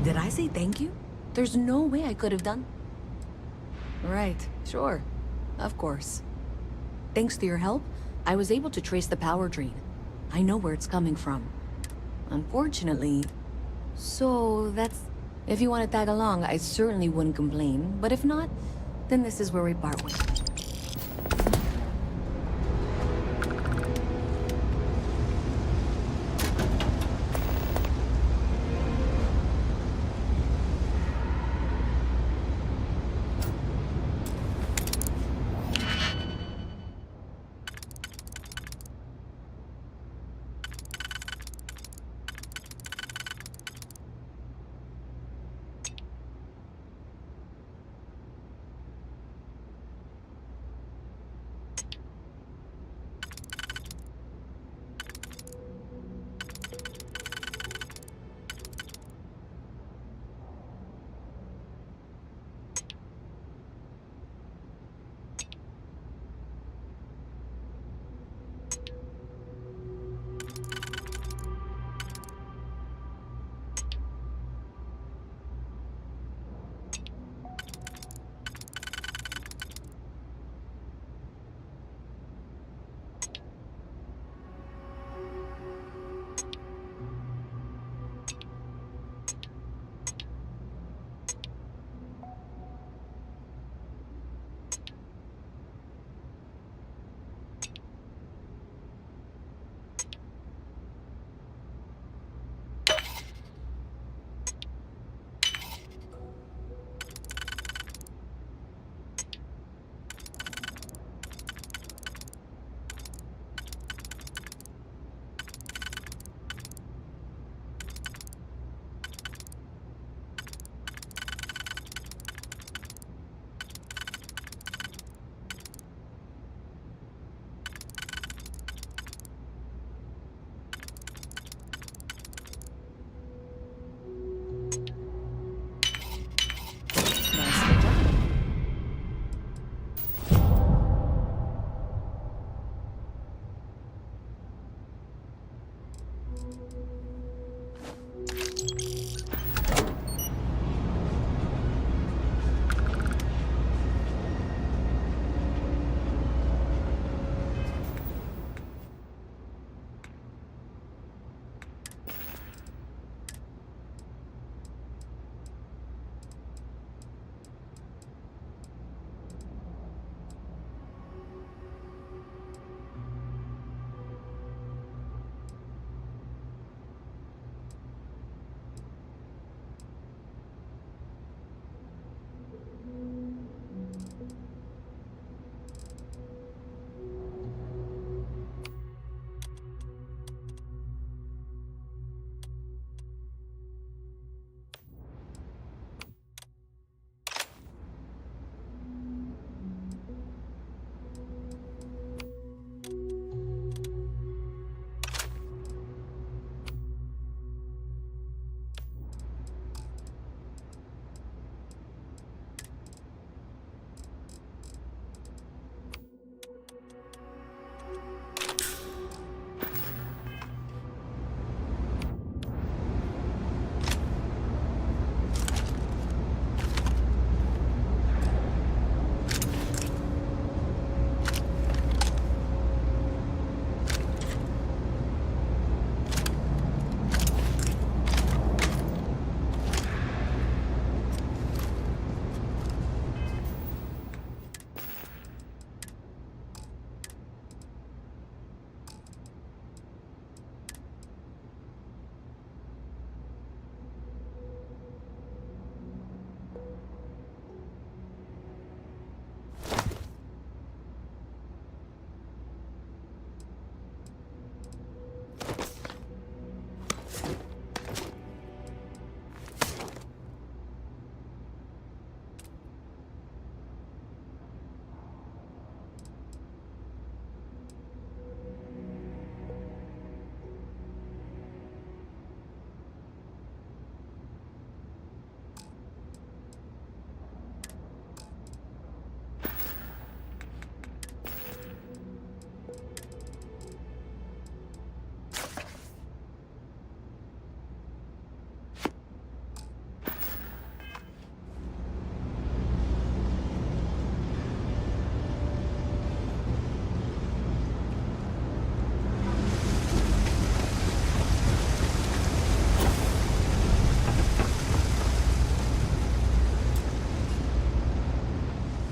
Did I say thank you? There's no way I could have done... Right, sure. Of course. Thanks to your help, I was able to trace the power drain. I know where it's coming from. Unfortunately... So, that's... If you want to tag along, I certainly wouldn't complain. But if not, then this is where we part ways.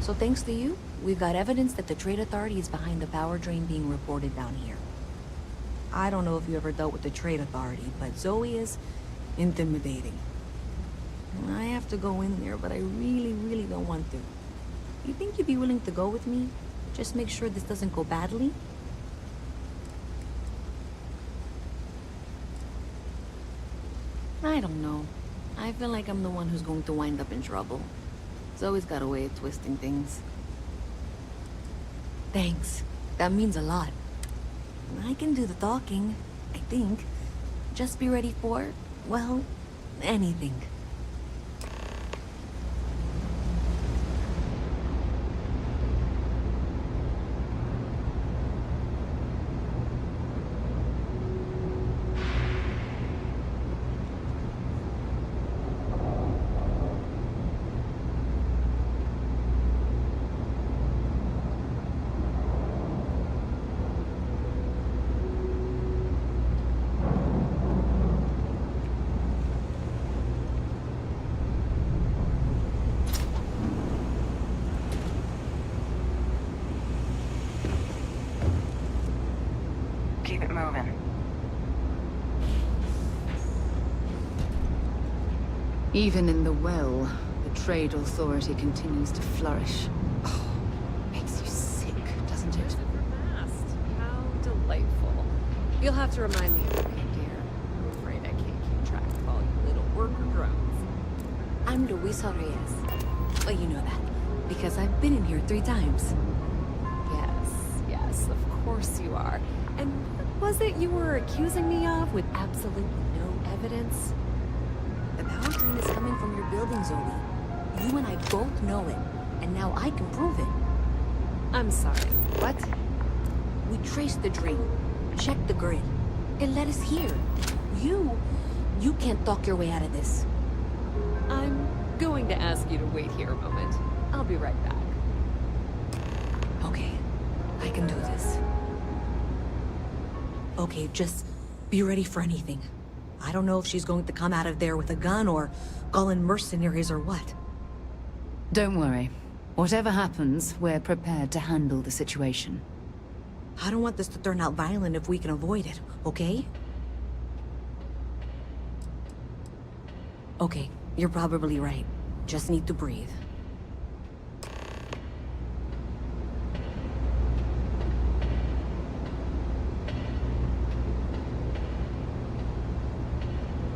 So thanks to you, we've got evidence that the Trade Authority is behind the power drain being reported down here. I don't know if you ever dealt with the Trade Authority, but Zoe is intimidating. I have to go in there, but I really don't want to. You think you'd be willing to go with me? Just make sure this doesn't go badly? I don't know. I feel like I'm the one who's going to wind up in trouble. Zoe's got a way of twisting things. Thanks. That means a lot. I can do the talking, I think. Just be ready for, well, anything. Keep it moving. Even in the well, the Trade Authority continues to flourish. Oh, makes you sick, doesn't it? How delightful. You'll have to remind me of your name, dear. I'm afraid I can't keep track of all you little worker drones. I'm Luisa Reyes. Oh, you know that, because I've been in here 3 times. Yes, of course you are. And what was it you were accusing me of with absolutely no evidence? The power drain is coming from your building, Zoe. You and I both know it, and now I can prove it. I'm sorry, what? We traced the drain, checked the grid. It led us here. You can't talk your way out of this. I'm going to ask you to wait here a moment. I'll be right back. Okay, I can do this. Okay, just be ready for anything. I don't know if she's going to come out of there with a gun or call in mercenaries or what. Don't worry. Whatever happens, we're prepared to handle the situation. I don't want this to turn out violent if we can avoid it, okay? Okay, you're probably right. Just need to breathe.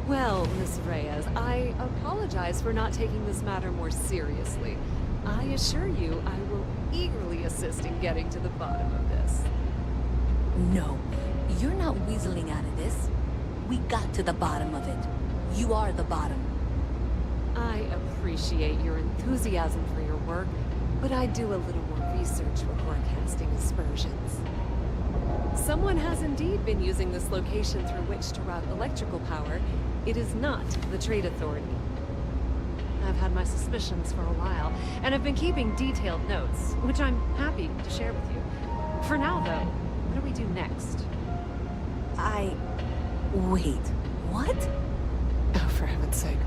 Well, Miss Reyes, I apologize for not taking this matter more seriously. I assure you I will eagerly assist in getting to the bottom of this. No, you're not weaseling out of this. We got to the bottom of it. You are the bottom. I appreciate your enthusiasm for your work, but I do a little more research before casting aspersions. Someone has indeed been using this location through which to route electrical power. It is not the Trade Authority. I've had my suspicions for a while, and I've been keeping detailed notes, which I'm happy to share with you. For now, though, what do we do next? Wait, what? Oh, for heaven's sake.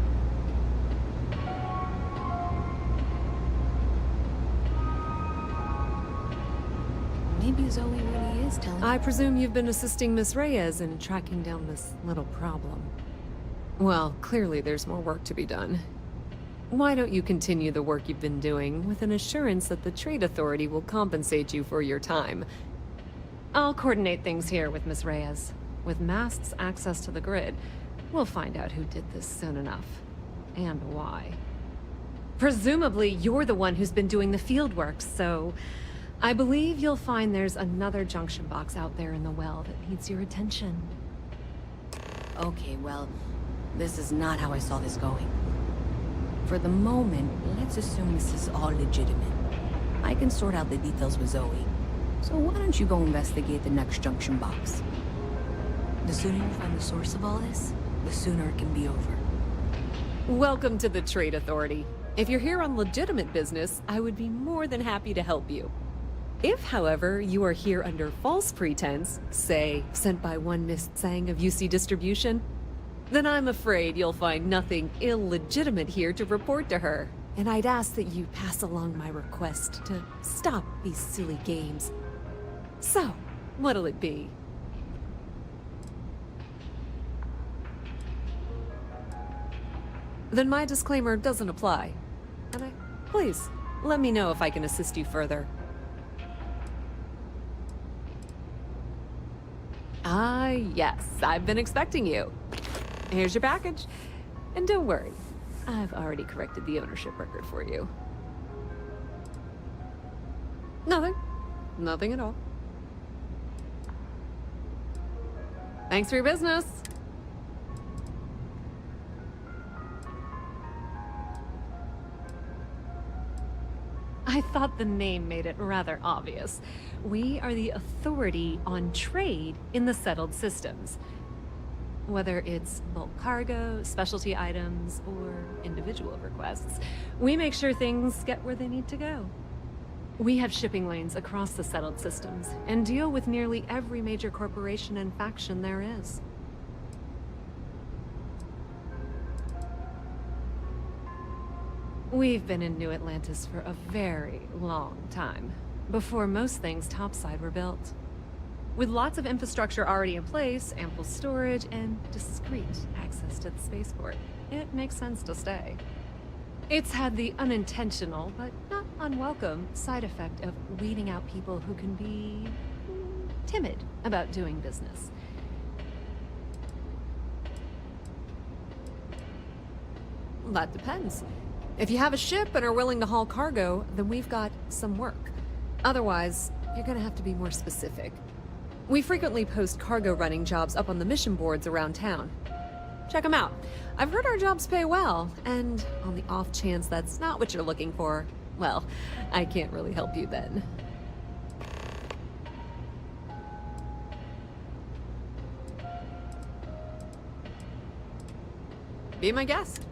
Maybe Zoe really is telling... I presume you've been assisting Miss Reyes in tracking down this little problem. Well, clearly there's more work to be done. Why don't you continue the work you've been doing with an assurance that the Trade Authority will compensate you for your time? I'll coordinate things here with Miss Reyes. With Mast's access to the grid, we'll find out who did this soon enough. And why. Presumably, you're the one who's been doing the field work, so... I believe you'll find there's another junction box out there in the well that needs your attention. Okay, well, this is not how I saw this going. For the moment, let's assume this is all legitimate. I can sort out the details with Zoe. So why don't you go investigate the next junction box? The sooner you find the source of all this, the sooner it can be over. Welcome to the Trade Authority. If you're here on legitimate business, I would be more than happy to help you. If, however, you are here under false pretense, say, sent by one Miss Tsang of UC Distribution, then I'm afraid you'll find nothing illegitimate here to report to her. and I'd ask that you pass along my request to stop these silly games. So, what'll it be? Then my disclaimer doesn't apply. And please, let me know if I can assist you further. Ah, yes, I've been expecting you. Here's your package. And don't worry, I've already corrected the ownership record for you. Nothing. Nothing at all. Thanks for your business. I thought the name made it rather obvious. We are the authority on trade in the settled systems. Whether it's bulk cargo, specialty items, or individual requests, we make sure things get where they need to go. We have shipping lanes across the settled systems and deal with nearly every major corporation and faction there is. We've been in New Atlantis for a very long time, before most things topside were built. With lots of infrastructure already in place, ample storage, and discreet access to the spaceport, it makes sense to stay. It's had the unintentional, but not unwelcome, side effect of weeding out people who can be timid about doing business. That depends. If you have a ship and are willing to haul cargo, then we've got some work. Otherwise, you're gonna have to be more specific. We frequently post cargo running jobs up on the mission boards around town. Check them out. I've heard our jobs pay well, and on the off chance that's not what you're looking for, well, I can't really help you then. Be my guest.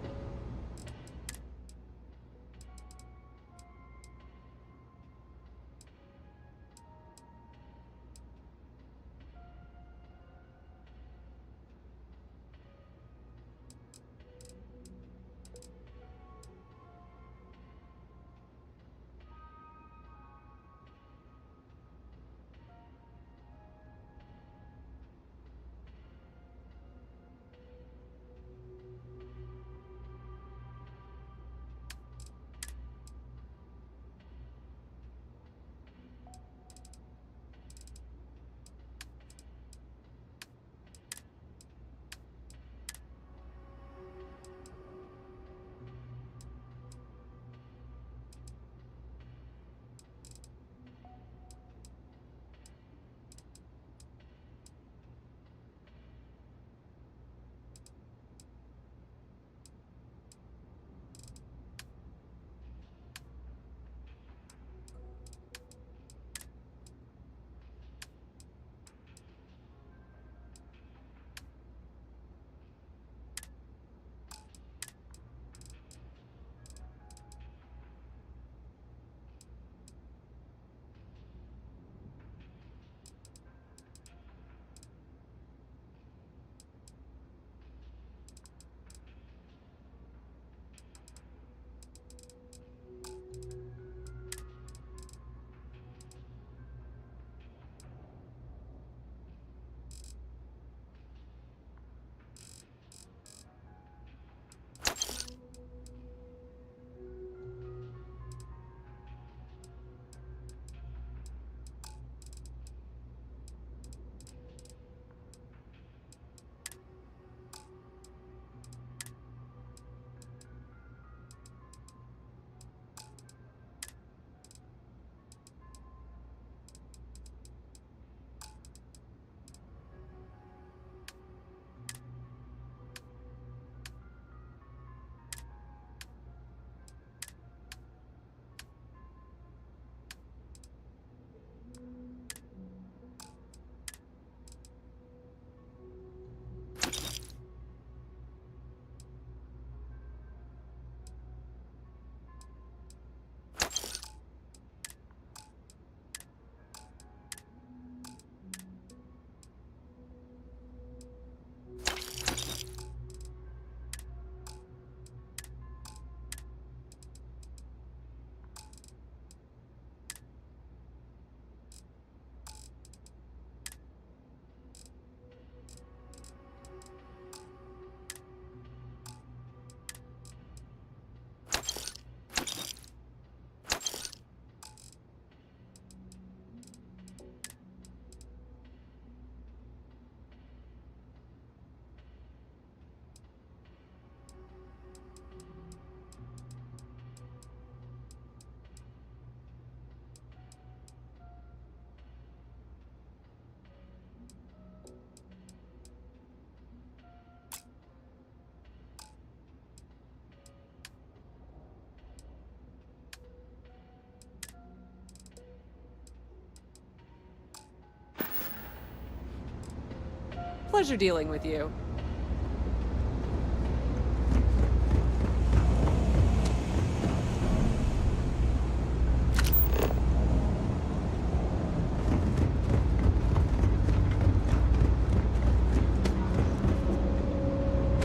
Pleasure dealing with you.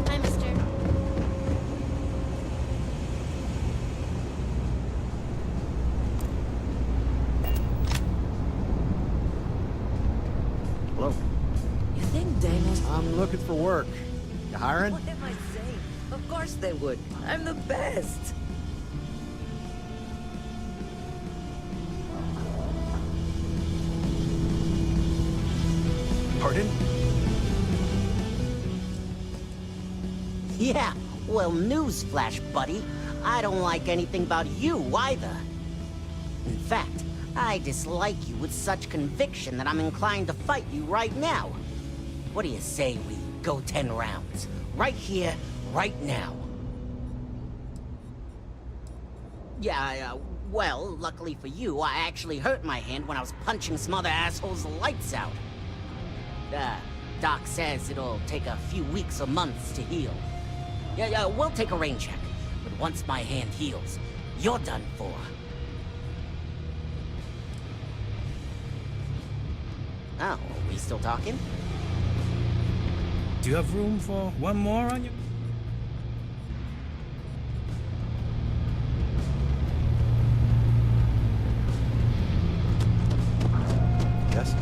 Hi, mister. Hello. You think Deimos... I'm looking for work. You hiring? What am I saying? Of course they would. I'm the best. Pardon? Yeah, well, newsflash, buddy. I don't like anything about you either. In fact, I dislike you with such conviction that I'm inclined to fight you right now. What do you say we go 10 rounds? Right here, right now. Yeah, well, luckily for you, I actually hurt my hand when I was punching some other assholes' lights out. Doc says it'll take a few weeks or months to heal. Yeah, we'll take a rain check. But once my hand heals, you're done for. Oh, are we still talking? Do you have room for one more on your... Yes?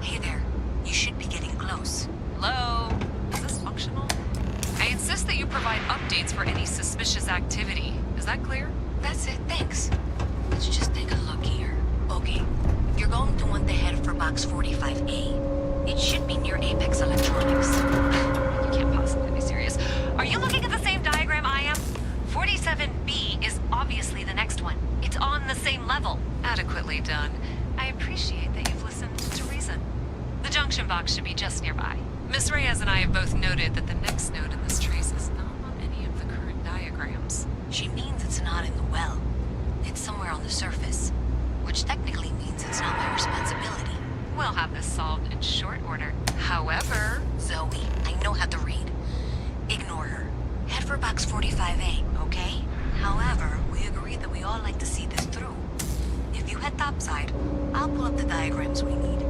Hey there. You should be getting close. Hello? Is this functional? I insist that you provide updates for any suspicious activity. Is that clear? That's it, thanks. Let's just take a look here. Okay. You're going to want to head for box 45A. It should be near Apex Electronics. You can't possibly be serious. Are you looking at the same diagram I am? 47B is obviously the next one. It's on the same level. Adequately done. I appreciate that you've listened to reason. The junction box should be just nearby. Miss Reyes and I have both noted that the next node in this trace is not on any of the current diagrams. She means it's not in the well. It's somewhere on the surface. Which technically means it's not my responsibility. We'll have this solved in short order. However... Zoe, I know how to read. Ignore her. Head for box 45A, okay? However, we agreed that we all like to see this through. If you head topside, I'll pull up the diagrams we need.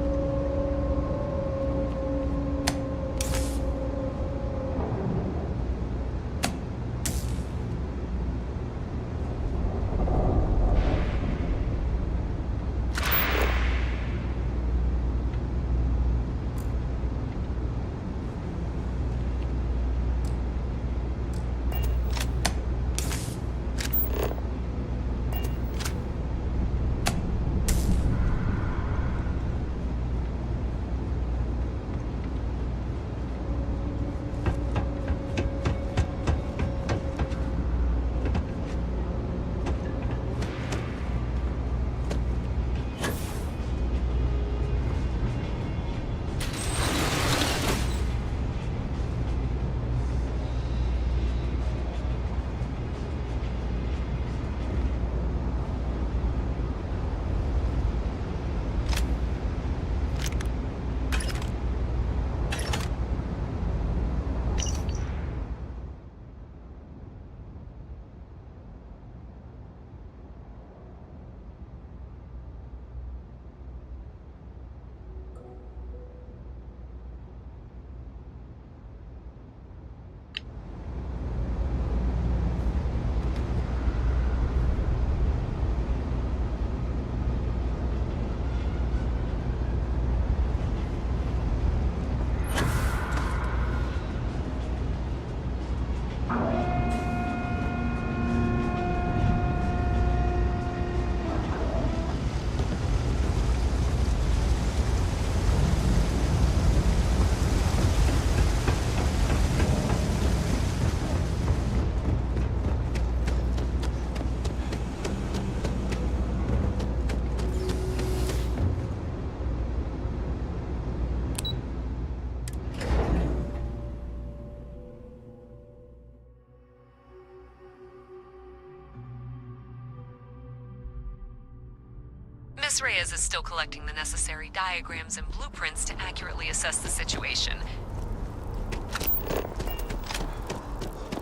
Miss Reyes is still collecting the necessary diagrams and blueprints to accurately assess the situation.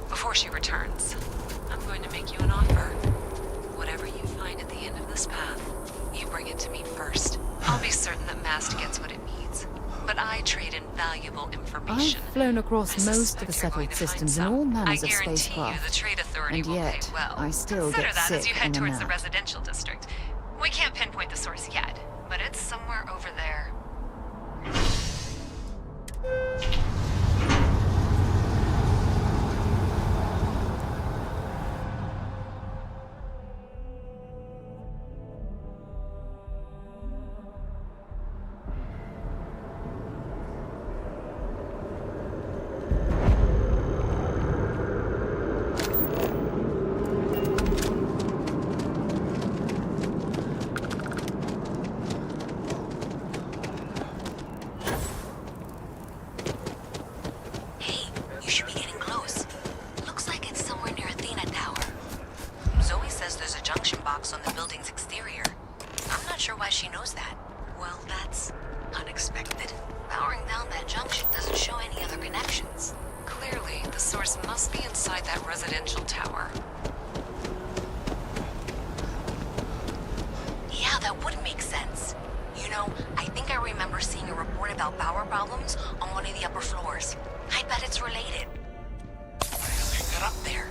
Before she returns, I'm going to make you an offer. Whatever you find at the end of this path, you bring it to me first. I'll be certain that Mast gets what it needs, but I trade in valuable information. I've flown across most of the settled systems in all manners of I guarantee spacecraft, you the Trade Authority and will yet pay well. I still Consider get that as sick you head in the towards the nap. residential district. We can't pinpoint the source yet, but it's somewhere over there. On the building's exterior. I'm not sure why she knows that. Well, that's unexpected. Powering down that junction doesn't show any other connections. Clearly, the source must be inside that residential tower. Yeah, that would make sense. You know, I think I remember seeing a report about power problems on one of the upper floors. I bet it's related. Get up there.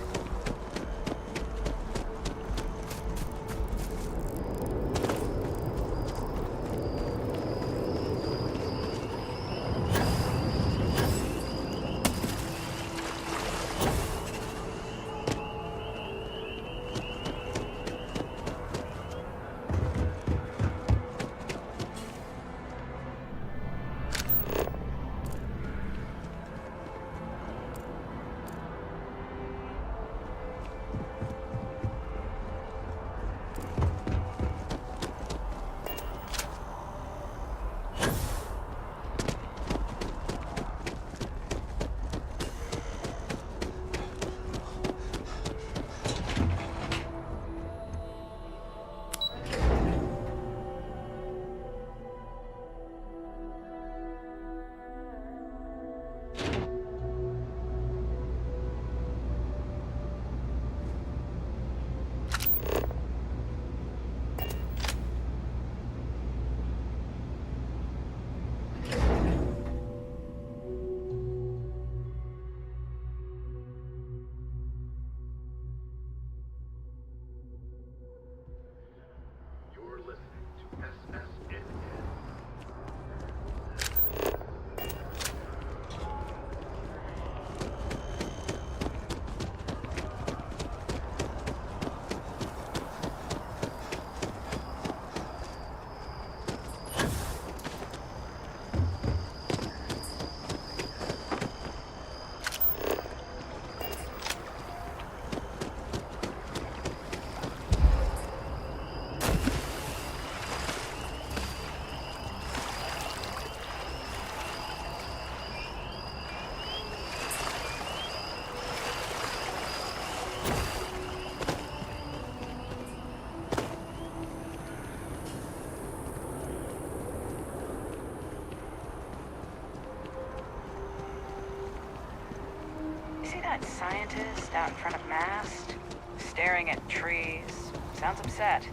That scientist out in front of Mast, staring at trees. Sounds upset.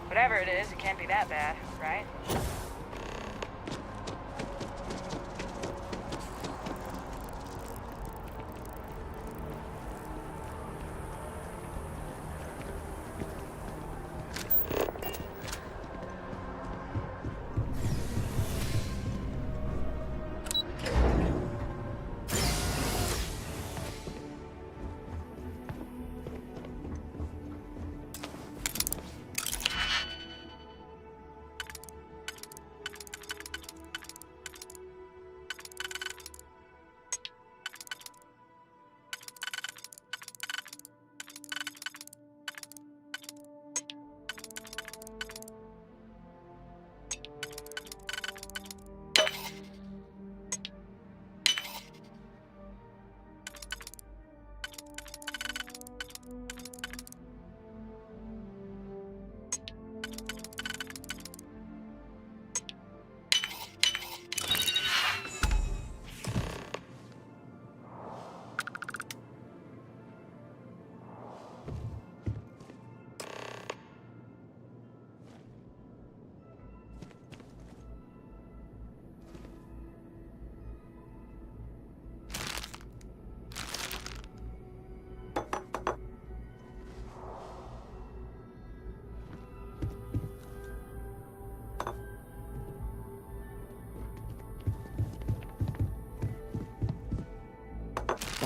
Whatever it is, it can't be that bad, right?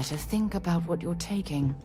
Better think about what you're taking.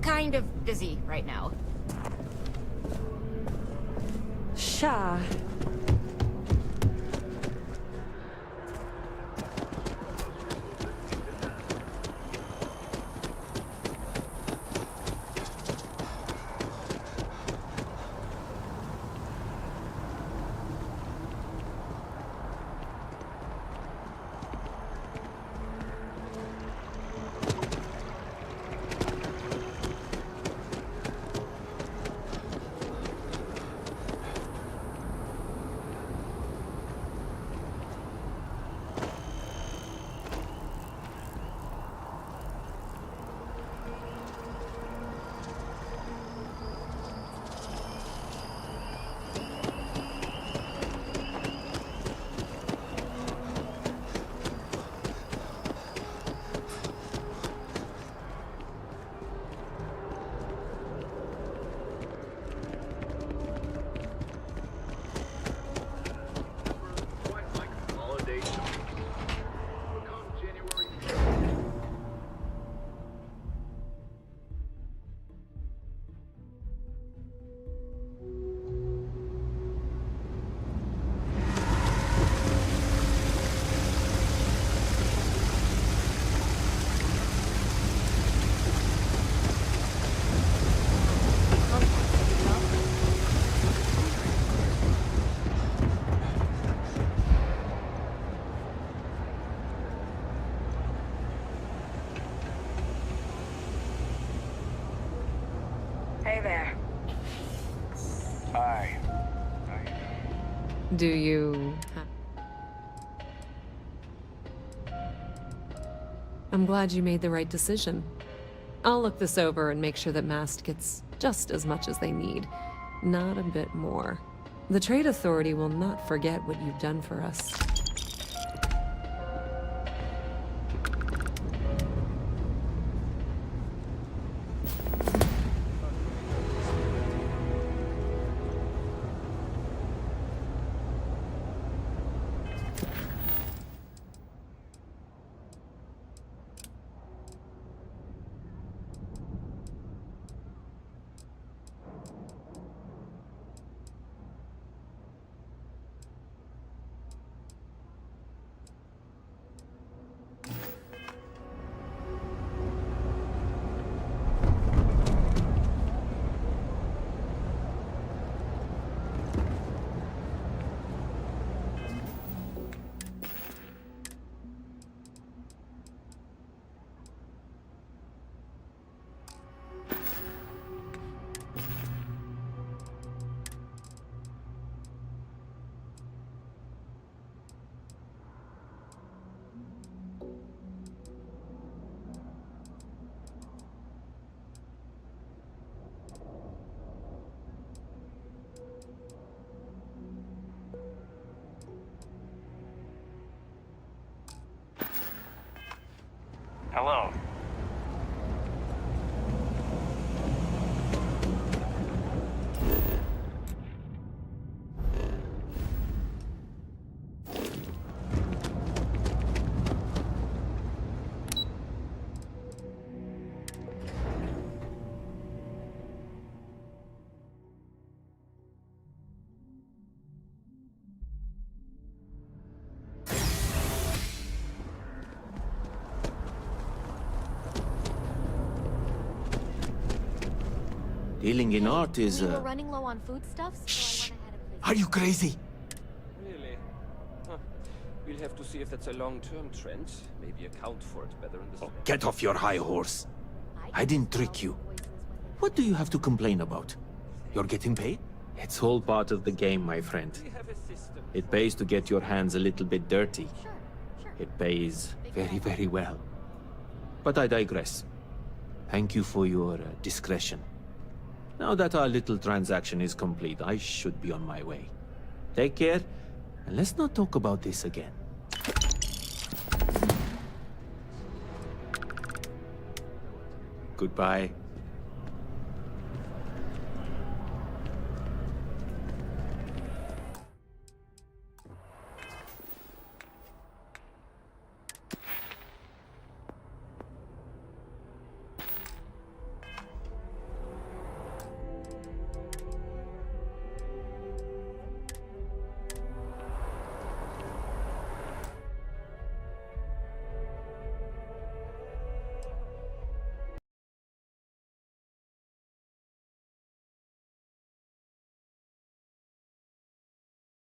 Kind of busy right now. Sha. Hey there. Hi. Do you... I'm glad you made the right decision. I'll look this over and make sure that Mast gets just as much as they need, not a bit more. The Trade Authority will not forget what you've done for us. Hello. Dealing in art is, We were running low on foodstuffs, so I went ahead and placed. Are you crazy? Really? Huh. We'll have to see if that's a long-term trend. Maybe account for it better in the... Get off your high horse. I didn't trick you. What do you have to complain about? You're getting paid? It's all part of the game, my friend. It pays to get your hands a little bit dirty. It pays very, very well. But I digress. Thank you for your discretion. Now that our little transaction is complete, I should be on my way. Take care, and let's not talk about this again. Goodbye.